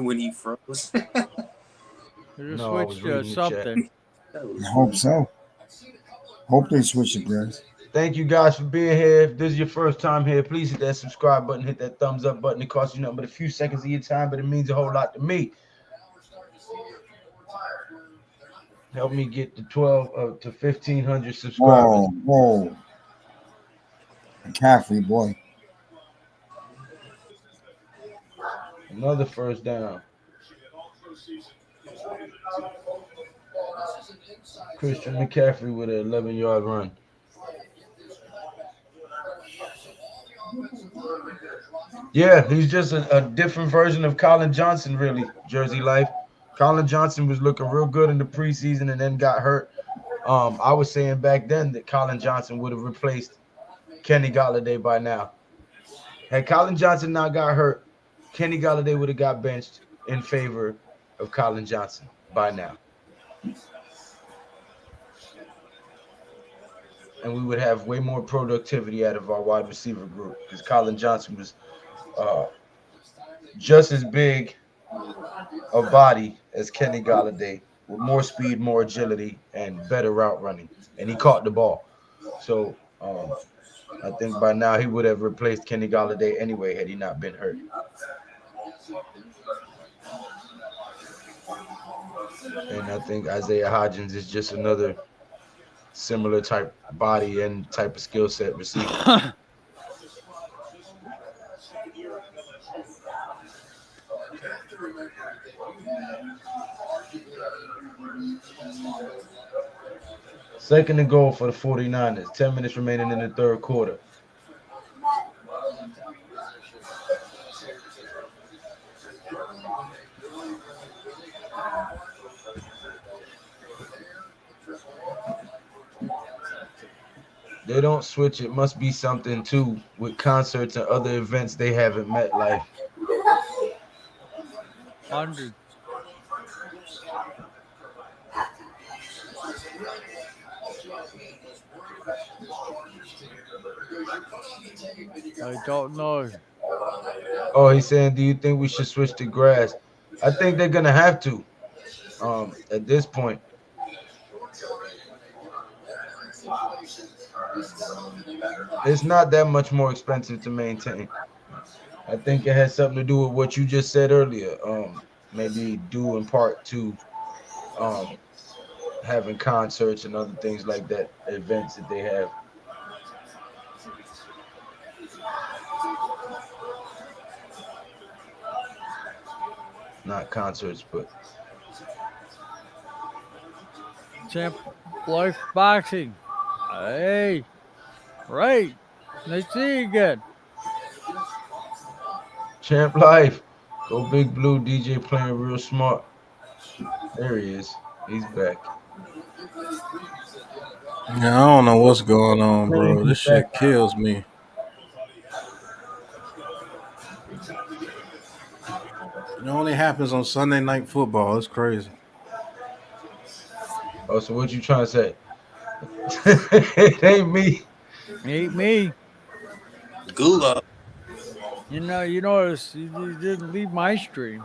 when he froze? You No, I was switched to reading the chat. something. I hope so. Hope they switch it, guys. Thank you guys for being here. If this is your first time here, please hit that subscribe button, hit that thumbs up button. It costs you nothing but a few seconds of your time, but it means a whole lot to me. Help me get to 12 to 1,500 subscribers. Whoa. McCaffrey, boy. Another first down. Christian McCaffrey with an 11-yard run. Yeah, he's just a different version of Colin Johnson, really, Jersey Life. Colin Johnson was looking real good in the preseason and then got hurt. I was saying back then that Colin Johnson would have replaced Kenny Golladay by now. Had Colin Johnson not got hurt, Kenny Golladay would have got benched in favor of Colin Johnson by now. And we would have way more productivity out of our wide receiver group because Colin Johnson was just as big a body as Kenny Golladay with more speed, more agility, and better route running. And he caught the ball. So I think by now he would have replaced Kenny Golladay anyway had he not been hurt. And I think Isaiah Hodgins is just another similar type body and type of skill set receiver. Second and goal for the 49ers. 10 minutes remaining in the third quarter. They don't switch. It must be something too with concerts and other events they haven't met. Like 100. I don't know. Oh, he's saying, do you think we should switch to grass? I think they're gonna have to. At this point. It's not that much more expensive to maintain. I think it has something to do with what you just said earlier. Maybe due in part to having concerts and other things like that, events that they have. Not concerts, but Champ Life Boxing. Hey. Right. Nice to see you again. Champ Life. Go Big Blue. DJ playing real smart. There he is. He's back. Yeah, I don't know what's going on, bro. This shit kills me. It only happens on Sunday Night Football. It's crazy. Oh, so what you trying to say? It ain't me. Ain't me. Gulag. You notice you didn't leave my stream.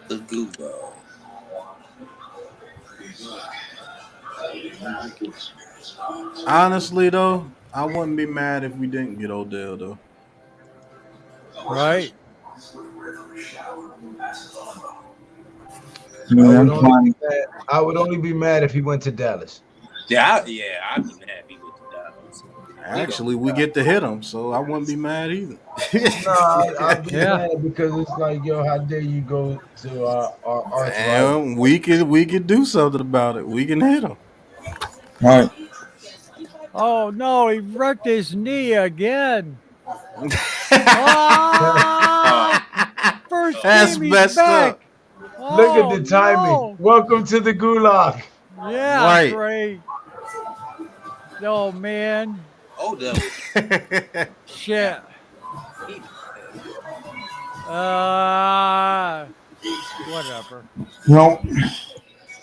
The Gulag. Honestly, though, I wouldn't be mad if we didn't get Odell, though. Right? Yeah, I'm fine. I would only be mad if he went to Dallas. I'd be mad if he went to Dallas. Actually, we get to hit him, so I wouldn't be mad either. No, I'd be Yeah. mad because it's like, yo, how dare you go to our arch rival? And we could do something about it. We can hit him. Right. Oh no, he wrecked his knee again. Ah! First That's game he's messed back. up. Look at the timing. No. Welcome to the gulag. Yeah, Right. great. Oh man, Odell. shit. Whatever. Well,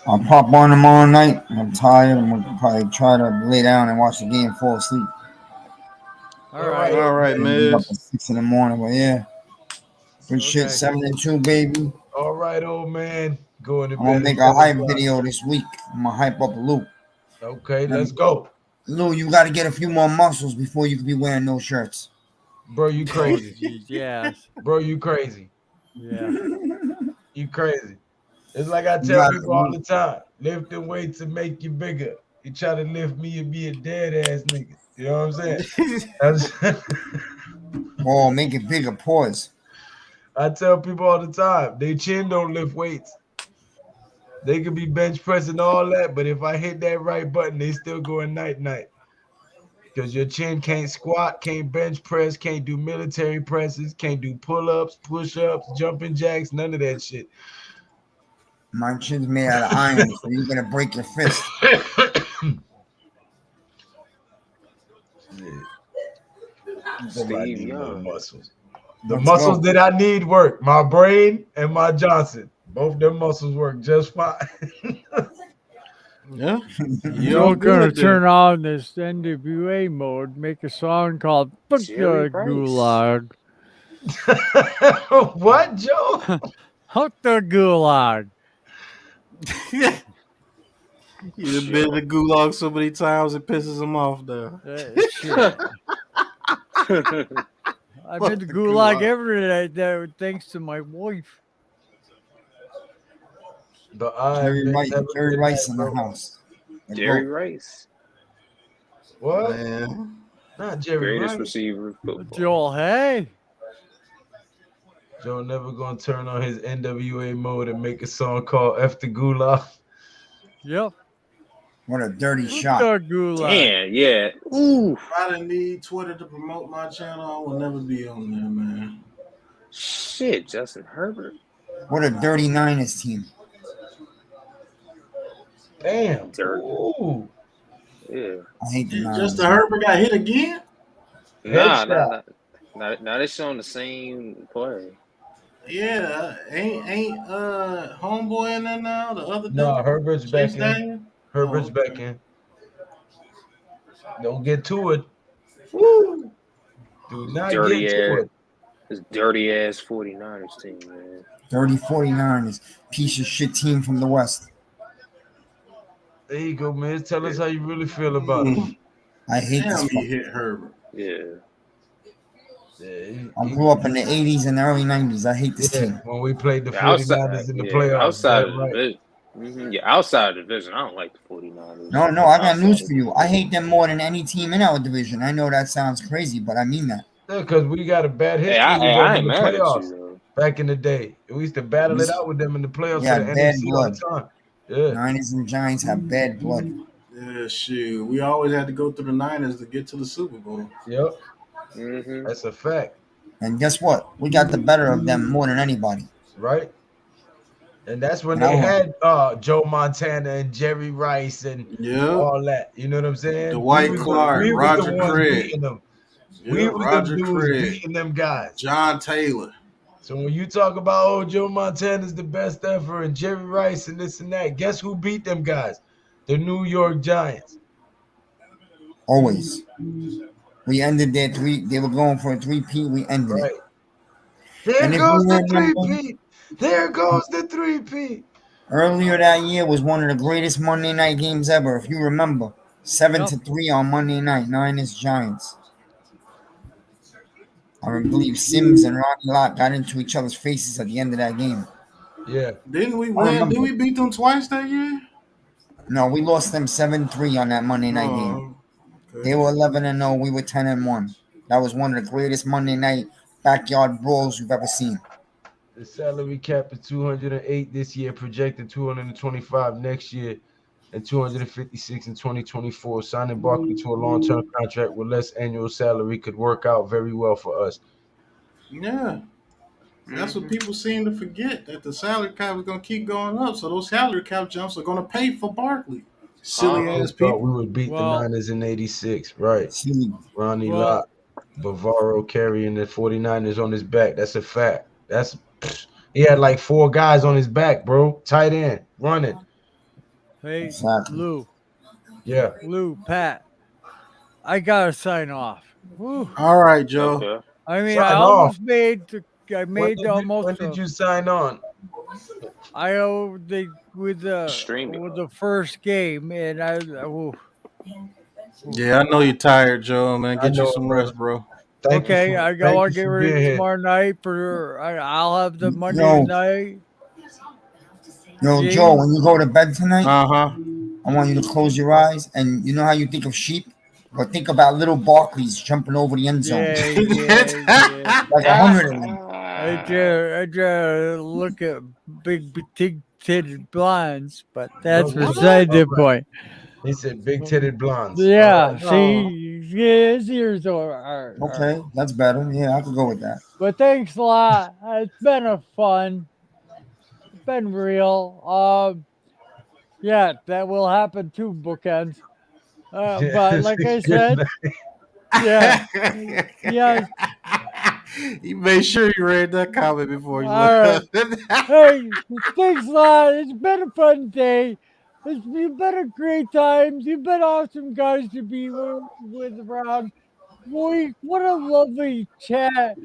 I'll pop on tomorrow night. I'm tired. I'm gonna probably try to lay down and watch the game, fall asleep. All right. All right, Wake up man. at 6 in the morning, but yeah. Good shit, Okay. 7-2, baby. All right, old man. Going to I'm gonna bed. make at a hype 7 o'clock. video this week. I'm gonna hype up Lou. Okay, let's go. Lou, you gotta get a few more muscles before you can be wearing those shirts. Bro, you Oh, crazy. geez, yes. Bro, you crazy. Yeah. You crazy. It's like I You tell gotta- people all the time. Lifting weights to make you bigger. You try to lift me and be a dead ass nigga. You know what I'm saying? That's- Oh, make it bigger. Pause. I tell people all the time, they chin don't lift weights. They could be bench pressing all that, but if I hit that right button, they still going night. Because your chin can't squat, can't bench press, can't do military presses, can't do pull-ups, push-ups, jumping jacks, none of that shit. My chin's made out of iron, so you're gonna break your fist. Steve need more Young. muscles. The Let's muscles go. that I need work. My brain and my Johnson. Both them muscles work just fine. Yeah. You're gonna turn on this NWA mode, make a song called "Fuck Jerry the Rice. Gulag." What, Joe? Fuck the Gulag. You've been to Gulag so many times it pisses him off now. Shit. I've been to the Gulag Gulag. every day thanks to my wife. But I Jerry Rice in the house. Let's Jerry go. Rice, What? Man. Not Jerry greatest Rice. receiver in football. Joel, hey. Joe never gonna turn on his NWA mode and make a song called F the Gulag. Yep. What a dirty Fuck shot. the Gulag. Damn, yeah. Ooh, If I didn't need Twitter to promote my channel, I would never be on there, man. shit, Justin Herbert. What a dirty Niners team. Damn. Dirt. Ooh. Yeah. I hate the Niners. Justin Herbert got hit again? Nah, Headshot. now they showing the same play. Yeah. Ain't homeboy in there now? The other No, dude? Herbert's back Chase in. Daniel? Herbert's Oh, okay. back in. Don't get to it. Woo. Do not Dirty get to ass. it. This dirty ass 49ers team, man. Dirty 49ers. Piece of shit team from the West. There you go, man. Tell us how you really feel about it. I hate this. Damn, he fuck- hit Herbert. Yeah. Yeah, I grew up in the 80s and the early 90s. I hate this yeah, team. when we played the Yeah, 49ers in the playoffs. outside of that's the right. division. Yeah, outside of the division, I don't like the 49ers. No, I got news Outside for you. I hate them more than any team in our division. I know that sounds crazy, but I mean that. Yeah, because we got a bad history Hey, with them I in ain't the mad at playoffs you though. back in the day. We used to battle it out with them in the playoffs Yeah, for the bad NFC blood. all the time. Yeah. Niners and Giants have bad blood. Yeah, shoot. We always had to go through the Niners to get to the Super Bowl. Yep. Mm-hmm. That's a fact. And guess what? We got the better of them more than anybody. Right? And that's when And they I had Joe Montana and Jerry Rice and Yeah. all that. You know what I'm saying? Dwight We was Clark, we was Roger the ones Craig. beating them. Yeah, We was Roger them dudes Craig. beating them guys. John Taylor. So when you talk about, oh, Joe Montana's the best ever and Jerry Rice and this and that, guess who beat them guys? The New York Giants. Always. We ended their three. They were going for a three-peat. We ended it. Right. There And if goes you the remember, three-peat. There goes the three-peat. earlier that year was one of the greatest Monday night games ever. If you remember, 7-3 on Monday night, Niners Giants. I believe Sims and Ronnie Lott got into each other's faces at the end of that game. Yeah. Didn't we I win? remember. Did we beat them twice that year? No, we lost them 7-3 on that Monday night game. Oh, okay. They were 11-0. We were 10-1. That was one of the greatest Monday night backyard brawls you've ever seen. The salary cap is 208 this year, projected 225 next year, and 256 in 2024. Signing Barkley to a long-term contract with less annual salary could work out very well for us. Yeah. That's what people seem to forget, that the salary cap is going to keep going up. So those salary cap jumps are going to pay for Barkley. Silly I ass thought people. we would beat the Niners in 86, right? See, Ronnie Lott, Bavaro carrying the 49ers on his back. That's a fact. He had like 4 guys on his back, bro. Tight end, running. Hey, exactly. Lou. Yeah. Lou, Pat. I gotta sign off. Whew. All right, Joe. Okay. I mean, Sign I off. almost made. When did you sign on? I owe with Streaming. the first game, and Yeah, I know you're tired, Joe, man. Get you some rest, bro. Thank you okay, for- I thank gotta you get for ready being here. tomorrow night for. I'll have the Monday Yo. night. Yo, game. Joe, when you go to bed tonight, Uh-huh. I want you to close your eyes, and you know how you think of sheep? But think about little Barkleys jumping over the end zone. Yeah. Like 100 of them. I just look at big titted blinds, but that's Okay. beside the All right. point. He said big-titted blondes. Yeah, All right. see, yeah, his ears are. Okay, that's better. Yeah, I could go with that. But thanks a lot. It's been a fun. It's been real. Yeah, that will happen too, bookends. But like I said, yeah, yeah. You made sure you read that comment before you All right. left. Hey, thanks a lot. It's been a fun day. You've been a great time. You've been awesome guys to be with around. Boy, what a lovely chat.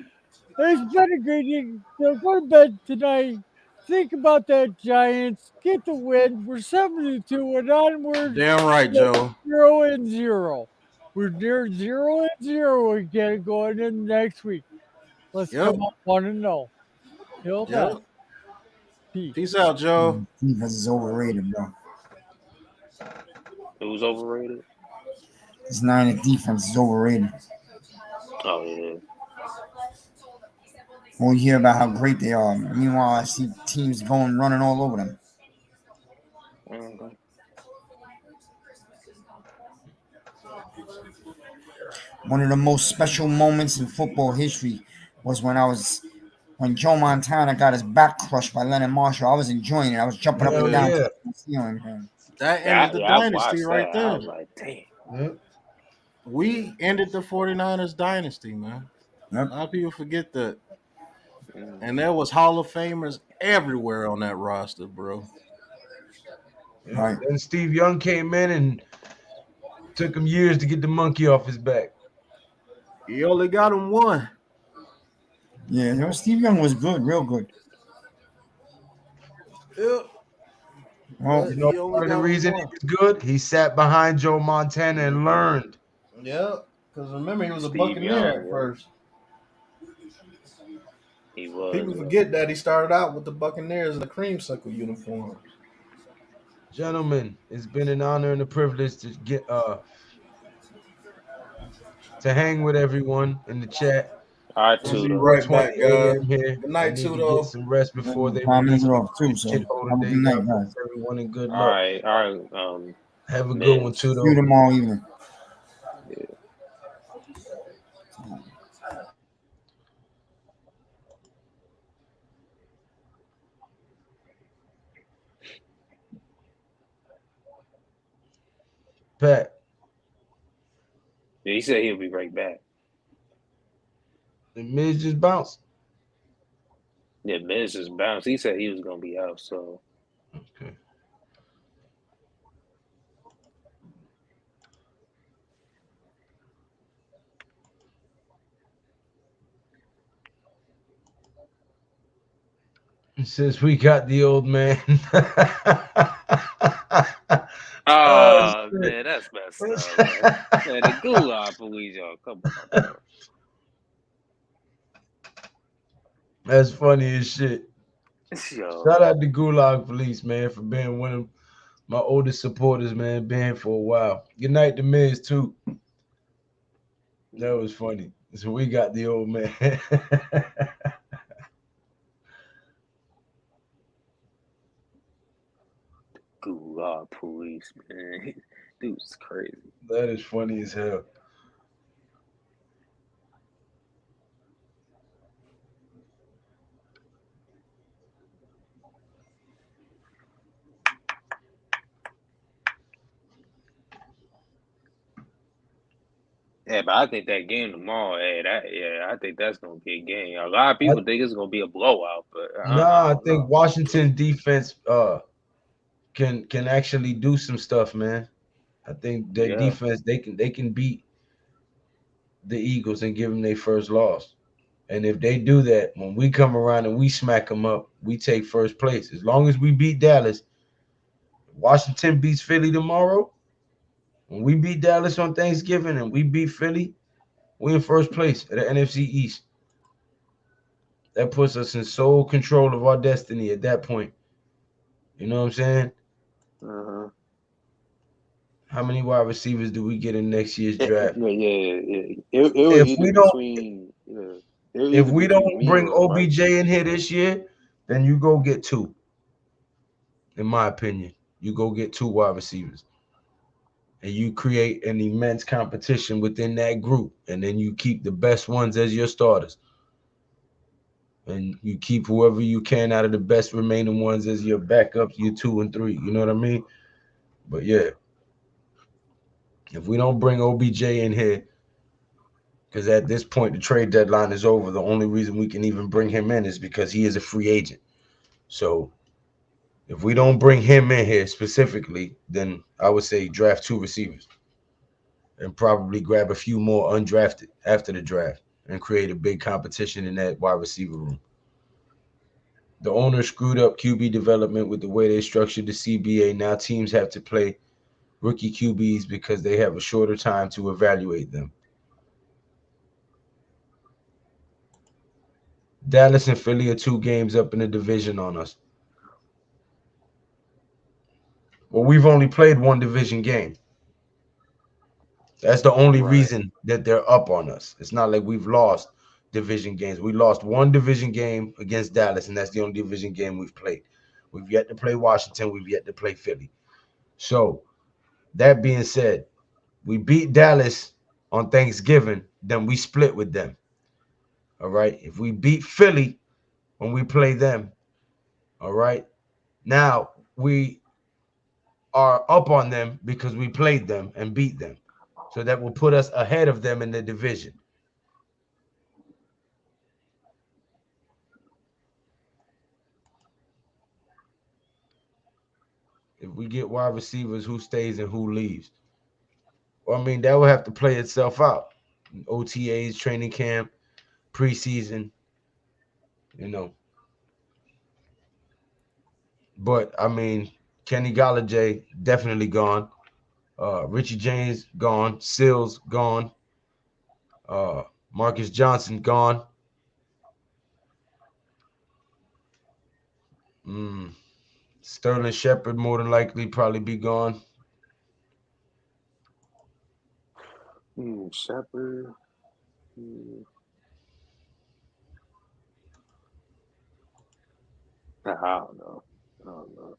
It's been a great day. So go to bed tonight. Think about that Giants. Get the win. We're 72 and onward. Damn right, Joe. 0-0. We're near 0-0 again going in next week. Let's come up 1-0. Till then. Peace out, Joe. Defense is overrated, bro. It was overrated. This Niners defense is overrated. Oh yeah. When we hear about how great they are, meanwhile I see teams running all over them. Mhm. One of the most special moments in football history was when Joe Montana got his back crushed by Leonard Marshall. I was enjoying it. I was jumping up and down. Yeah. That ended the dynasty right I there. was like, damn. Yep. We ended the 49ers dynasty, man. Yep. A lot of people forget that. And there was Hall of Famers everywhere on that roster, bro. Right. And Steve Young came in and took him years to get the monkey off his back. He only got him one. Yeah, Steve Young was good, real good. Yep. Well, You know, part of the reason he was good, he sat behind Joe Montana and learned. Yeah, because remember, he was a Steve Buccaneer Young, at yeah. first. He was. People forget that he started out with the Buccaneers in the creamsicle uniform. Gentlemen, it's been an honor and a privilege to get to hang with everyone in the chat. All right, We'll be Tudo. right back, 20 a.m. guys. here. Good night, I need to Tudo. get some rest before they 5 minutes release off too, so have shitload a today. good night, God bless guys. everyone and good All luck. right. Have a good one, Miz. See you Tudo. tomorrow evening. Pat, Yeah, he said he'll be right back. the Miz just bounced. Yeah, Miz just bounced. He said he was gonna be out, so Okay. Since we got the old man. Oh, oh man, that's messed up, man. Man, the Gulag police, y'all. Come on, bro. that's funny as shit. Yo, Shout out to Gulag Police, man, for being one of my oldest supporters, man. Been here for a while. Good night to Miz too. That was funny. So we got the old man. Gulag police, man. Dude's crazy. That is funny as hell. Yeah, but I think that game tomorrow, I think that's gonna be a game. A lot of people think it's gonna be a blowout, but I Nah, I don't think know. Washington defense can actually do some stuff, man. I think their Yeah. defense they can beat the Eagles and give them their first loss. And if they do that, when we come around and we smack them up, we take first place. As long as we beat Dallas, Washington beats Philly tomorrow. When we beat Dallas on Thanksgiving and we beat Philly, we in first place at the NFC East. That puts us in sole control of our destiny at that point. You know what I'm saying? Uh-huh. How many wide receivers do we get in next year's Yeah, draft? yeah. It was If either we don't between it was if either we between don't me bring or Mike. OBJ in here this year, then you go get two. In my opinion, you go get two wide receivers. And you create an immense competition within that group. And then you keep the best ones as your starters. And you keep whoever you can out of the best remaining ones as your backups, your 2 and 3. You know what I mean? But yeah, if we don't bring OBJ in here, because at this point the trade deadline is over, the only reason we can even bring him in is because he is a free agent. So if we don't bring him in here specifically, then I would say draft 2 receivers and probably grab a few more undrafted after the draft and create a big competition in that wide receiver room. The owner screwed up QB development with the way they structured the CBA. Now teams have to play rookie QBs because they have a shorter time to evaluate them. Dallas and Philly are 2 games up in the division on us. Well, we've only played 1 division game. That's the only Right. reason that they're up on us. It's not like we've lost division games. We lost 1 division game against Dallas, and that's the only division game we've played. We've yet to play Washington. We've yet to play Philly. So, that being said, we beat Dallas on Thanksgiving, then we split with them. All right. If we beat Philly when we play them, all right, now we are up on them because we played them and beat them. So that will put us ahead of them in the division. If we get wide receivers, who stays and who leaves? Well, I mean, that will have to play itself out. OTAs, training camp, preseason, you know. But I mean, Kenny Galladay definitely gone. Richie James gone. Sills gone. Marcus Johnson gone. Sterling Shepard more than likely probably be gone. Shepard. I don't know.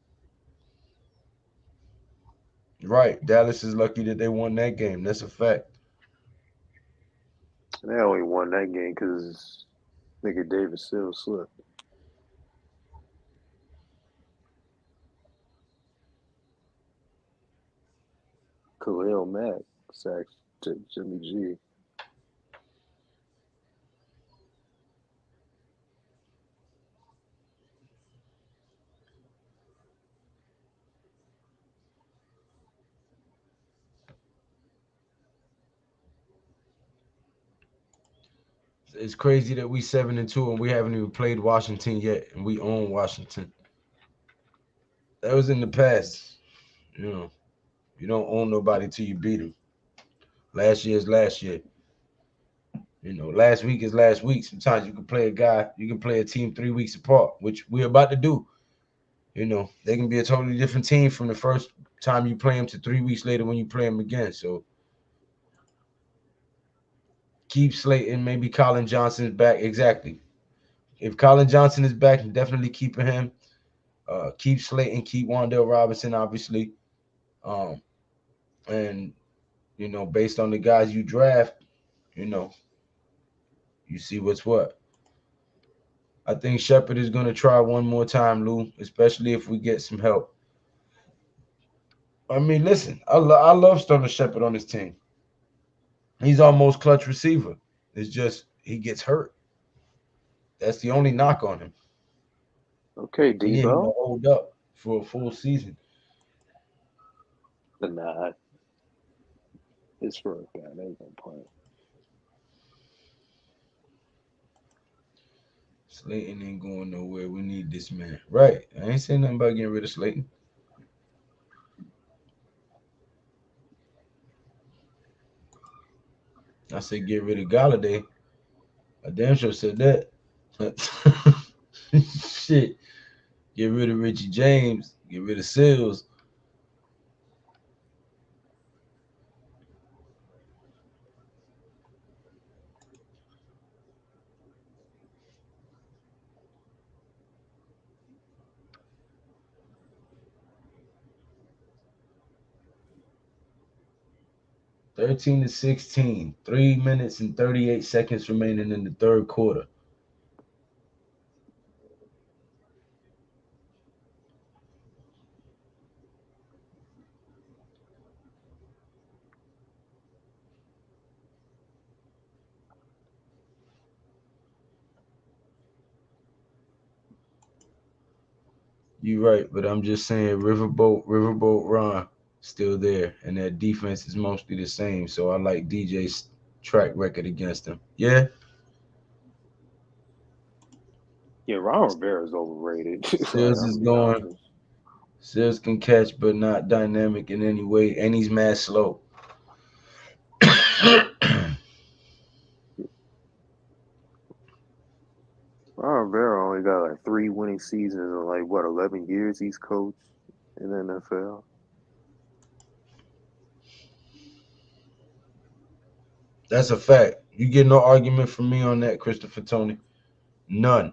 Right. Dallas is lucky that they won that game. That's a fact. They only won that game because nigga David Sills slipped. Khalil Mack sacks Jimmy G. It's crazy that we 7-2 and we haven't even played Washington yet, and we own Washington. That was in the past. You know, you don't own nobody till you beat them. Last year is last year. You know, last week is last week. Sometimes you can play a guy, you can play a team 3 weeks apart, which we're about to do. You know, they can be a totally different team from the first time you play them to 3 weeks later when you play them again. So keep Slayton. Maybe Colin Johnson's back. Exactly. If Colin Johnson is back, I'm definitely keeping him. Keep Slayton. Keep Wandale Robinson, obviously. Um, and based on the guys you draft, you know, you see what's what. I think Shepard is going to try one more time, Lou, especially if we get some help. I mean, listen, I love Sterling Shepard on this team. He's almost clutch receiver. It's just he gets hurt. That's the only knock on him. Okay, He ain't gonna Debo. hold up for a full season. But nah, it's for a guy. They ain't gonna play. Slayton ain't going nowhere. We need this man. Right. I ain't saying nothing about getting rid of Slayton. I said get rid of Galladay. I damn sure said that. Shit. Get rid of Richie James. Get rid of Sills. 13-16. 3 minutes and 38 seconds remaining in the third quarter. You're right, but I'm just saying Riverboat Ron still there, and that defense is mostly the same. So I like DJ's track record against him. Yeah, Yeah, Ron Rivera's overrated. Like, Sills I'm is gonna be going. honest. Sills can catch, but not dynamic in any way, and he's mad slow. Ron Rivera only got like 3 winning seasons in like what 11 years he's coached in the NFL. That's a fact. You get no argument from me on that, Christopher Tony. None.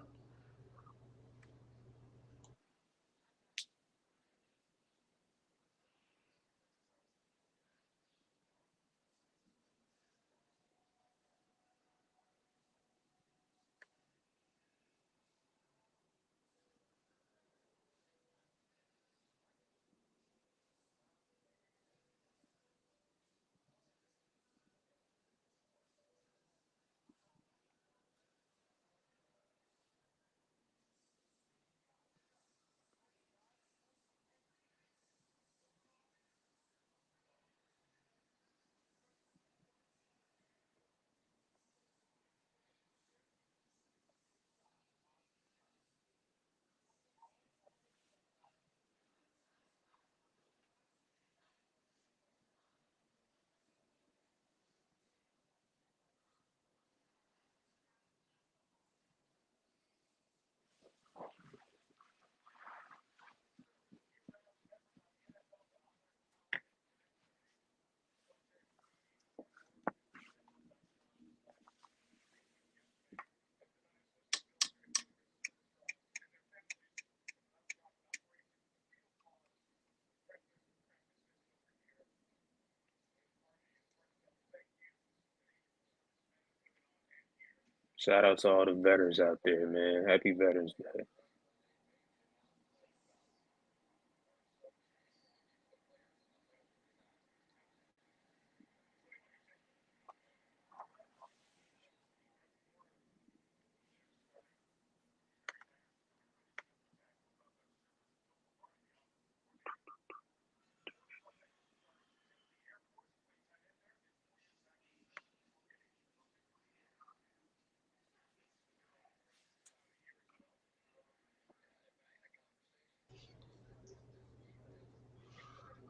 Shout out to all the veterans out there, man. Happy Veterans Day.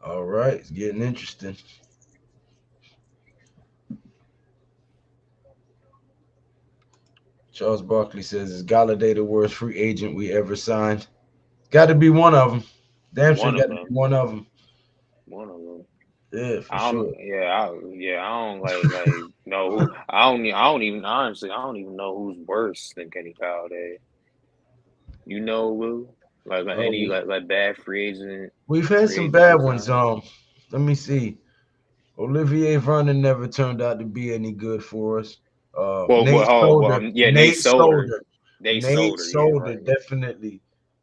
All right, it's getting interesting. Charles Barkley says, "Is Galladay the worst free agent we ever signed?" Got to be one of them. Damn sure One got of to them. be one of them. One of them. Yeah, for I don't. sure. Yeah. I don't like know who. I don't even honestly. I don't even know who's worse than Kenny Galladay. You know, Will? Like any Um, like bad free agent, we've had free some agents bad we ones. signed. Let me see. Olivier Vernon never turned out to be any good for us. Nate Solder, Yeah, Nate Nate Solder. Solder, Nate Nate Solder. Yeah, Solder, right. definitely.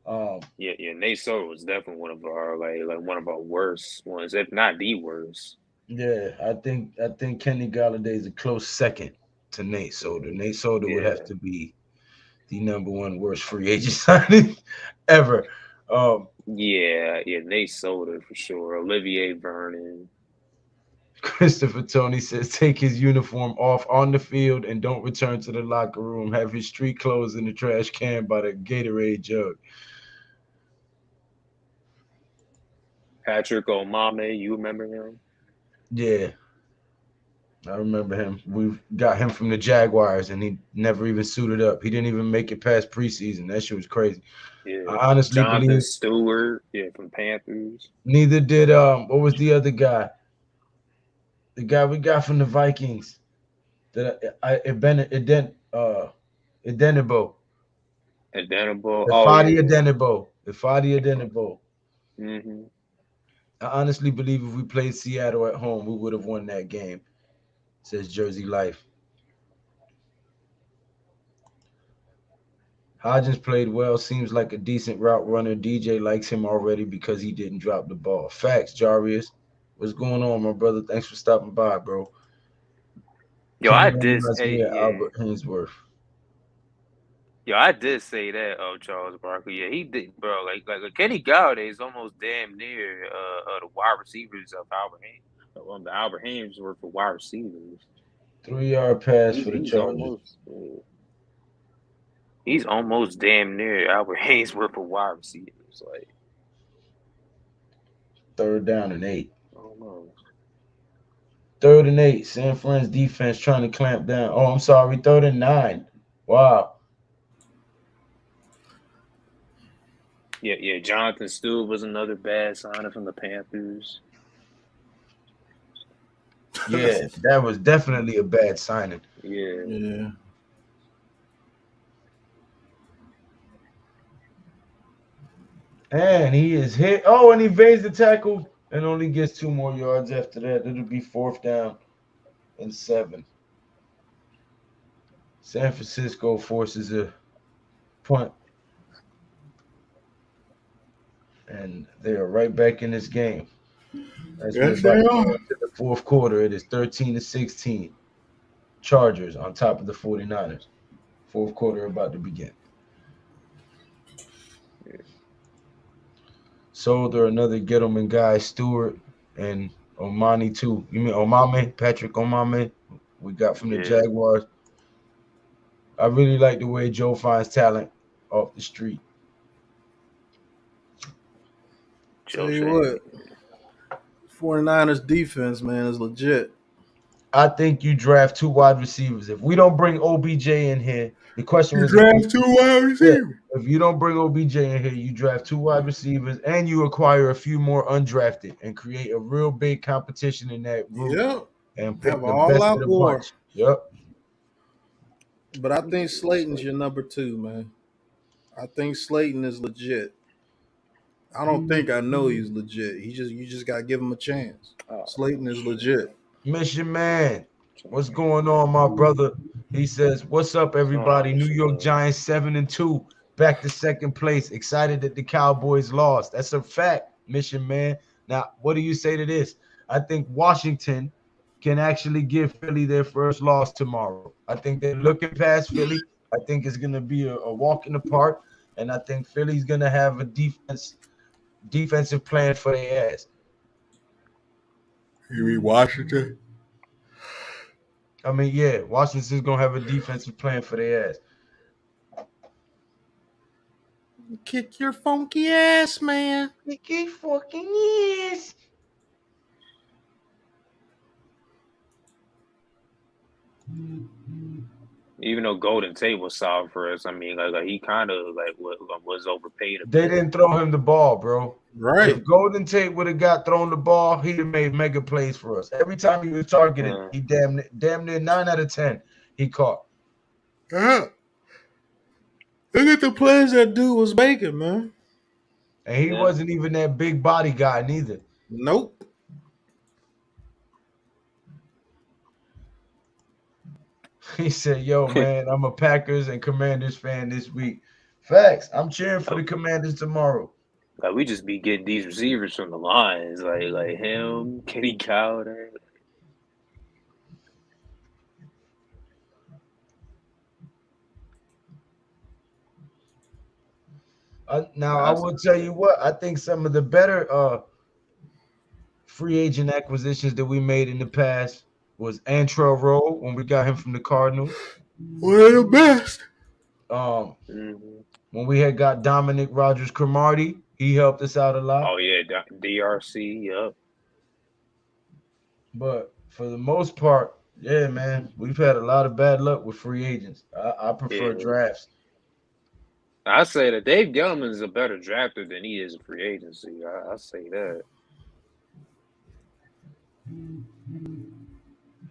Um, Yeah. Nate Solder was definitely one of our like one of our worst ones, if not the worst. yeah, I think Kenny Galladay is a close second to Nate Solder. Nate Solder would have Yeah. to be the number one worst free agent signing ever. Um, Yeah. Nate Solder for sure. Olivier Vernon. Christopher Tony says, take his uniform off on the field and don't return to the locker room. Have his street clothes in the trash can by the Gatorade jug. Patrick Omame, you remember him? Yeah, I remember him. We got him from the Jaguars, and he never even suited up. He didn't even make it past preseason. That shit was crazy. Yeah. I honestly Jonathan believe Stewart, yeah, from Panthers. neither did what was the other guy? The guy we got from the Vikings. That Edenebo. Adenabo. Oh Ifadi yeah. Edenebo. Ifadi Edenebo. Hmm. I honestly believe if we played Seattle at home, we would have won that game, says Jersey Life. Hodgins played well, seems like a decent route runner. DJ likes him already because he didn't drop the ball. Facts, Jarius. What's going on, my brother? Thanks for stopping by, bro. Yo, Kind I of did. reminds Hey, me of yeah. Albert Hainsworth. Yo, I did say that. Oh, Charles Barkley. Yeah, he did, bro. Kenny Galladay is almost damn near the wide receivers of Albert Haynes. The Albert Haynes were for wide receivers. 3 yard pass He's for the he's Chargers. almost he's almost damn near Albert Haynes were for wide receivers. Like 3rd down and 8. almost. 3rd and 8. San Fran's defense trying to clamp down. Oh, I'm sorry. 3rd and 9. Wow. Yeah. Jonathan Stewart was another bad signer from the Panthers. Yeah, that was definitely a bad signing. Yeah. Yeah. And he is hit. Oh, and he evades the tackle and only gets 2 more yards after that. It'll be 4th down and 7. San Francisco forces a punt, and they are right back in this game. As we're Yes, they about to are. go into the fourth quarter, it is 13-16. Chargers on top of the 49ers. Fourth quarter about to begin. Solder, another Gettleman guy, Stewart, and Omani too. You mean Omame, Patrick Omame? We got from the Yeah. Jaguars. I really like the way Joe finds talent off the street. Tell Joe you Shane. what, 49ers defense, man, is legit. I think you draft 2 wide receivers. If we don't bring OBJ in here, the question You was if draft 2 wide yeah, receivers. if you don't bring OBJ in here, you draft 2 wide receivers and you acquire a few more undrafted and create a real big competition in that group Yep. and Have pick the all best of out the war. bunch. Yep. But I think Slayton's your number 2, man. I think Slayton is legit. I don't think I know he's legit. You just gotta give him a chance. Oh Slayton is shit. legit. Mission Man, what's going on, my brother? He says, "What's up, What's going everybody? on, New Mr. York Man? Giants 7-2, back to second place. Excited that the Cowboys lost. That's a fact, Mission Man. Now, what do you say to this? I think Washington can actually give Philly their first loss tomorrow. I think they're looking past Philly. I think it's gonna be a walk in the park, and I think Philly's gonna have a defensive plan for their ass. You mean Washington? I mean, yeah, Washington's gonna have a defensive plan for their ass. Kick your funky ass, man. Kick fucking ass. Even though Golden Tate was solid for us, I mean, like he kind of like was overpaid a They bit. didn't throw him the ball, bro. Right. If Golden Tate would have got thrown the ball, he'd have made mega plays for us. Every time he was targeted, he damn near 9 out of 10 he caught. Yeah. Look at the plays that dude was making, man. And he wasn't even that big body guy neither. Nope. He said, yo, man, I'm a Packers and Commanders fan this week. Facts. I'm cheering for the Commanders tomorrow. Like we just be getting these receivers from the Lions, like him, Kenny Golladay. Now, I will tell you what, I think some of the better free agent acquisitions that we made in the past was Antrell Rowe when we got him from the Cardinals. One of the best. When we had got Dominic Rodgers-Cromartie, he helped us out a lot. Oh yeah, DRC, yep. But for the most part, yeah, man, we've had a lot of bad luck with free agents. I prefer drafts. I say that Dave Gettleman is a better drafter than he is a free agency. I say that.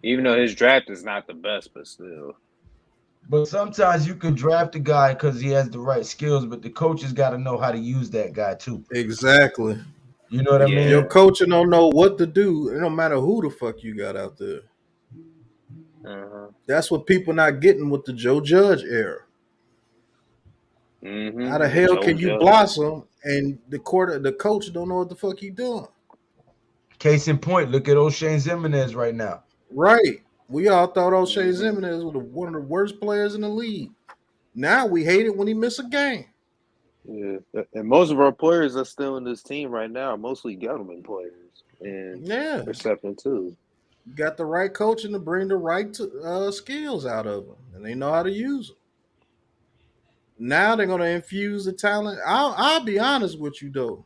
Even though his draft is not the best, but still. But sometimes you can draft a guy because he has the right skills, but the coaches got to know how to use that guy too. Exactly. You know what I mean? Your coach don't know what to do. It don't matter who the fuck you got out there. That's what people not getting with the Joe Judge era. How the hell can you blossom and the coach don't know what the fuck he doing? Case in point, look at O'Shane Ximines right now. Right. We all thought O'Shane Ximines was one of the worst players in the league. Now we hate it when he miss a game. Yeah, and most of our players that's still in this team right now are mostly Gettleman players, and Perception too. You got the right coaching to bring the right skills out of them, and they know how to use them. Now they're gonna infuse the talent. I'll be honest with you though.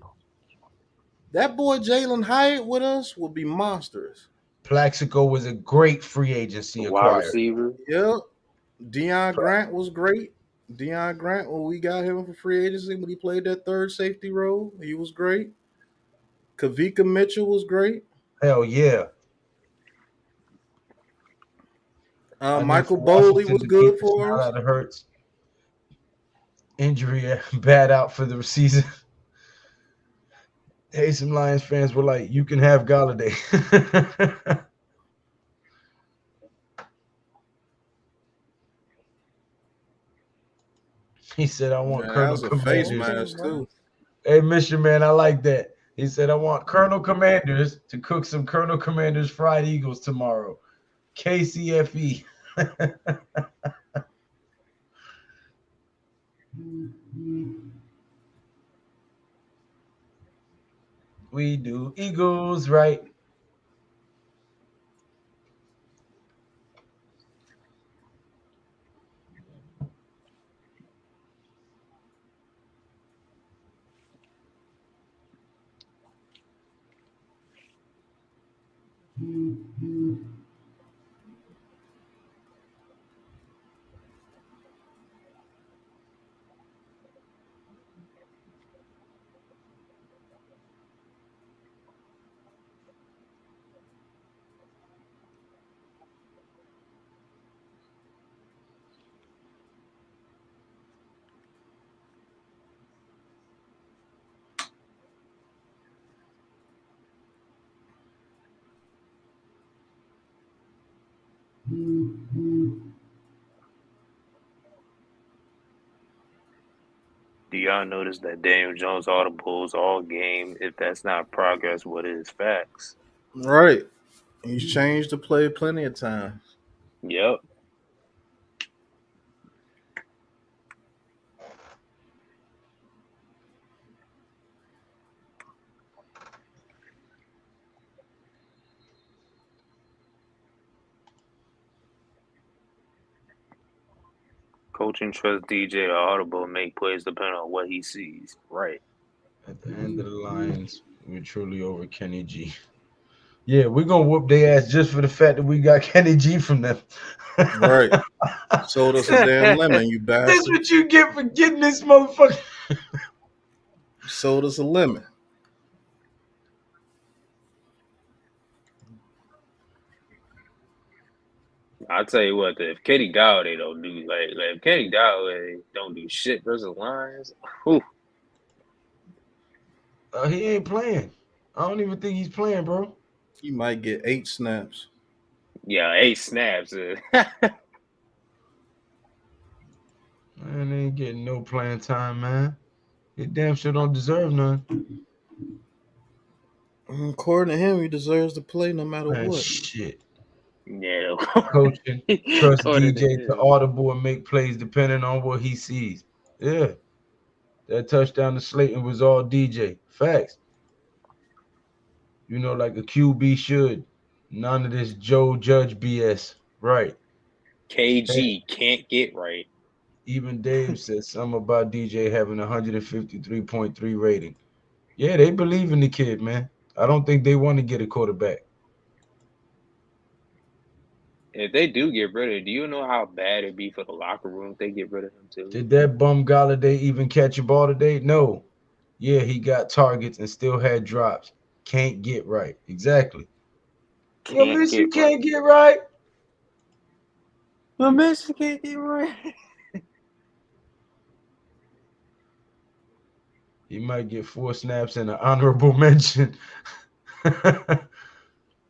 That boy Jalen Hyatt with us will be monstrous. Plaxico was a great free agency wide acquired. receiver. Yep. Deion Grant was great. Deion Grant, when we got him for free agency, when he played that third safety role, he was great. Kavika Mitchell was great. Hell yeah. Michael Boley was good for us. Out of Hurts. Injury bad out for the season. Hey, some Lions fans were like, you can have Galladay. He said, I want Colonel Commanders. Face mask too. Hey, Mr. Man, I like that. He said, I want Colonel Commanders to cook some Colonel Commanders fried eagles tomorrow. KCFE. We do Eagles, right? Do y'all notice that Daniel Jones audibles all game? If that's not progress, what is facts? Right. He's changed the play plenty of times. Yep. Coaching trust DJ to audible make plays depending on what he sees. Right. At the end of the Lions, we're truly over Kenny G. Yeah, we're going to whoop their ass just for the fact that we got Kenny G from them. Right. Sold us a damn lemon, you That's bastard. what you get for getting this motherfucker. Sold us a lemon. I'll tell you what, if Kenny Galladay don't do if Kenny Galladay don't do shit versus Lions, whew, He ain't playing. I don't even think he's playing, bro. He might get 8 snaps. yeah, 8 snaps. Man, they ain't getting no playing time, man. He damn sure don't deserve none. According to him, he deserves to play no matter Man, what. shit. Yeah, Coaching, trust according to DJ to him. audible and make plays depending on what he sees. Yeah. That touchdown to Slayton was all DJ. Facts. You know, like a QB should. None of this Joe Judge BS. Right. KG can't get right. Even Dave said something about DJ having a 153.3 rating. Yeah, they believe in the kid, man. I don't think they want to get a quarterback. If they do get rid of him, do you know how bad it'd be for the locker room if they get rid of him too? Did that bum Galladay even catch a ball today? No. Yeah, he got targets and still had drops. Can't get right. Exactly. Yo, miss, you can't get right. Well, Miss, can't get right. He might get 4 snaps and an honorable mention.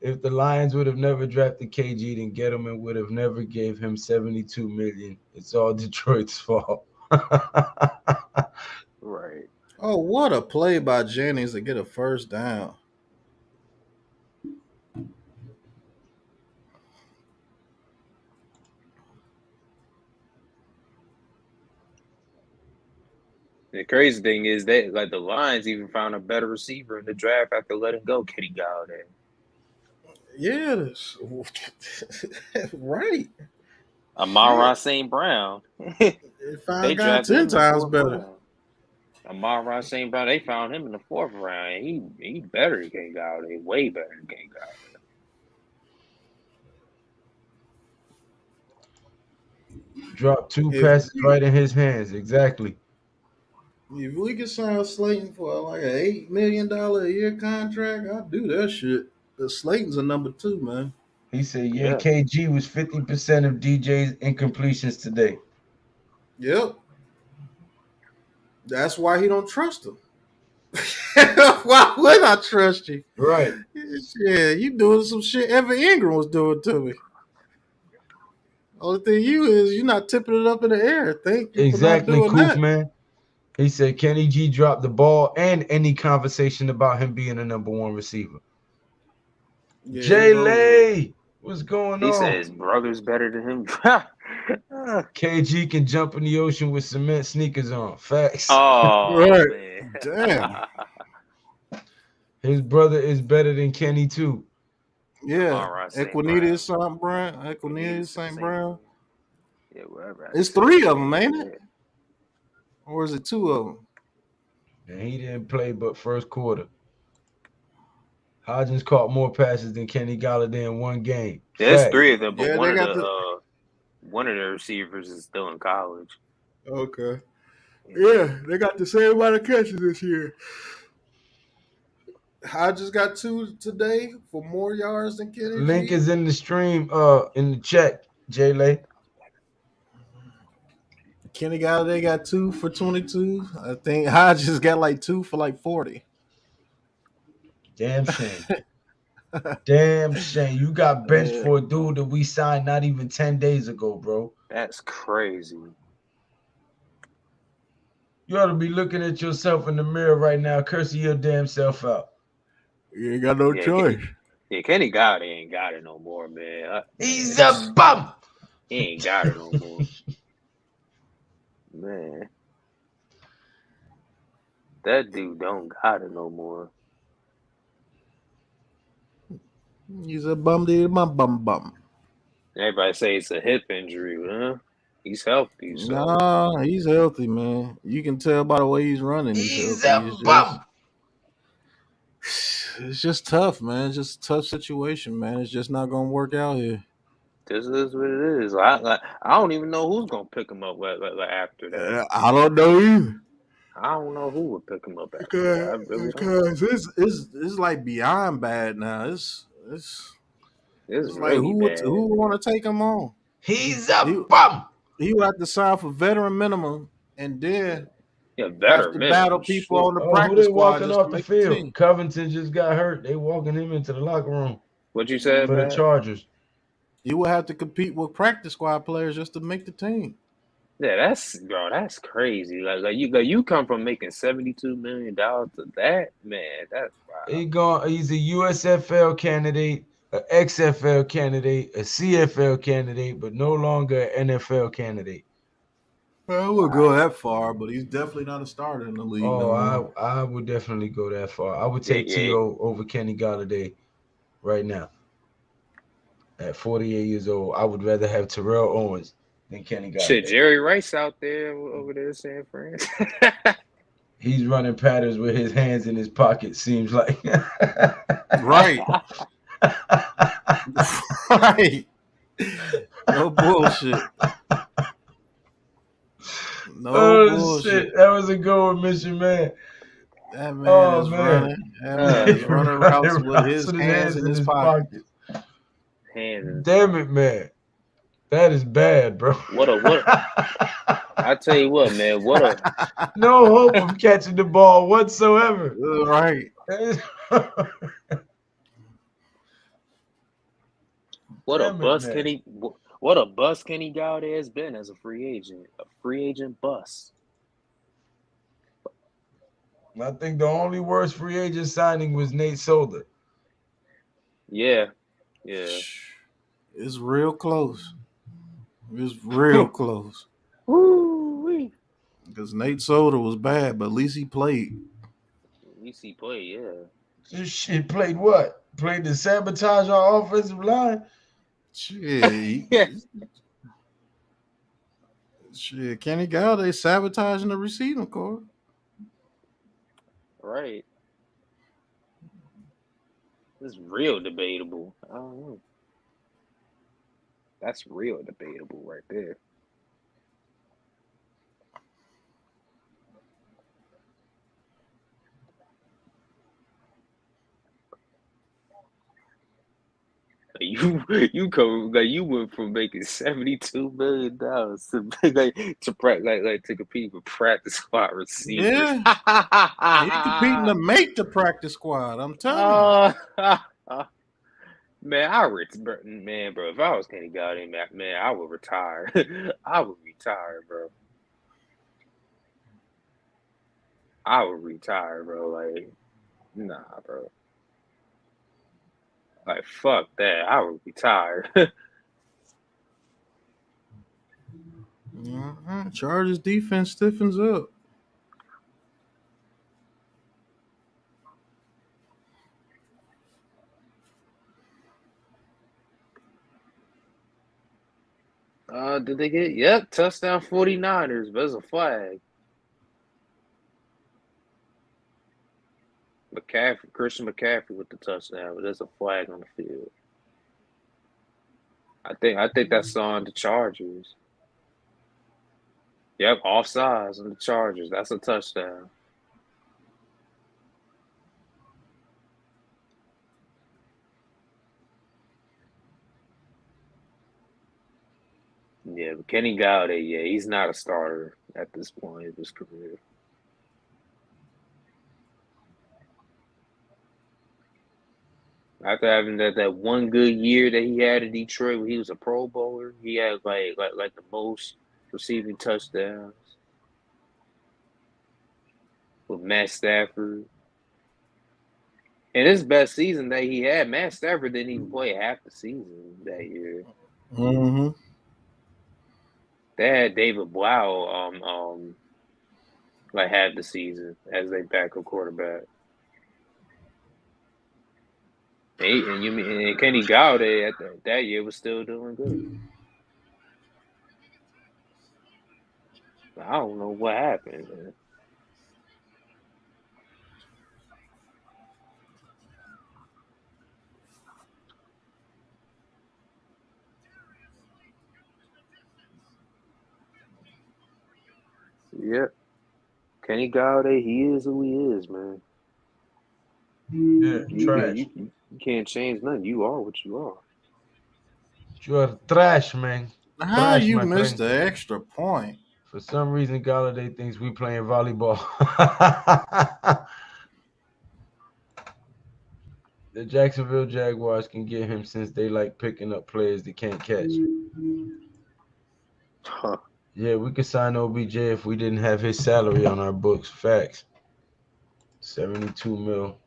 If the Lions would have never drafted KG, then Gettleman would have never gave him $72 million. It's all Detroit's fault. Right. Oh, what a play by Jennings to get a first down. The crazy thing is that the Lions even found a better receiver in the draft after letting go Kenny Galladay. Yeah, right. Amon-Ra St. Brown. They found a guy 10 times better. Amon-Ra St. Brown, they found him in the 4th round. And he better than Kenny Galladay, way better than Kenny Galladay. Dropped 2 passes right in his hands. Exactly. If we could sign Slayton for like an $8 million a year contract, I'd do that shit. The Slayton's a number 2, man. He said, yeah, KG was 50% of DJ's incompletions today. Yep. That's why he don't trust him. Why would I trust you? Right. Yeah, you doing some shit Evan Ingram was doing to me. Only thing you're not tipping it up in the air. Thank you Exactly, for not doing Koof, that. man. He said Kenny G dropped the ball and any conversation about him being a number 1 receiver. Yeah, Jay Lay, what's going on? He said his brother's better than him. KG can jump in the ocean with cement sneakers on. Facts. Oh, right. Man. Damn. His brother is better than Kenny, too. Yeah. Equinita St. Brown. Equinita St. Brown. Yeah, whatever. It's 3 of them, ain't it? Or is it 2 of them? And he didn't play but first quarter. Hodgins caught more passes than Kenny Galladay in 1 game. There's Facts. 3 of them, but Yeah, one of the receivers is still in college. Okay. Yeah, they got the same amount of catches this year. Hodges got 2 today for more yards than Kenny. Link is in the stream, in the chat, Jay Lay. Kenny Galladay got 2 for 22. I think Hodges got like 2 for like 40. Damn shame. Damn shame. You got benched for a dude that we signed not even 10 days ago, bro. That's crazy. You ought to be looking at yourself in the mirror right now, cursing your damn self out. You ain't got no choice. Kenny Galladay ain't got it no more, man. He's a bum. He ain't got it no more. Man. That dude don't got it no more. He's a bum. Everybody say it's a hip injury, huh? He's healthy. So. Nah, he's healthy, man. You can tell by the way he's running. He's a bum. It's just tough, man. It's just a tough situation, man. It's just not gonna work out here. This is what it is. I don't even know who's gonna pick him up after that. I don't know either. I don't know who would pick him up after that. I really don't. Because it's like beyond bad now. It's like Really bad. who want to take him on? He's a He bum. he would have to sign for veteran minimum and then Yeah, have better to minimum. battle people on the Oh, who practice they squad walking just off to the make the field? team. Covington just got hurt. They walking him into the locker room What you said, for the Pat? Chargers. You would have to compete with practice squad players just to make the team. Yeah, that's crazy. You come from making $72 million to that, man. That's wild. He's a USFL candidate, a XFL candidate, a CFL candidate, but no longer an NFL candidate. Well, I wouldn't go that far, but he's definitely not a starter in the league no more. I would definitely go that far. I would Yeah, take yeah. T.O. over Kenny Galladay right now. At 48 years old, I would rather have Terrell Owens than Kenny Shit, Galladay. Jerry Rice out there over there in San Fran. He's running patterns with his hands in his pocket, seems like. Right. Right. No bullshit. No bullshit. Shit. That was a good one, Mission Man. That man is man. running. That man is running routes with his hands in his pocket. Hands. Damn it, man. That is bad, bro. What I tell you what, man. No hope of catching the ball whatsoever. Right. What a bust Kenny Galladay has been as a free agent. A free agent bust. I think the only worst free agent signing was Nate Solder. Yeah. It's real close. It's real close. Woo-wee. Because Nate Solder was bad, but at least he played. At least he played, yeah. This shit played what? Played to sabotage our offensive line? Shit. Shit, Kenny Galladay sabotaging the receiving corps. Right. It's real debatable. I don't know. That's real debatable right there. You went from making $72 million to compete for practice squad receivers. Yeah. He competing to make the practice squad. I'm telling you. Man, bro, if I was Kenny Galladay, man, I would retire. I would retire, bro. I would retire, bro. Like, nah, bro. Like, fuck that. I would retire. Chargers defense stiffens up. Did they get? Yep, touchdown 49ers. But it's a flag. Christian McCaffrey with the touchdown, but there's a flag on the field. I think that's on the Chargers. Yep, offsides on the Chargers. That's a touchdown. Yeah, but Kenny Galladay, yeah, he's not a starter at this point of his career. After having that one good year that he had in Detroit, where he was a Pro Bowler, he had like the most receiving touchdowns with Matt Stafford. And his best season that he had, Matt Stafford didn't even play half the season that year. Mm-hmm. They had David Blau like half the season as their backup quarterback. And Kenny Galladay that year was still doing good. I don't know what happened, man. Yeah. Kenny Galladay, he is who he is, man. Yeah, trash. You can't change nothing. You are what you are. You are trash, man. How Trash, you my missed friend. the extra point? For some reason, Galladay thinks we playing volleyball. The Jacksonville Jaguars can get him since they like picking up players they can't catch. Huh. Yeah, we could sign OBJ if we didn't have his salary on our books. Facts. 72 mil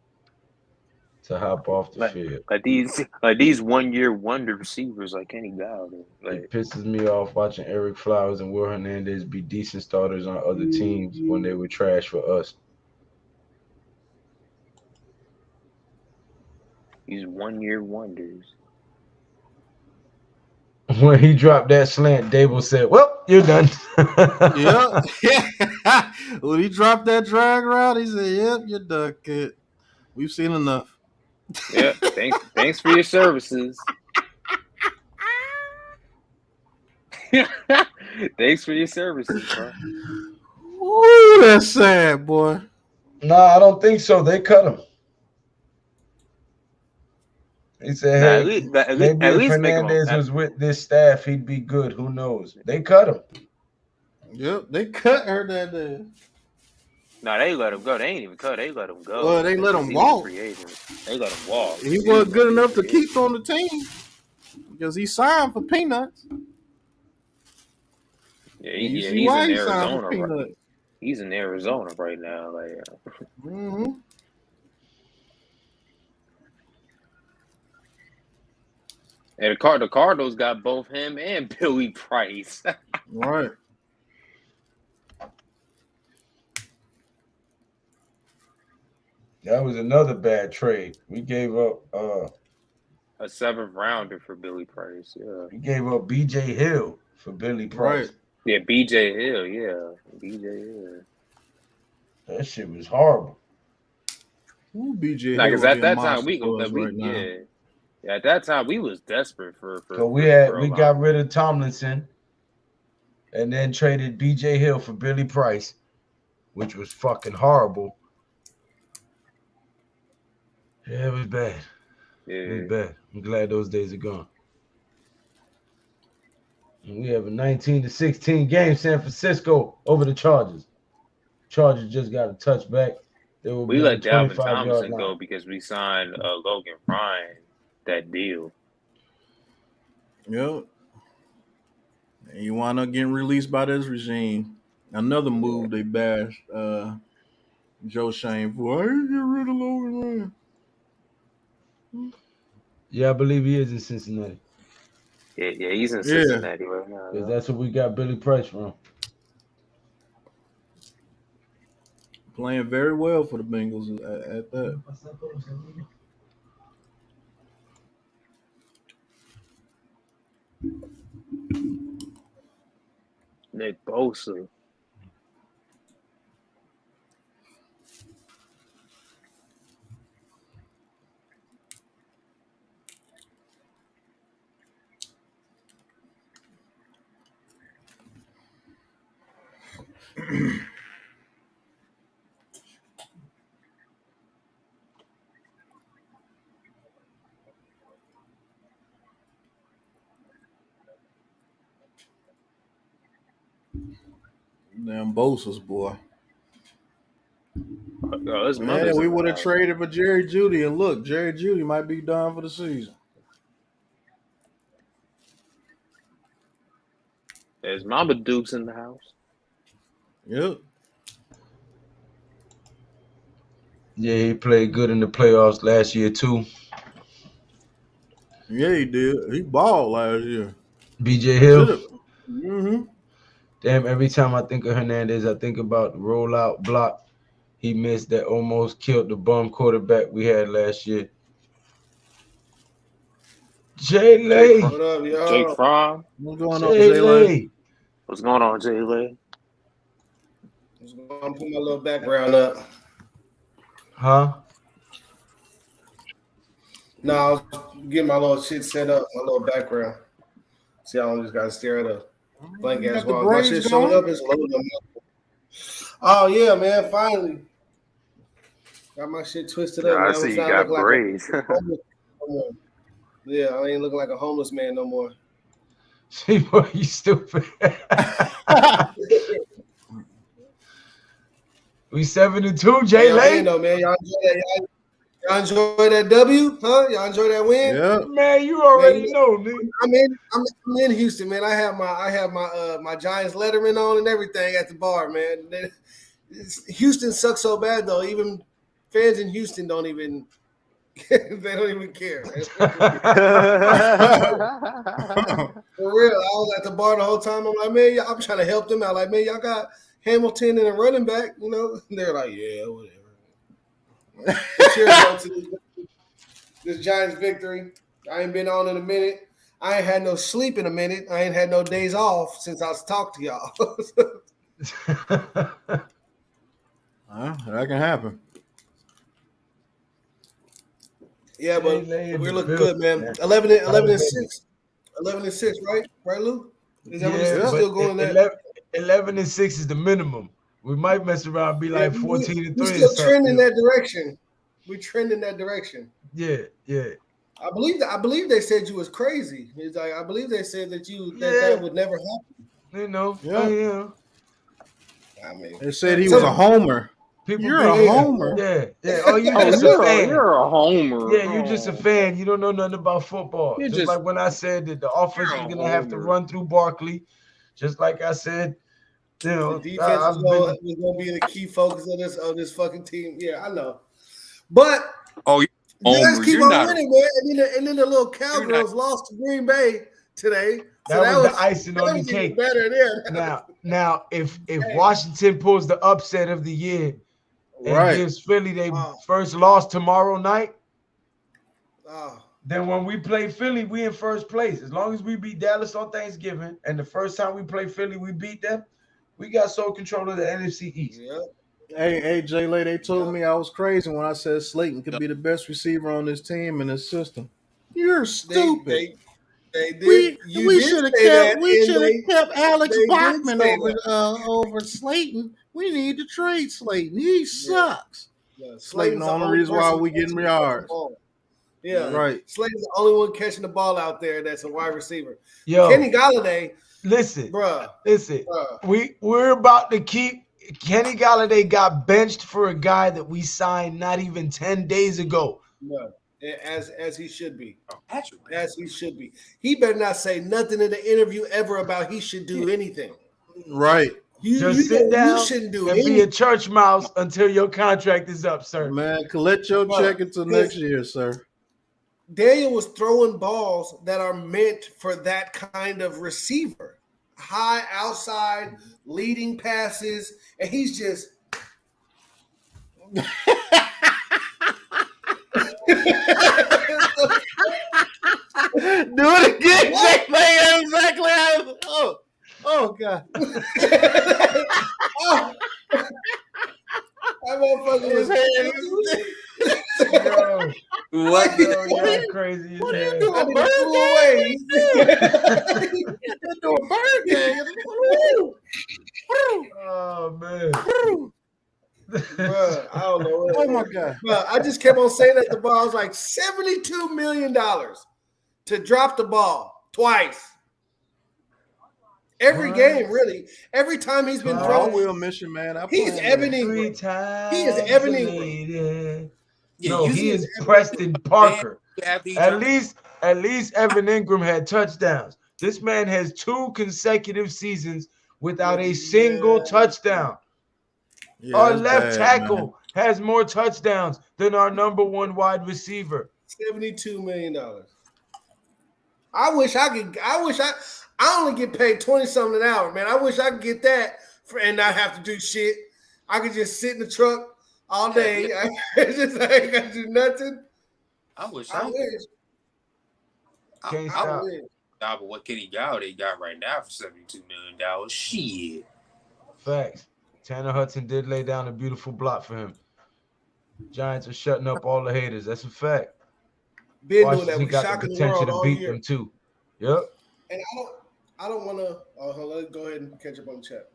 to hop off the field. Like these 1-year wonder receivers like Kenny Galladay. Like It pisses me off watching Eric Flowers and Will Hernandez be decent starters on other teams when they were trash for us. these 1-year wonders. When he dropped that slant, Dable said, "Well, you're done." Yep. When he dropped that drag route, he said, "Yep, you're done, kid. We've seen enough." Yeah, thanks for your services. Thanks for your services, bro. Ooh, that's sad, boy. Nah, I don't think so. They cut him. He said, "Hey, maybe at if least make him Hernandez was with this staff, he'd be good. Who knows?" They cut him. Yep, they cut Hernandez. No, they let him go. They ain't even cut. They let him go. Well, they let him walk. They let him walk. He wasn't good enough to keep on the team because he signed for peanuts. Yeah, he's in Arizona. Right. He's in Arizona right now. Like, and the Cardinals got both him and Billy Price. Right. That was another bad trade. We gave up a 7th rounder for Billy Price. Yeah, we gave up BJ Hill for Billy Price. Right. Yeah, BJ Hill. Yeah, BJ Hill. That shit was horrible. Ooh, BJ Like, Hill at that time at that time we was desperate for. So we got rid of Tomlinson, and then traded BJ Hill for Billy Price, which was fucking horrible. Yeah, it was bad. Yeah. It was bad. I'm glad those days are gone. And we have a 19-16 game, San Francisco over the Chargers. Chargers just got a touchback. We let Dalvin Tomlinson go because we signed Logan Ryan that deal. Yep. And you wind up getting released by this regime. Another move they bashed Joe Shane for. I didn't get rid of Logan Ryan. Yeah, I believe he is in Cincinnati. Yeah, he's in Cincinnati right now. Because that's what we got Billy Price from. Playing very well for the Bengals at that. Nick Bosa. Damn Bosa's boy. Man, we would have traded for Jerry Jeudy, and look, Jerry Jeudy might be done for the season. There's Mama Duke's in the house. Yep. Yeah, he played good in the playoffs last year too. Yeah, he did. He balled last year. BJ Hill. Mm-hmm. Damn, every time I think of Hernandez, I think about the rollout block he missed that almost killed the bum quarterback we had last year. Jay Lay. What up, y'all? Jake Fromm. What's going on, Jay Lay? What's going on, Jay Lay? I'm gonna put my little background up. Huh? No, I was getting my little shit set up, my little background. See, I just gotta stare at a blank ass wall. My shit showing up, it's loading up. Oh yeah, man! Finally got my shit twisted Yeah, up, I man. I'm see you trying to got look like a braids. homeless no more. Yeah, I ain't looking like a homeless man no more. See, boy, you stupid. We 7-2, Jay Y'all in Lay. though, man. Y'all enjoy that W, huh? Y'all enjoy that win? Yeah. Man, you Man, already know, nigga. I'm in Houston, man. I have my Giants letterman on and everything at the bar, man. Houston sucks so bad though. Even fans in Houston don't even they don't even care. For real, I was at the bar the whole time. I'm like, man, I'm trying to help them out. Like, man, y'all got Hamilton and a running back, you know? And they're like, yeah, whatever. Cheers on to this Giants victory. I ain't been on in a minute. I ain't had no sleep in a minute. I ain't had no days off since I was talking to y'all. That can happen. Yeah, but Jay we're in the looking building, good, man. man. 11 and 6. 11 and 6, right? Right, Lou? Is that what Yeah, it's but still going at? 11 and 6 is the minimum. We might mess around and be Yeah, like 14 and we 3 or still trend something. in that direction. We trend in that direction. Yeah. I believe they said you was crazy. It's like I believe they said that that would never happen. You know, Yeah. I mean, They said he was a homer. People You're be a hating. homer. Yeah. Oh, you Oh, just a fan. you're a homer. Yeah, you just a fan. You don't know nothing about football. You're Just just- like when I said that the offense you're was a gonna have to homer. run through Barkley. Just like I said, you know, the defense I've was been going to be the key focus of this fucking team. Yeah, I know. But Oh, you guys homer. keep You're on not. winning, man. And then the little Cowgirls lost to Green Bay today. So that was the icing on the even cake. better there. Now, if Washington pulls the upset of the year and Right. gives Philly their first loss tomorrow night, Oh, then when we play Philly, we in first place. As long as we beat Dallas on Thanksgiving, and the first time we play Philly, we beat them, we got sole control of the NFC East. yeah. Hey, Jay Lay, they told me I was crazy when I said Slayton could be the best receiver on this team and this system. You're stupid. They did. We should have say kept that, kept Alex they did Bachman say over Slayton. We need to trade Slayton. He sucks. Yeah, Slayton, the only reason why we getting yards. Yeah, right. Slayton's the only one catching the ball out there that's a wide receiver. Yo, Kenny Galladay, listen. Bruh. We're about to keep. Kenny Galladay got benched for a guy that we signed not even 10 days ago. No, as he should be. As he should be. He better not say nothing in the interview ever about he should do anything. Right. Just sit down you shouldn't do and anything. be a church mouse until your contract is up, sir. Man, collect your check until next year, sir. Daniel was throwing balls that are meant for that kind of receiver. High outside, leading passes, and he's just Do it again, Jay Lay. Exactly how. Oh God. That motherfucker was What? You're crazy. What are you doing? I need to pull away. You're doing bird game. Oh man. Bruh, I don't know. Oh my God. Bruh, I just kept on saying at the ball. I was like $72 million to drop the ball twice. Every game, really. Every time he's been I throwing. will miss you, man. He's Evan Ingram. He is Evan Ingram. No, he is Preston Parker. At least Evan Ingram had touchdowns. This man has 2 consecutive seasons without a single touchdown. Yeah, Our left bad, tackle has more touchdowns than our number 1 wide receiver. $72 million. I only get paid 20-something an hour, man. I wish I could get that and not have to do shit. I could just sit in the truck all day. I ain't got to do nothing. I wish. Can't I stop. wish. But what Kenny Galladay got right now for $72 million? Shit. Facts. Tanner Hudson did lay down a beautiful block for him. Giants are shutting up all the haters. That's a fact. Been doing that. Washington We got the shocking the potential world to all beat year. them too. Yep. And I don't want to. Oh, let's go ahead and catch up on the chat.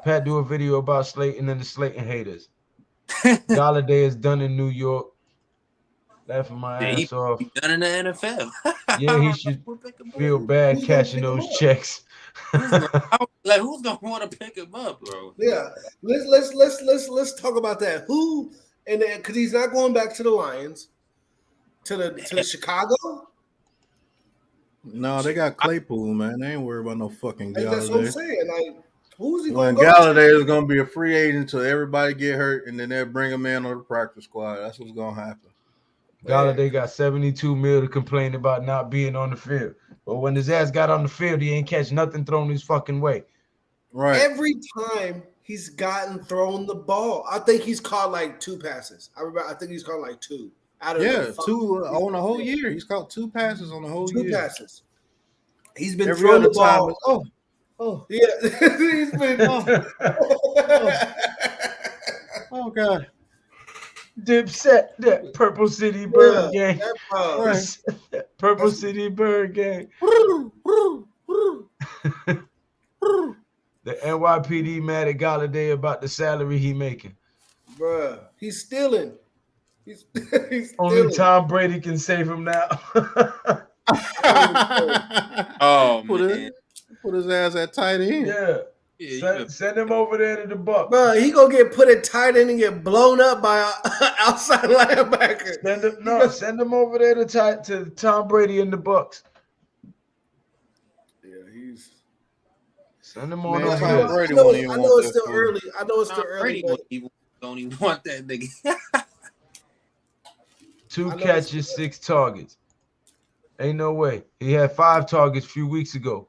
Pat do a video about Slayton and the Slayton haters. Galladay is done in New York. Laughing my Yeah, ass off. he done in the NFL. Yeah, he should feel bad Who's gonna cashing pick him those up? checks. who's gonna want to pick him up, bro? Yeah, let's talk about that. Who and because he's not going back to the Lions, to the Chicago. No, they got Claypool, man. They ain't worried about no fucking Like, that's what I'm Galladay. saying. Like, who's he When going to go to? Galladay is gonna be a free agent till everybody get hurt, and then they'll bring him in on the practice squad. That's what's gonna happen. Galladay got 72 mil to complain about not being on the field. But when his ass got on the field, he ain't catch nothing thrown his fucking way. Right. Every time he's gotten thrown the ball, I think he's caught like 2 passes. I think he's caught like 2 out of Yeah, the 2 on the whole year. He's caught 2 passes on the whole 2 year. passes. He's been Every throwing other the time ball. is oh Yeah, he's been. oh god. Dipset, that Purple City Bird Yeah, gang. that, Right. That Purple City Bird gang. The NYPD mad at Galladay about the salary he making. bruh, he's stealing. He's Only stealing. Tom Brady can save him now. Oh Put man, his ass at tight end. Yeah. yeah, Send him over there to the Bucks. Bro, he gonna get put at tight end and get blown up by an outside linebacker. Send him over there to Tom Brady and the Bucks. Yeah, he's. Send him on Man, over Tom there. Brady I know won't even want it's that still fool. early. I know it's Tom still early. Brady don't even want that nigga. 2 I know catches, 6 targets. Ain't no way. He had 5 targets a few weeks ago.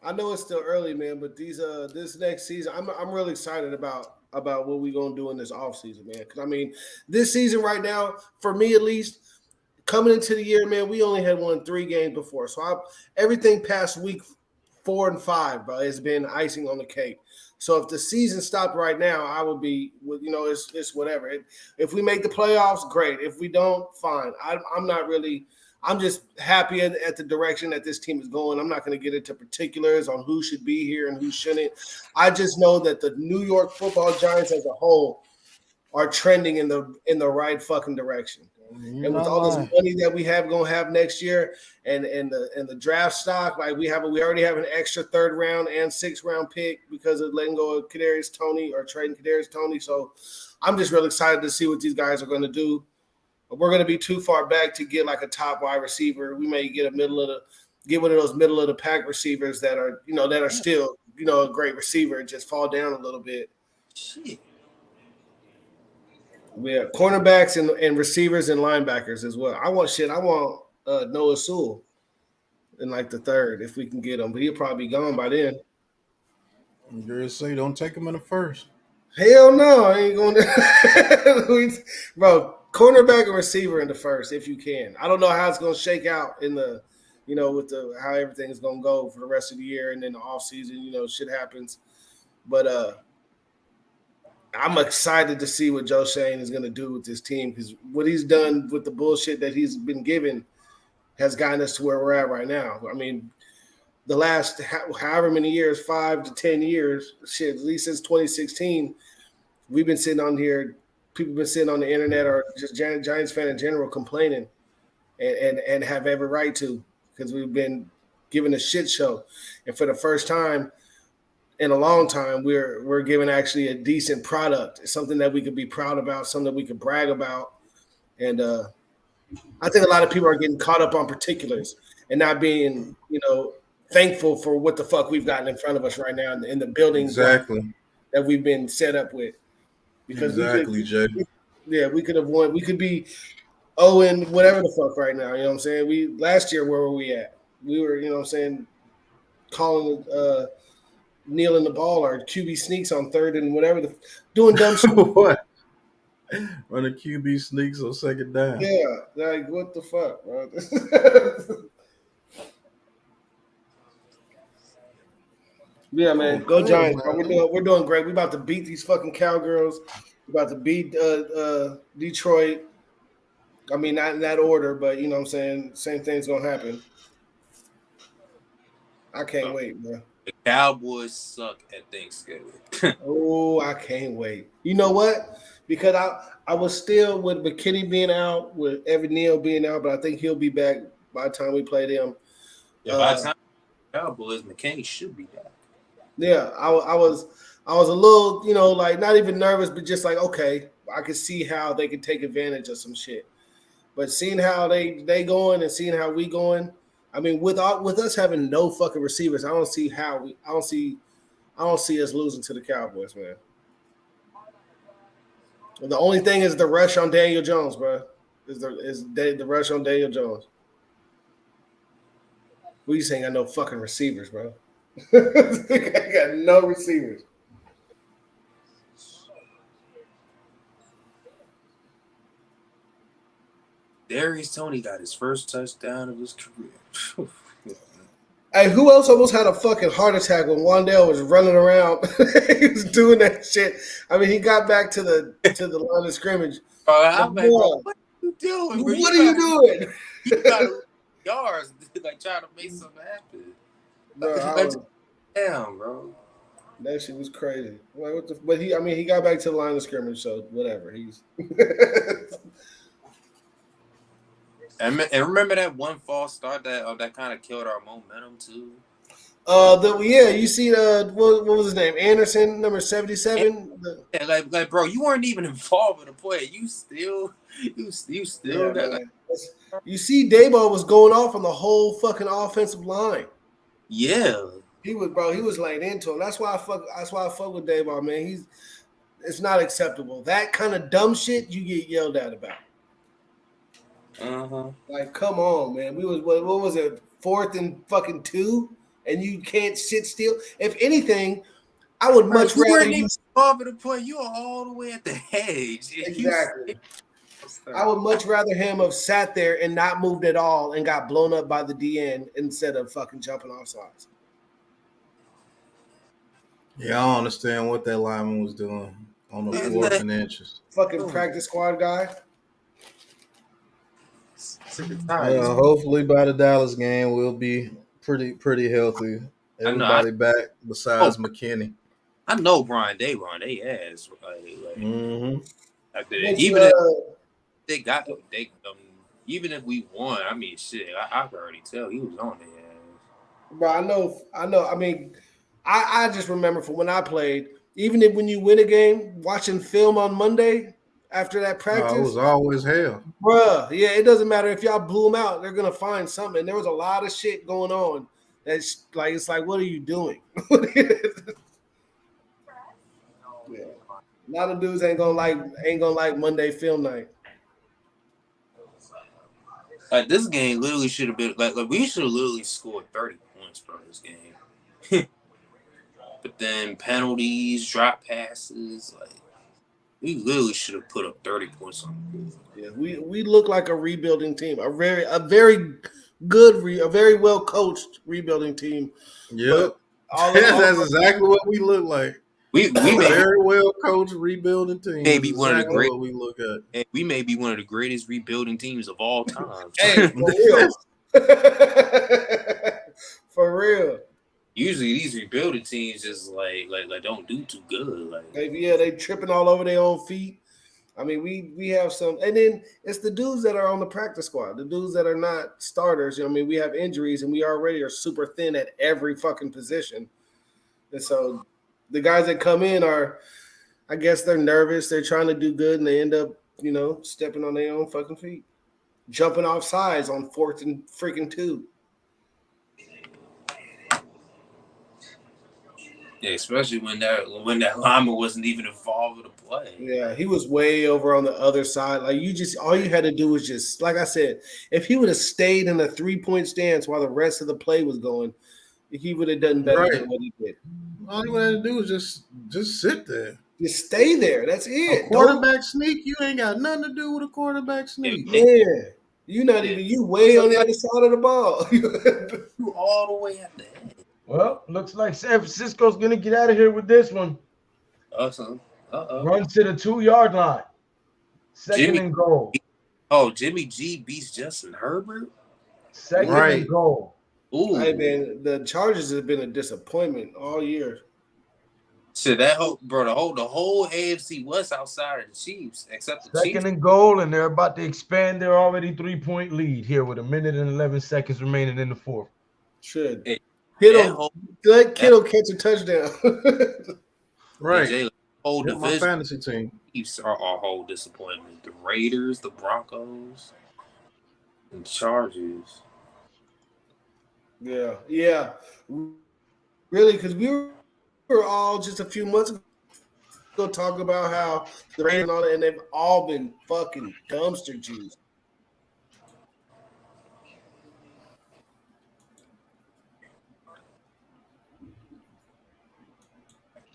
I know it's still early, man, but this next season, I'm really excited about what we're gonna do in this offseason, man. Because I mean, this season right now, for me at least, coming into the year, man, we only had won 3 games before. So everything past week 4 and 5, bro, has been icing on the cake. So if the season stopped right now, I would be, it's whatever. If we make the playoffs, great. If we don't, fine. I'm just happy at the direction that this team is going. I'm not going to get into particulars on who should be here and who shouldn't. I just know that the New York Football Giants as a whole are trending in the right fucking direction. And with all this money that we have going to have next year, and the draft stock, like we already have an extra 3rd round and 6th round pick because of letting go of Kadarius Toney or trading Kadarius Toney. So I'm just really excited to see what these guys are going to do. We're going to be too far back to get like a top wide receiver. We may get one of those middle of the pack receivers that are still a great receiver and just fall down a little bit. Shit. We have cornerbacks and receivers and linebackers as well. I want Noah Sewell in like the 3rd if we can get him, but he'll probably be gone by then. Girls say don't take him in the 1st. Hell no, I ain't going to. Bro, cornerback and receiver in the 1st if you can. I don't know how it's going to shake out in the, with how everything is going to go for the rest of the year and then the offseason, shit happens. But I'm excited to see what Joe Shane is going to do with this team because what he's done with the bullshit that he's been given has gotten us to where we're at right now. I mean, the last however many years, 5 to 10 years, shit, at least since 2016, we've been sitting on here. People have been sitting on the internet or just Giants fan in general complaining and have every right to because we've been given a shit show. And for the first time in a long time, we're given actually a decent product. It's something that we could be proud about, something that we could brag about. And I think a lot of people are getting caught up on particulars and not being, thankful for what the fuck we've gotten in front of us right now in the buildings that we've been set up with. Because Jay. We could have won. We could be and whatever the fuck right now. You know what I'm saying? Last year, where were we at? We were, calling kneeling the ball or QB sneaks on 3rd and whatever, doing dumb shit. What? Running QB sneaks on 2nd down. Yeah, like what the fuck, bro? Yeah, man. Go Giants, bro. We're doing great. We're about to beat these fucking Cowgirls. We're about to beat Detroit. I mean, not in that order, but you know what I'm saying? Same thing's gonna happen. I can't wait, bro. The Cowboys suck at Thanksgiving. Oh, I can't wait. You know what? Because I was still with McKinney being out, with Evan Neal being out, but I think he'll be back by the time we play them. Yeah, by the time Cowboys, McKinney should be back. Yeah, I was a little, like not even nervous, but just like, okay, I could see how they could take advantage of some shit. But seeing how they going and seeing how we going, I mean, with us having no fucking receivers, I don't see us losing to the Cowboys, man. The only thing is the rush on Daniel Jones, bro. Is the rush on Daniel Jones. We just ain't got no fucking receivers, bro. I got no receivers. Darius Toney got his first touchdown of his career. Hey, who else almost had a fucking heart attack when Wandale was running around? He was doing that shit. I mean, he got back to the line of scrimmage. I'm like, bro, what are you doing? Bro? What are you doing? You got yards, like trying to make something happen. Bro, damn, bro. That shit was crazy. Like, but he got back to the line of scrimmage, so whatever. He's. And remember that one false start that kind of killed our momentum too. You see what was his name? Anderson, number 77. Yeah, like bro, you weren't even involved with the play. You still got. You see, Daboll was going off on the whole fucking offensive line. Yeah, he was laying into him. That's why I fuck with Daboll, man. It's not acceptable. That kind of dumb shit you get yelled at about. Like, come on, man. We was what was it? 4th and fucking 2, and you can't sit still. If anything, I would much rather. You weren't even involved with the play. You were all the way at the edge. Exactly. I would much rather him have sat there and not moved at all and got blown up by the DN instead of fucking jumping off sides. Yeah, I don't understand what that lineman was doing on the 4th and inches. Fucking practice squad guy. Hopefully by the Dallas game we'll be pretty healthy. Everybody back besides McKinney. I know Brian Daybon, they ass. Even if we won, I mean, shit, I could already tell he was on their ass. Bro, I know. I mean, I just remember from when I played, even when you win a game, watching film on Monday after that practice. It was always hell. Bruh, yeah, it doesn't matter if y'all blew them out, they're going to find something. And there was a lot of shit going on. It's like, what are you doing? Yeah. A lot of dudes ain't gonna like Monday film night. Like, this game literally should have been like we should have literally scored 30 points for this game. But then penalties, drop passes, like we literally should have put up 30 points on the board. Yeah, we look like a rebuilding team, a very good, a very well coached rebuilding team. Yep, that's exactly what we look like. We very well coached rebuilding team. Maybe one of the great. What we look at. We may be one of the greatest rebuilding teams of all time. Hey, for real. For real. Usually these rebuilding teams just like don't do too good. Like they tripping all over their own feet. I mean, we have some, and then it's the dudes that are on the practice squad, the dudes that are not starters. I mean, we have injuries, and we already are super thin at every fucking position, and so the guys that come in are, I guess they're nervous. They're trying to do good, and they end up, stepping on their own fucking feet, jumping off sides on 4th and freaking 2. Yeah, especially when that lineman wasn't even involved with the play. Yeah, he was way over on the other side. Like all you had to do was just, like I said, if he would have stayed in a 3-point stance while the rest of the play was going, he would have done better than what he did. All you had to do was just sit there. Just stay there. That's it. A quarterback sneak, you ain't got nothing to do with a quarterback sneak. Yeah. You way on the other side of the ball. You all the way at the end. Well, looks like San Francisco's going to get out of here with this one. Awesome. Run to the 2-yard line. Second and goal. Oh, Jimmy G beats Justin Herbert? Second and goal. Ooh, The Chargers have been a disappointment all year. shit, that whole the whole AFC West outside of the Chiefs, except the Chiefs. Second and goal, and they're about to expand their already 3-point lead here with 1:11 remaining in the fourth. Should Hey, Kittle let Kittle catch a touchdown. Right. Jay, whole Hit my division fantasy team. Chiefs are a whole disappointment. The Raiders, the Broncos, and Chargers. Yeah. Really, because we were all just a few months ago talking about how the Raiders and all that, and they've all been fucking dumpster juice.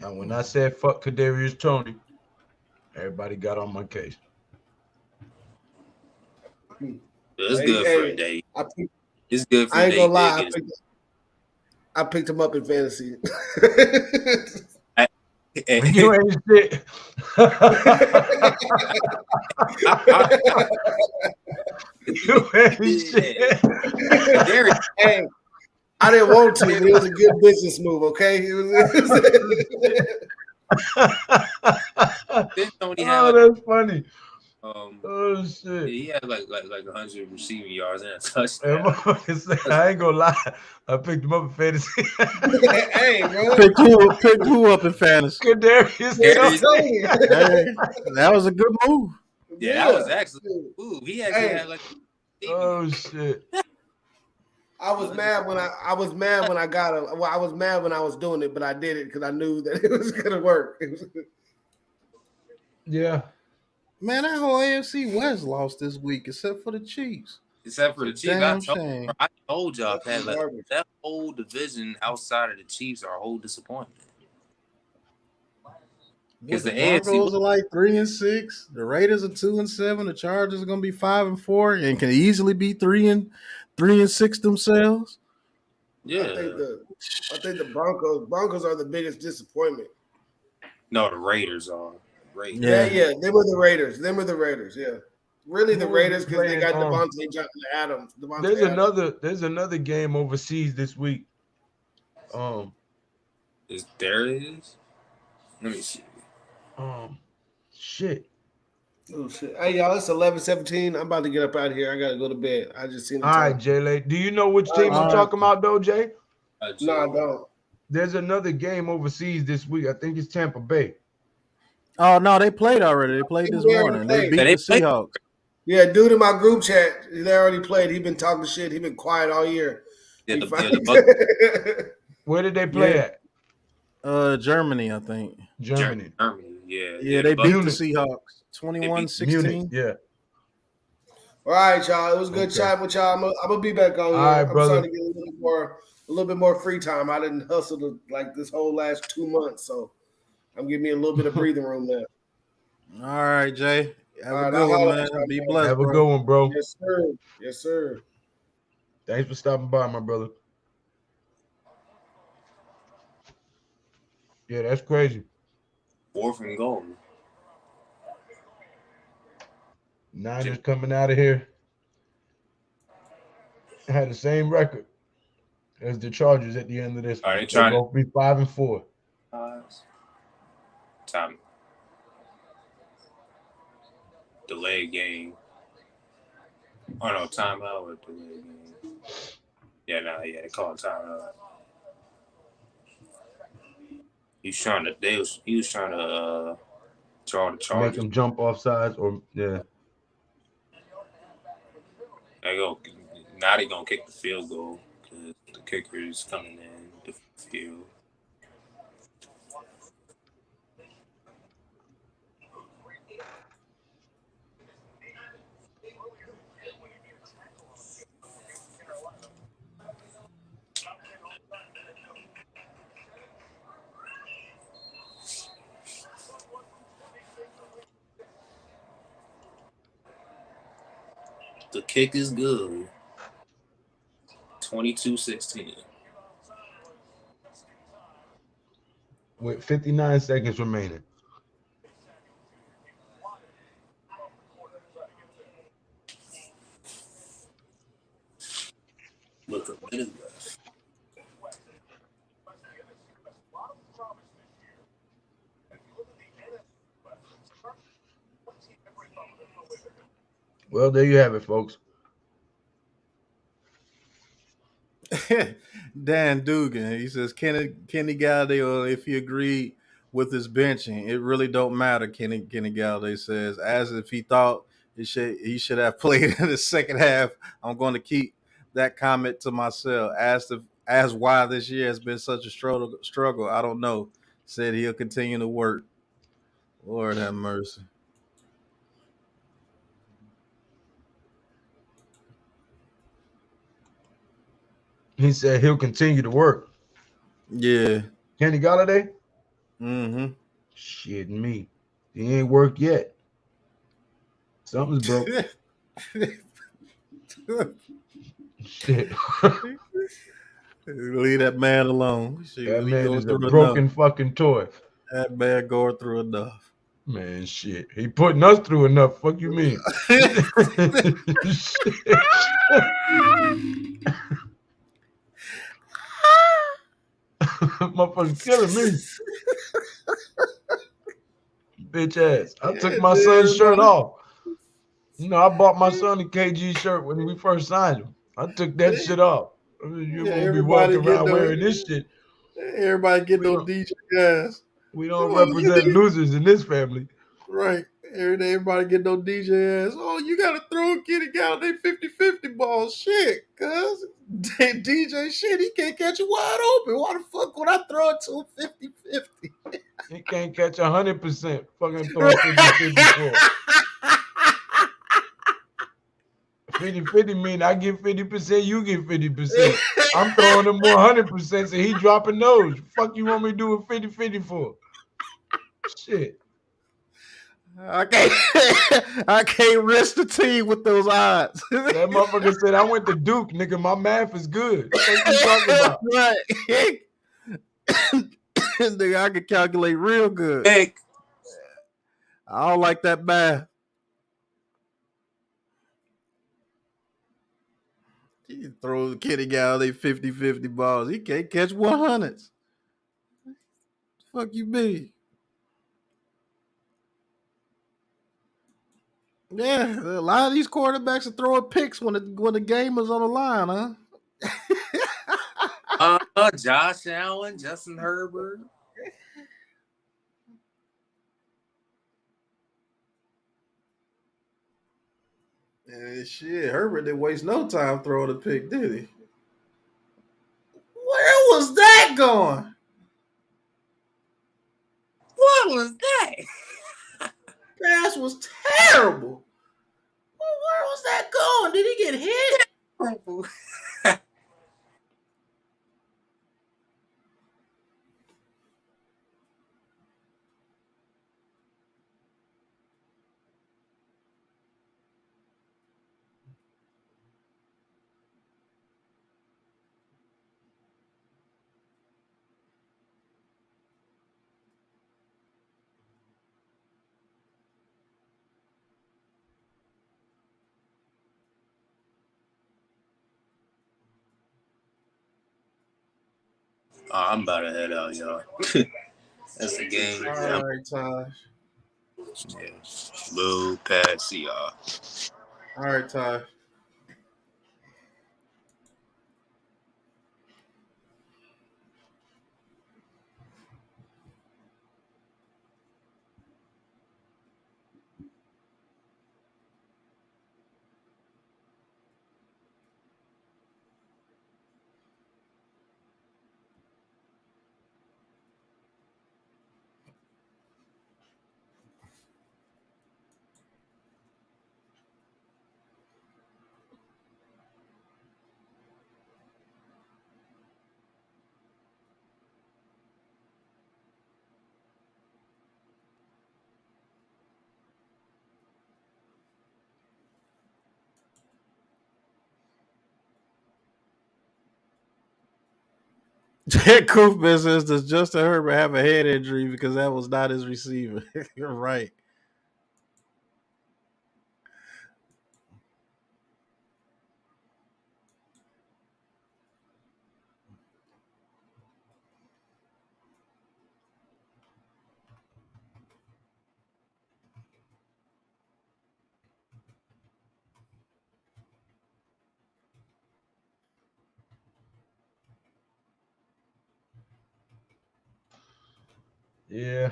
Now, when I said fuck Kadarius Toney, everybody got on my case. It's good for a day. It's good for I ain't a day. gonna lie. I picked him up in fantasy. You ain't shit. You ain't shit. Hey, I didn't want to, but it was a good business move. Okay, that's funny. Oh shit! He had like 100 receiving yards and a touchdown. I ain't gonna lie. I picked him up in fantasy. Hey, bro. Picked who up in fantasy? Kadarius Toney. Hey, that was a good move. Yeah, that was actually ooh. He actually had like. Oh shit! I was mad when I got it. Well, I was mad when I was doing it, but I did it because I knew that it was gonna work. Yeah. Man, that whole AFC West lost this week, except for the Chiefs. Except for the Chiefs, I told y'all, Pat, like, garbage. that whole division outside of the Chiefs are a whole disappointment. Because the Broncos are like 3-6, the Raiders are 2-7, the Chargers are gonna be 5-4, and can easily be 3-6 themselves. Yeah, I think the Broncos are the biggest disappointment. No, the Raiders are. Yeah, they were the Raiders. Them were the Raiders. Yeah, really the Raiders because they got Devontae Adams. There's another game overseas this week. Is there is? Let me see. Shit. Oh shit! Hey y'all, it's 11:17. I'm about to get up out of here. I gotta go to bed. I just seen the All time. right, Jay. Do you know which team I'm talking about, though, Jay? No, I don't. There's another game overseas this week. I think it's Tampa Bay. Oh no, they played already. They played this morning. They beat the Seahawks. Yeah, dude in my group chat, they already played. He been talking shit. He been quiet all year. Yeah, Where did they play at? Germany, I think. Germany. Yeah, they beat the Seahawks 21-16. Yeah. All right, y'all. It was good chatting with y'all. I'm gonna be back on here. Right, I'm brother. starting to get a little bit more free time. I didn't hustle like this whole last 2 months, so I'm giving me a little bit of breathing room now. All right, Jay. Have All a right, good one, man. Be blessed, Have a good one, bro. Yes, sir. Yes, sir. Thanks for stopping by, my brother. Yeah, that's crazy. 4th and goal. Niners coming out of here had the same record as the Chargers at the end of this. Are one. they trying to both be 5-4? Time. Delay game. Oh no, timeout or delay game. Yeah, they called timeout. He was trying to draw the Chargers. Make them jump off sides or They go. Now they gonna kick the field goal because the kicker is coming in the field. The kick is good. 22-16. with 59 seconds remaining. With a minute left. Well, there you have it, folks. Dan Dugan, he says Kenny Galladay, if he agreed with his benching, it really don't matter. Kenny Galladay says, as if he thought he should have played in the second half. I'm going to keep that comment to myself. As why this year has been such a struggle, I don't know. Said he'll continue to work. Lord have mercy. He said he'll continue to work. Yeah. Kenny Galladay? Mm-hmm. Shit, me. He ain't worked yet. Something's broke. Shit. Leave that man alone. That man is a broken fucking toy. That man going through enough. Man, shit. He putting us through enough. Fuck you mean? Motherfucker killing me. Bitch ass. I took my son's shirt off. You know, I bought my son a KG shirt when we first signed him. I took that shit off. You won't be walking around wearing this shit. Everybody get no DJ ass. We don't represent losers in this family. Right. Everybody get no DJ ass. Oh, you got to throw a Kenny Galladay 50-50 ball. Shit, cuz. DJ shit, he can't catch it wide open. Why the fuck would I throw it to him 50-50? He can't catch 100%. Fucking throwing 50-50 50-50 mean I get 50%, you get 50%. I'm throwing him 100%, so he dropping those. Fuck you want me to do with 50-50 for? Shit. I can't risk the team with those odds. That motherfucker said, I went to Duke, nigga. My math is good. What you talking about? Right. Nigga, I can calculate real good. Heck. I don't like that math. He throws Kenny Galladay 50-50 balls. He can't catch 100s. Fuck you mean? Yeah, a lot of these quarterbacks are throwing picks when the game is on the line, huh? Josh Allen, Justin Herbert. Shit, Herbert didn't waste no time throwing a pick, did he? Where was that going? What was that? Pass was terrible. Well, where was that going? Did he get hit? Oh, I'm about to head out, y'all. That's the game. All right, Taj. Yeah. Lil Pat, see y'all. All right, Taj. Jack Koofman says, does Justin Herbert have a head injury because that was not his receiver? You're right. Yeah.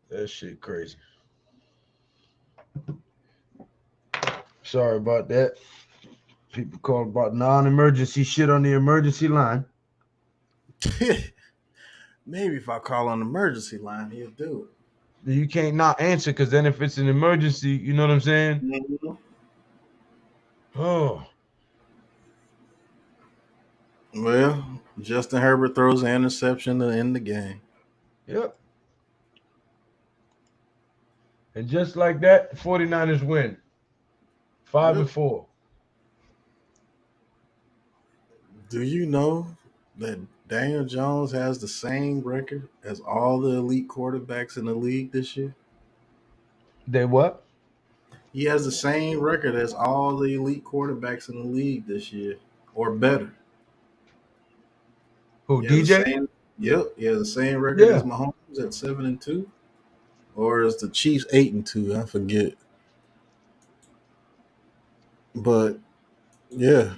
That shit crazy. Sorry about that. People call about non-emergency shit on the emergency line. Maybe if I call on the emergency line, he'll do You can't not answer because then if it's an emergency, you know what I'm saying? it. Oh, Well, Justin Herbert throws an interception to end the game. yep. And just like that, 49ers win. 5-4. Do you know that Daniel Jones has the same record as all the elite quarterbacks in the league this year? They what? He has the same record as all the elite quarterbacks in the league this year, or better. Who, He has the DJ? same. Yep, he has the same record Yeah. as Mahomes at 7-2, or is the Chiefs 8-2? I forget. But yeah,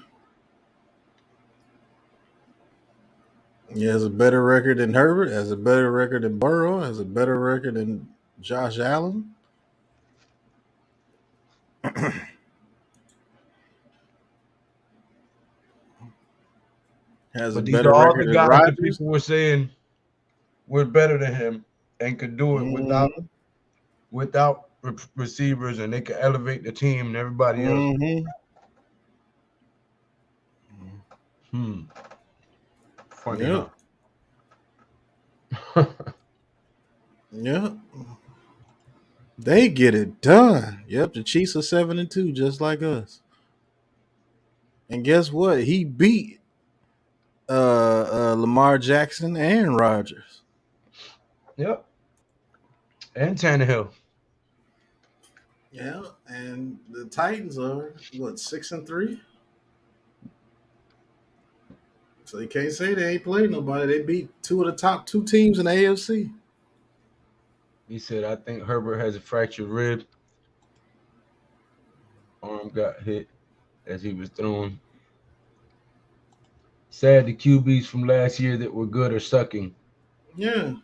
he has a better record than Herbert. Has a better record than Burrow. Has a better record than Josh Allen. Has a But these are better all the record than guys that Rodgers. people were saying were better than him and could do it Mm-hmm. without receivers, and they could elevate the team and everybody else. Mm-hmm. Funny, Yep. huh? Yep. They get it done. Yep. The Chiefs are 7-2, just like us. And guess what? He beat Lamar Jackson and Rodgers. Yep. And Tannehill. Yeah. And the Titans are what, 6-3? So you can't say they ain't played nobody. They beat two of the top two teams in the AFC. He said, I think Herbert has a fractured rib. Arm got hit as he was throwing. Sad the QBs from last year that were good are sucking. Yeah.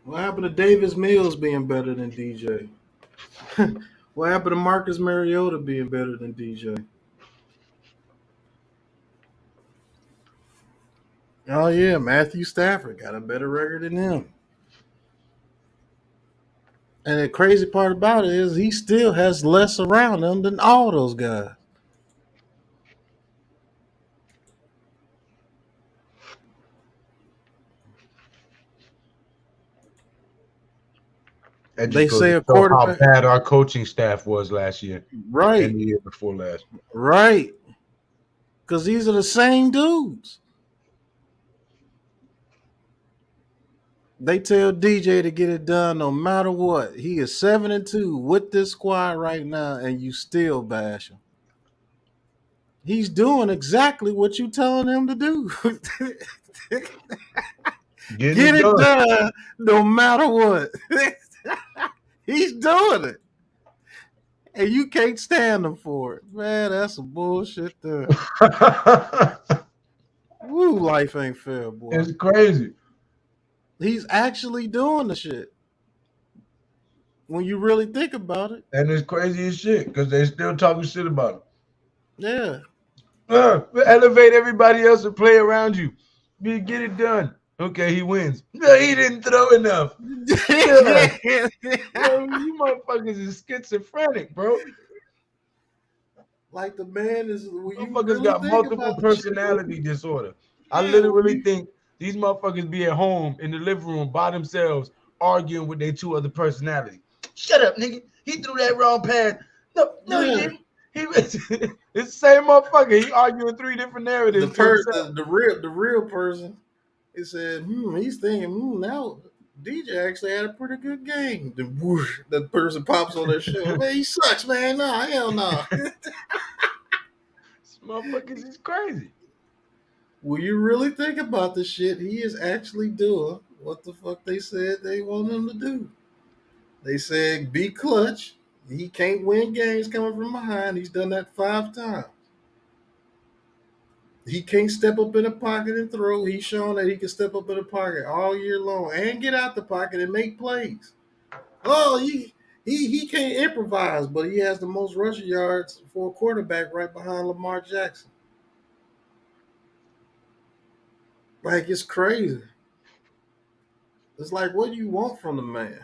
What happened to Davis Mills being better than DJ? What happened to Marcus Mariota being better than DJ? Oh yeah, Matthew Stafford got a better record than him. And the crazy part about it is he still has less around him than all those guys. That They just goes say to a show how quarterback, bad our coaching staff was last year and right, the year before last. right, because these are the same dudes. They tell DJ to get it done no matter what. He is 7-2 with this squad right now, and you still bash him. He's doing exactly what you telling him to do. Getting Get it it done. done no matter what. He's doing it. And you can't stand him for it. Man, that's some bullshit there. Woo, life ain't fair, boy. It's crazy. He's actually doing the shit. When you really think about it. And it's crazy as shit because they still talking shit about him. Yeah. Elevate everybody else and play around you. Get it done. Okay, he wins. No, he didn't throw enough. Yeah. Yo, you motherfuckers is schizophrenic, bro. Like the man is when you Motherfuckers really got think multiple about the shit. personality disorder. I Yeah, literally think these motherfuckers be at home in the living room by themselves arguing with their two other personalities. Shut up, nigga. He threw that wrong pass. No, he yeah. didn't. It's the same motherfucker. He arguing three different narratives to himself. The real person, he said, he's thinking, now DJ actually had a pretty good game. The whoosh, that person pops on their shoulder. Man, he sucks, man. No, hell no. These motherfuckers is crazy. When you really think about the shit, he is actually doing what the fuck they said they want him to do. They said be clutch. He can't win games coming from behind. He's done that 5 times. He can't step up in the pocket and throw. He's shown that he can step up in the pocket all year long and get out the pocket and make plays. Oh, he can't improvise, but he has the most rushing yards for a quarterback right behind Lamar Jackson. Like, it's crazy. It's like, what do you want from the man?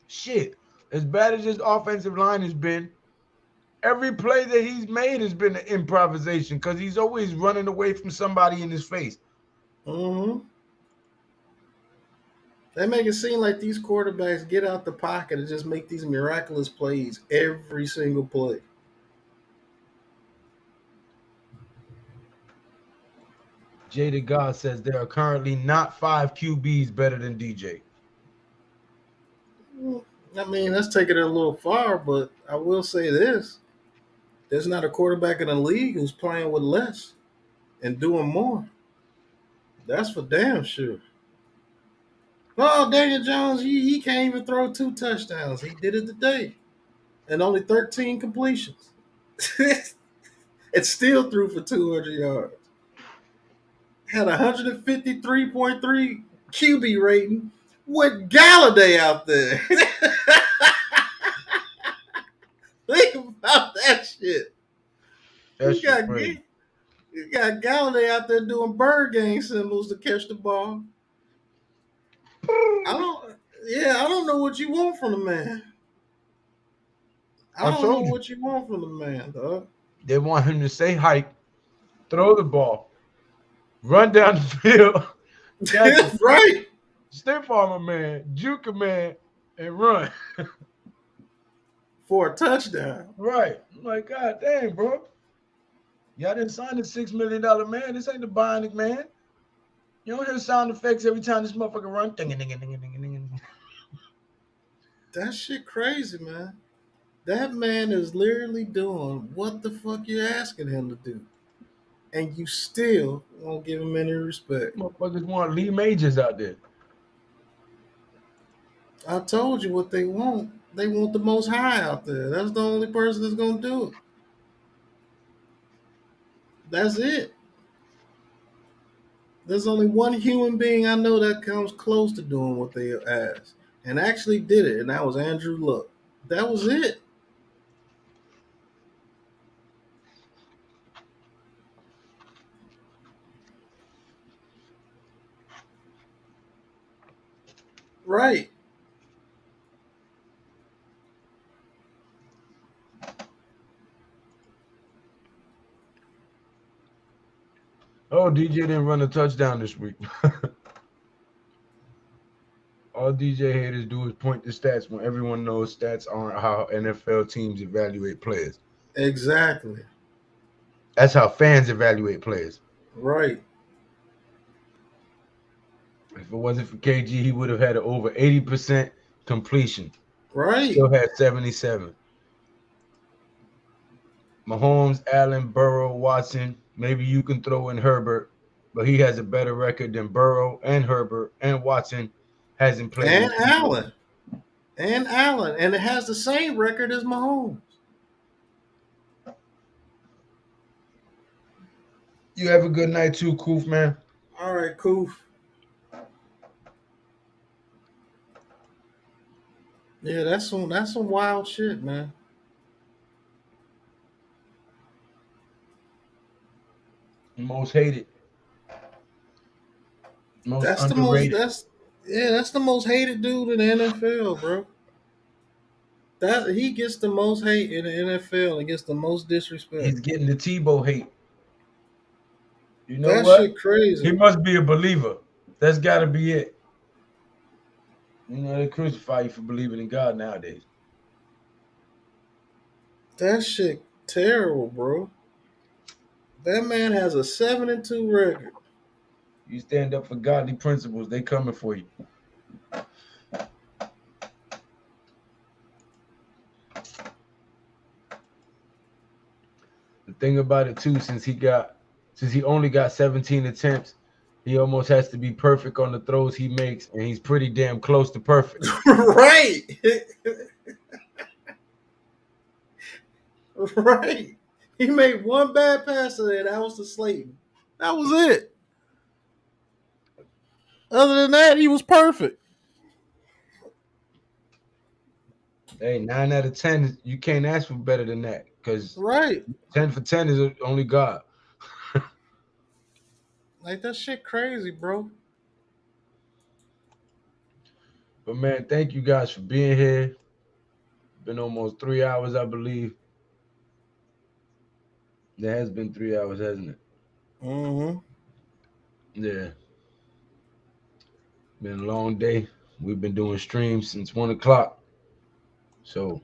Shit, as bad as his offensive line has been, every play that he's made has been an improvisation because he's always running away from somebody in his face. Mm-hmm. They make it seem like these quarterbacks get out the pocket and just make these miraculous plays every single play. Jada God says there are currently not 5 QBs better than DJ. I mean, let's take it a little far, but I will say this. There's not a quarterback in the league who's playing with less and doing more. That's for damn sure. Oh, Daniel Jones, he can't even throw 2 touchdowns. He did it today. And only 13 completions. It still threw for 200 yards. Had 153.3 QB rating with Galladay out there. Think about that shit. You got Galladay out there doing bird gang symbols to catch the ball. I don't know what you want from the man. I don't know what you want from the man, dog. They want him to say hike, throw the ball, run down the field, That's right. stiff arm a man, juke a man, and run. For a touchdown. Right. I'm like, God dang, bro. Y'all didn't sign the $6 million man. This ain't the Bionic Man. You don't hear sound effects every time this motherfucker run. Ding, ding, ding, ding, ding, ding. That shit crazy, man. That man is literally doing what the fuck you're asking him to do. And you still won't give him any respect. Motherfuckers want Lee Majors out there. I told you what they want. They want the most high out there. That's the only person that's going to do it. That's it. There's only one human being I know that comes close to doing what they asked and actually did it, and that was Andrew Luck. That was it. Right. Oh, DJ didn't run a touchdown this week. All DJ haters do is point to stats when everyone knows stats aren't how NFL teams evaluate players. Exactly. That's how fans evaluate players. Right. If it wasn't for KG, he would have had an over 80% completion. Right. Still had 77. Mahomes, Allen, Burrow, Watson. Maybe you can throw in Herbert, but he has a better record than Burrow and Herbert, and Watson hasn't played. And Allen. And Allen. And it has the same record as Mahomes. You have a good night too, Koof, man. All right, Koof. Yeah, that's some wild shit, man. Most hated. Most That's underrated. that's the most hated dude in the NFL, bro. That he gets the most hate in the NFL and gets the most disrespect. He's getting the Tebow hate. You know that what? Shit crazy. He must be a believer. That's got to be it. You know, they crucify you for believing in God nowadays. That shit terrible, bro. That man has a 7-2 record. You stand up for godly principles, they coming for you. The thing about it too, since he only got 17 attempts, he almost has to be perfect on the throws he makes, and he's pretty damn close to perfect. Right. Right. He made one bad pass today. That was to Slayton. That was it. Other than that, he was perfect. Hey, 9 out of 10, you can't ask for better than that because Right. 10 for 10 is only God. Like that shit crazy, bro. But man, thank you guys for being here. Been almost 3 hours, I believe. It has been 3 hours, hasn't it? Mm-hmm. Yeah. Been a long day. We've been doing streams since 1 o'clock. So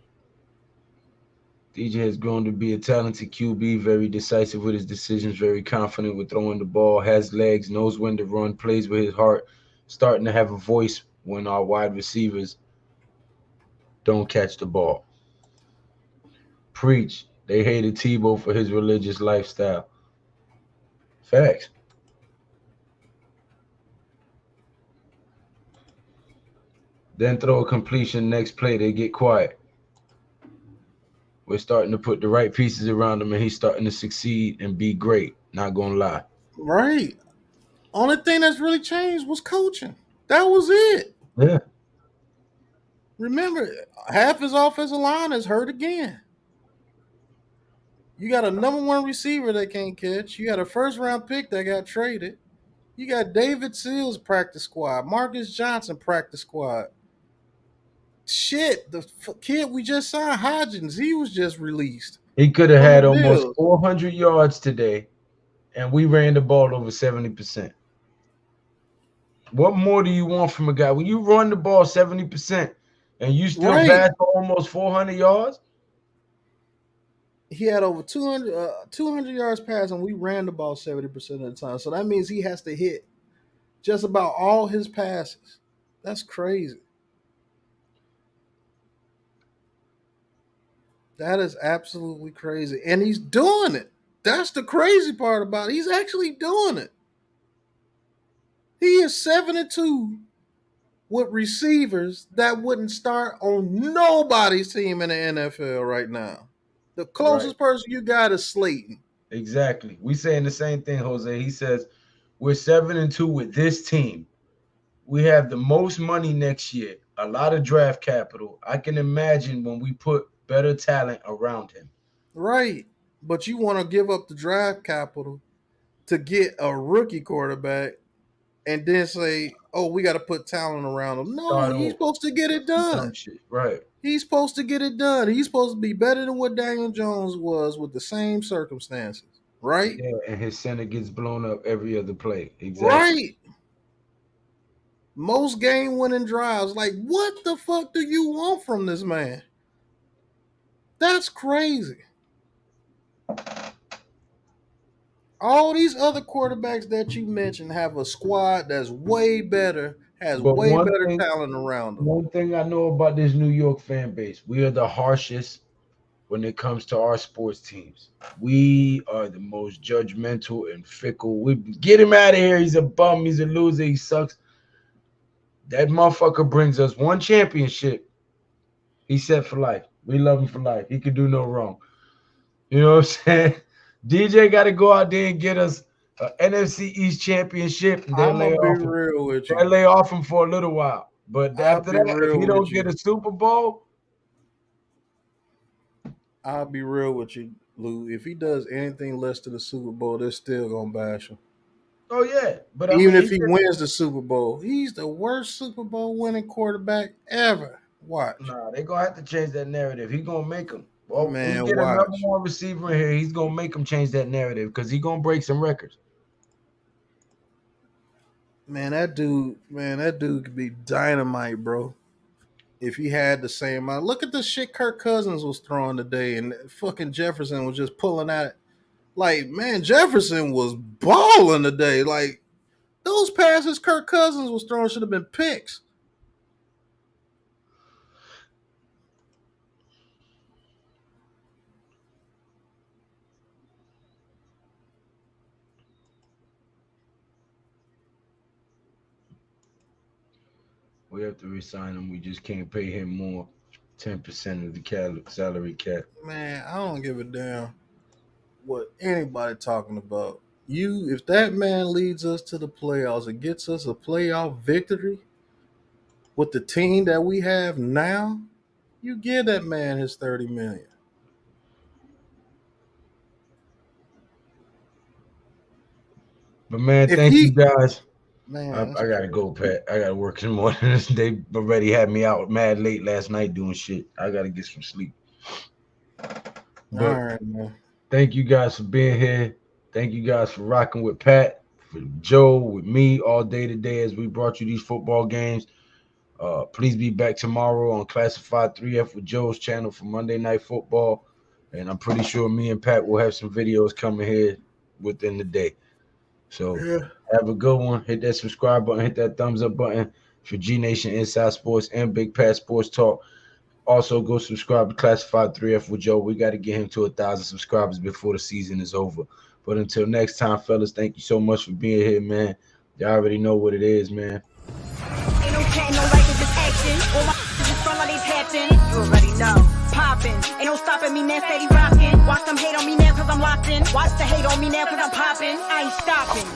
DJ has grown to be a talented QB, very decisive with his decisions, very confident with throwing the ball, has legs, knows when to run, plays with his heart, starting to have a voice when our wide receivers don't catch the ball. Preach. They hated Tebow for his religious lifestyle. Facts. Then throw a completion next play, they get quiet. We're starting to put the right pieces around him, and he's starting to succeed and be great. Not gonna lie. Right. Only thing that's really changed was coaching. That was it. Yeah. Remember, half his offensive line is hurt again. You got a number one receiver that can't catch. You got a first round pick that got traded. You got David Seals practice squad, Marcus Johnson practice squad. Shit, the kid we just signed, Hodgins, he was just released He could have from the had almost Bills. 400 yards today, and we ran the ball over 70%. What more do you want from a guy? When you run the ball 70% and you still Right. pass for almost 400 yards? He had over 200 yards passing. We ran the ball 70% of the time. So that means he has to hit just about all his passes. That's crazy. That is absolutely crazy. And he's doing it. That's the crazy part about it. He's actually doing it. He is 7-2 with receivers that wouldn't start on nobody's team in the NFL right now. The Right. closest person you got is Slayton. Exactly. We saying the same thing, Jose. He says we're 7-2 with this team. We have the most money next year, a lot of draft capital. I can imagine when we put better talent around him. Right. But you want to give up the draft capital to get a rookie quarterback and then say, oh, we got to put talent around him. No, Start he's over. supposed to get it done. Dumb shit. Right. He's supposed to get it done. He's supposed to be better than what Daniel Jones was with the same circumstances. Right? Yeah, and his center gets blown up every other play. Exactly. Right. Most game winning drives. Like, what the fuck do you want from this man? That's crazy. All these other quarterbacks that you mentioned have a squad that's way better, has But way better talent around them. one thing I know about this New York fan base, we are the harshest when it comes to our sports teams. We are the most judgmental and fickle. We get him out of here. He's a bum. He's a loser. He sucks. That motherfucker brings us one championship. He's set for life. We love him for life. He can do no wrong. You know what I'm saying? DJ got to go out there and get us an NFC East championship, and they'll I'm lay gonna be off him. real with They'll you. lay off him for a little while. But I'll after be that, if real he with don't get you. a Super Bowl, I'll be real with you, Lou. If he does anything less than the Super Bowl, they're still gonna bash him. oh yeah. But I Even mean, if he wins the Super Bowl, he's the worst Super Bowl winning quarterback ever. Watch. nah, they gonna have to change that narrative. He gonna make them. Well, we Man, get a number watch. one receiver in here. He's gonna make them change that narrative because he gonna break some records. That dude could be dynamite, bro. If he had the same amount. Look at the shit Kirk Cousins was throwing today, and fucking Jefferson was just pulling at it. Like, man, Jefferson was balling today. Like, those passes Kirk Cousins was throwing should have been picks. We have to resign him. We just can't pay him more. 10% of the salary cap. Man, I don't give a damn. what anybody talking about. If that man leads us to the playoffs and gets us a playoff victory with the team that we have now, you give that man his $30 million. But man, If thank you he, guys. man, that's I gotta crazy. go, Pat. I gotta work in the morning. They already had me out mad late last night doing shit. I gotta get some sleep. All But right, man. thank you guys for being here. Thank you guys for rocking with Pat, for Joe, with me all day today as we brought you these football games. Please be back tomorrow on Classified 3F with Joe's channel for Monday Night Football. And I'm pretty sure me and Pat will have some videos coming here within the day. So Yeah. have a good one. Hit that subscribe button, hit that thumbs up button for G Nation Inside Sports and Big Pat Sports Talk. Also, go subscribe to Classified 3F with Joe. We got to get him to 1,000 subscribers before the season is over. But until next time, fellas, thank you so much for being here, man. Y'all already know what it is, man. Ain't no chat, no like, it's just action. All my just front like they patching. You already know. Popping. Ain't no stopping me now, steady rocking. Watch them hate on me now, cause I'm locked in. Watch the hate on me now, cause I'm popping. I ain't stopping.